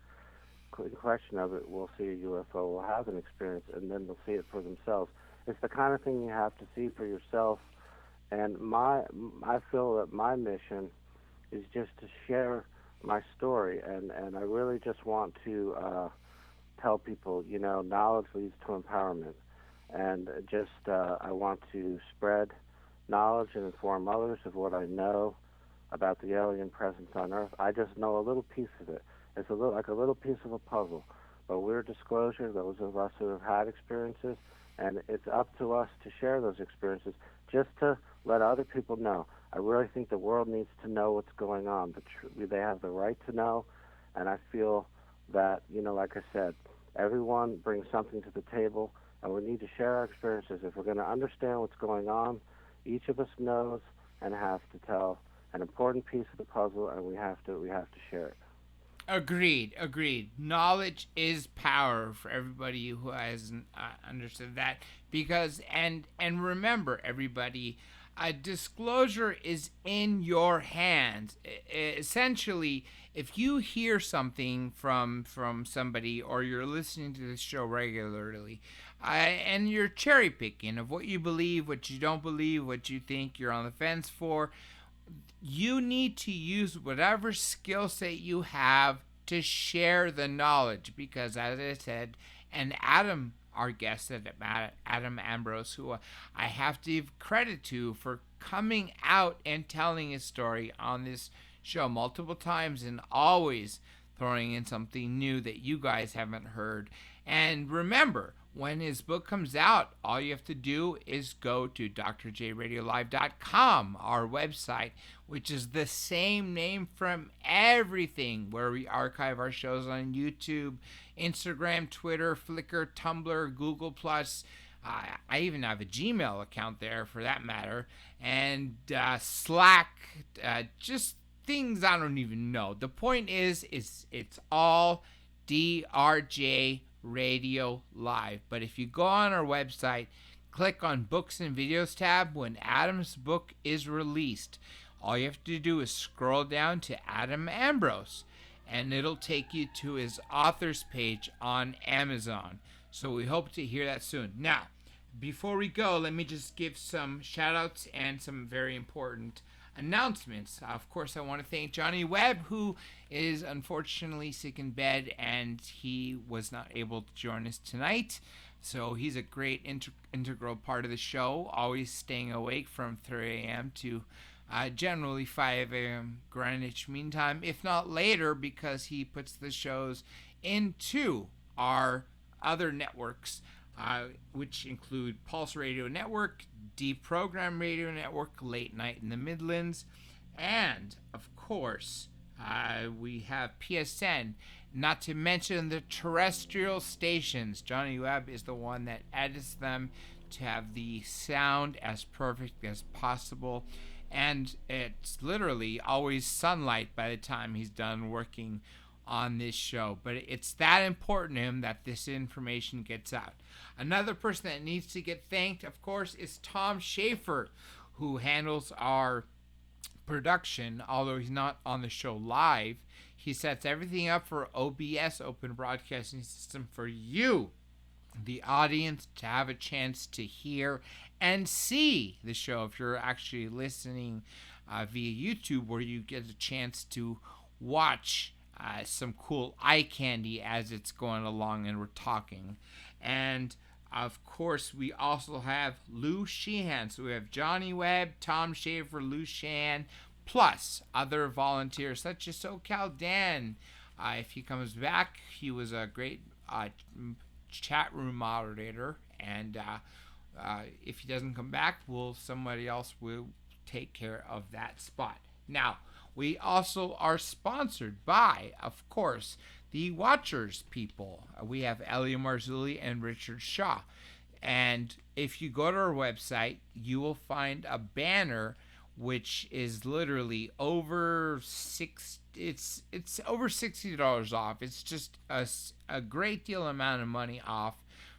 in question of it, will see a UFO, will have an experience, and then they'll see it for themselves. It's the kind of thing you have to see for yourself. And I feel that my mission is just to share my story, and I really just want to tell people, knowledge leads to empowerment, and just I want to spread knowledge and inform others of what I know about the alien presence on Earth. I just know a little piece of it. It's like a little piece of a puzzle, but we're disclosure, those of us who have had experiences, and it's up to us to share those experiences, just to let other people know. I really think the world needs to know what's going on. They have the right to know, and I feel that, like I said, everyone brings something to the table, and we need to share our experiences. If we're going to understand what's going on, each of us knows and has to tell an important piece of the puzzle, and we have to share it. Agreed. Knowledge is power for everybody who hasn't understood that. Because, and remember, everybody, disclosure is in your hands. Essentially, if you hear something from somebody, or you're listening to this show regularly, and you're cherry picking of what you believe, what you don't believe, what you think you're on the fence for, you need to use whatever skill set you have to share the knowledge, because as I said, and Adam, our guest, Adam Ambrose, who I have to give credit to for coming out and telling his story on this show multiple times and always throwing in something new that you guys haven't heard. And remember, when his book comes out, all you have to do is go to drjradiolive.com, our website, which is the same name from everything, where we archive our shows on YouTube, Instagram, Twitter, Flickr, Tumblr, Google+. I even have a Gmail account there for that matter, and Slack, just things I don't even know. The point is it's all DRJ Radio Live. But if you go on our website, click on Books and Videos tab, when Adam's book is released, all you have to do is scroll down to Adam Ambrose, and it'll take you to his author's page on Amazon. So we hope to hear that soon. Now, before we go, let me just give some shout outs and some very important announcements. Of course, I want to thank Johnny Webb, who is unfortunately sick in bed, and he was not able to join us tonight. So he's a great integral part of the show, always staying awake from 3 a.m. to generally 5 a.m. Greenwich Mean Time, if not later, because he puts the shows into our other networks, which include Pulse Radio Network, Deprogram Radio Network, Late Night in the Midlands, and, of course, we have PSN, not to mention the terrestrial stations. Johnny Webb is the one that edits them to have the sound as perfect as possible, and it's literally always sunlight by the time he's done working on this show. But it's that important to him that this information gets out. Another person that needs to get thanked, of course, is Tom Schaefer, who handles our production, although he's not on the show live. He sets everything up for OBS, Open Broadcasting System, for you, the audience, to have a chance to hear and see the show if you're actually listening via YouTube, where you get a chance to watch some cool eye candy as it's going along and we're talking. And of course, we also have Lou Sheehan. So we have Johnny Webb, Tom Schaefer, Lou Sheehan, plus other volunteers such as SoCal Dan. If he comes back, he was a great chat room moderator. And if he doesn't come back, somebody else will take care of that spot. Now, we also are sponsored by, of course, the Watchers people. We have Ellie Marzulli and Richard Shaw. And if you go to our website, you will find a banner which is literally over it's over $60 off. It's just a great deal amount of money off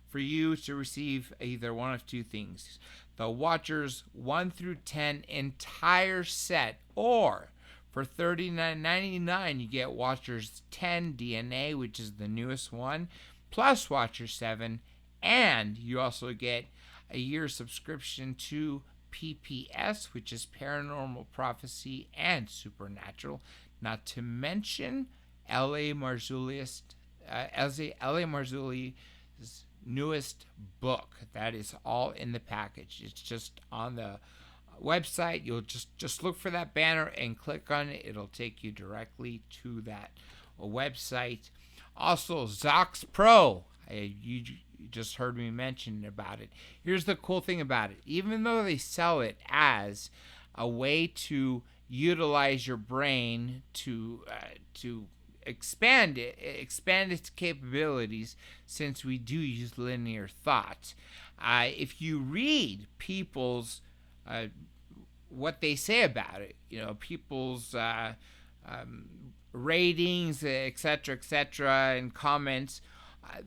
for you to receive either one of two things: the Watchers 1 through 10 entire set, or for $39.99 you get Watchers 10 DNA, which is the newest one, plus Watchers 7, and you also get a year subscription to PPS, which is Paranormal Prophecy and Supernatural, not to mention L.A. Marzulli's newest book. That is all in the package. It's just on the website. You'll just look for that banner and click on it. It'll take you directly to that website. Also, Zox Pro. You just heard me mention about it. Here's the cool thing about it. Even though they sell it as a way to utilize your brain to expand its capabilities, since we do use linear thought, if you read people's what they say about it, people's ratings, etc., and comments,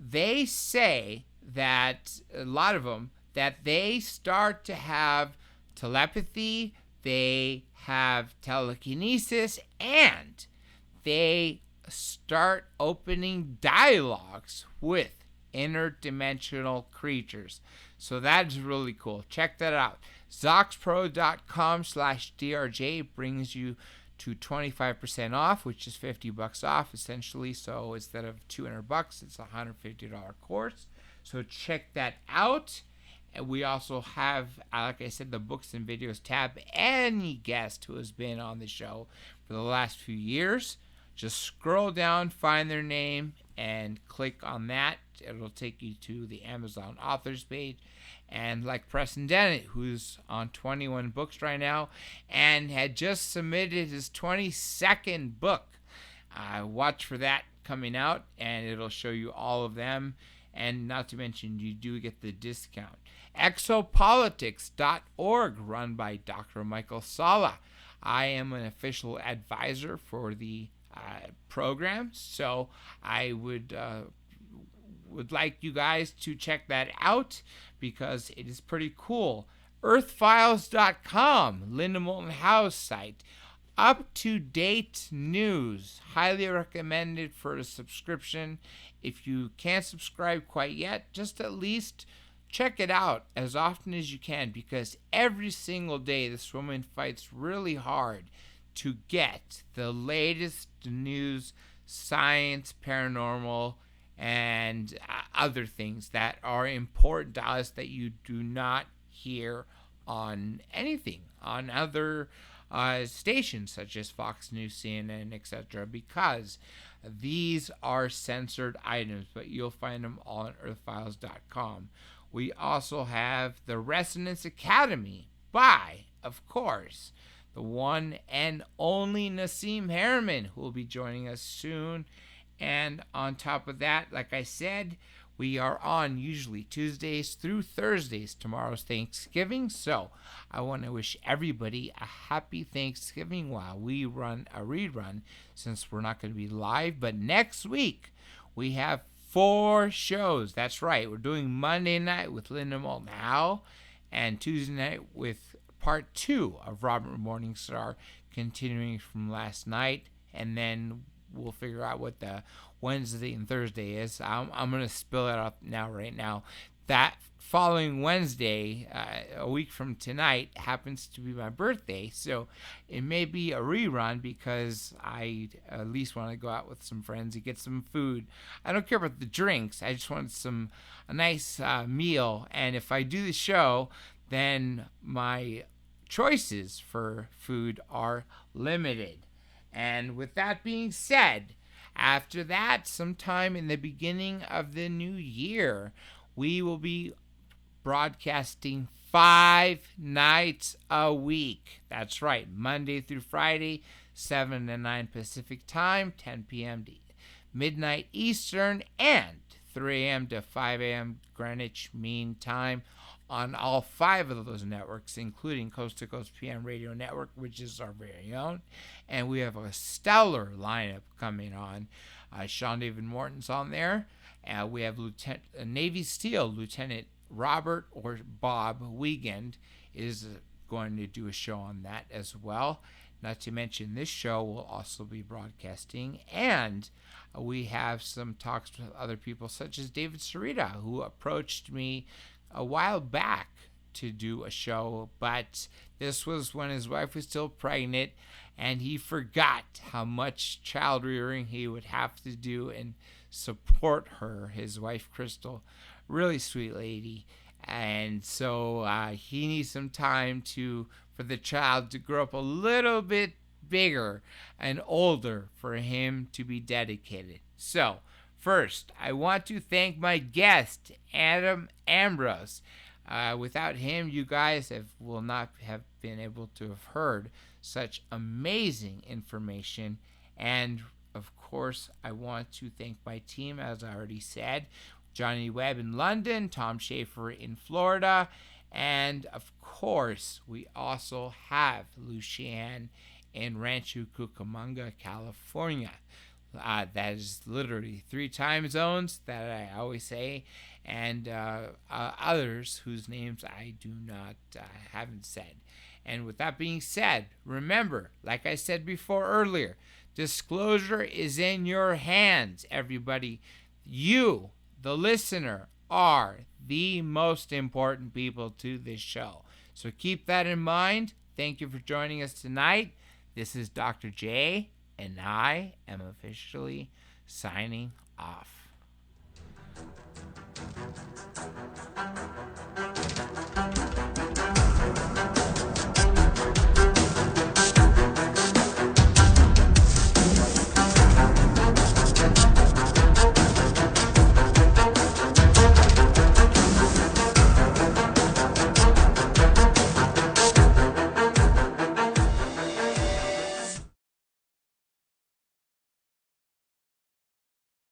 they say that a lot of them, that they start to have telepathy, they have telekinesis, and they start opening dialogues with interdimensional creatures. So that's really cool. Check that out. ZoxPro.com/DRJ brings you to 25% off, which is $50 off essentially. So instead of $200, it's a $150 course. So check that out. And we also have, like I said, the books and videos tab. Any guest who has been on the show for the last few years, just scroll down, find their name, and click on that. It'll take you to the Amazon authors page. And like Preston Dennett, who's on 21 books right now and had just submitted his 22nd book. Watch for that coming out, and it'll show you all of them. And not to mention, you do get the discount. Exopolitics.org, run by Dr. Michael Sala. I am an official advisor for the program, so I would like you guys to check that out because it is pretty cool. Earthfiles.com, Linda Moulton Howe's site. Up-to-date news, highly recommended for a subscription. If you can't subscribe quite yet, just at least check it out as often as you can, because every single day this woman fights really hard to get the latest news, science, paranormal, and other things that are important to us that you do not hear on anything, on other stations such as Fox News, CNN, etc., because these are censored items, but you'll find them all on earthfiles.com. We also have the Resonance Academy by, of course, the one and only Nassim Harriman, who will be joining us soon. And on top of that, like I said, we are on usually Tuesdays through Thursdays. Tomorrow's Thanksgiving, so I want to wish everybody a happy Thanksgiving while we run a rerun, since we're not going to be live. But next week, we have 4 shows. That's right. We're doing Monday night with Linda Moulton Howe, and Tuesday night with part 2 of Robert Morningstar, continuing from last night. And then we'll figure out what the Wednesday and Thursday is. I'm going to spill it out right now. That following Wednesday, a week from tonight, happens to be my birthday, so it may be a rerun because I at least want to go out with some friends and get some food. I don't care about the drinks. I just want a nice meal, and if I do the show, then my choices for food are limited. And with that being said, after that, sometime in the beginning of the new year, we will be broadcasting 5 nights a week. That's right, Monday through Friday, 7 to 9 Pacific time, 10 p.m. to midnight Eastern, and 3 a.m. to 5 a.m. Greenwich Mean Time on all 5 of those networks, including Coast to Coast PM Radio Network, which is our very own. And we have a stellar lineup coming on. Sean David Morton's on there. We have Navy SEAL Lieutenant Robert or Bob Wiegand is going to do a show on that as well. Not to mention, this show will also be broadcasting, and we have some talks with other people such as David Sarita, who approached me a while back to do a show, but this was when his wife was still pregnant, and he forgot how much child rearing he would have to do and support her, his wife Crystal, really sweet lady. And so he needs some time for the child to grow up a little bit bigger and older for him to be dedicated. So first, I want to thank my guest, Adam Ambrose. Without him, you guys will not have been able to have heard such amazing information. And of course, I want to thank my team, as I already said, Johnny Webb in London, Tom Schaefer in Florida, and of course, we also have Lucianne in Rancho Cucamonga, California. That is literally 3 time zones that I always say, and others whose names I do not haven't said. And with that being said, remember, like I said before earlier, disclosure is in your hands, everybody. You, the listener, are the most important people to this show. So keep that in mind. Thank you for joining us tonight. This is Dr. J, and I am officially signing off.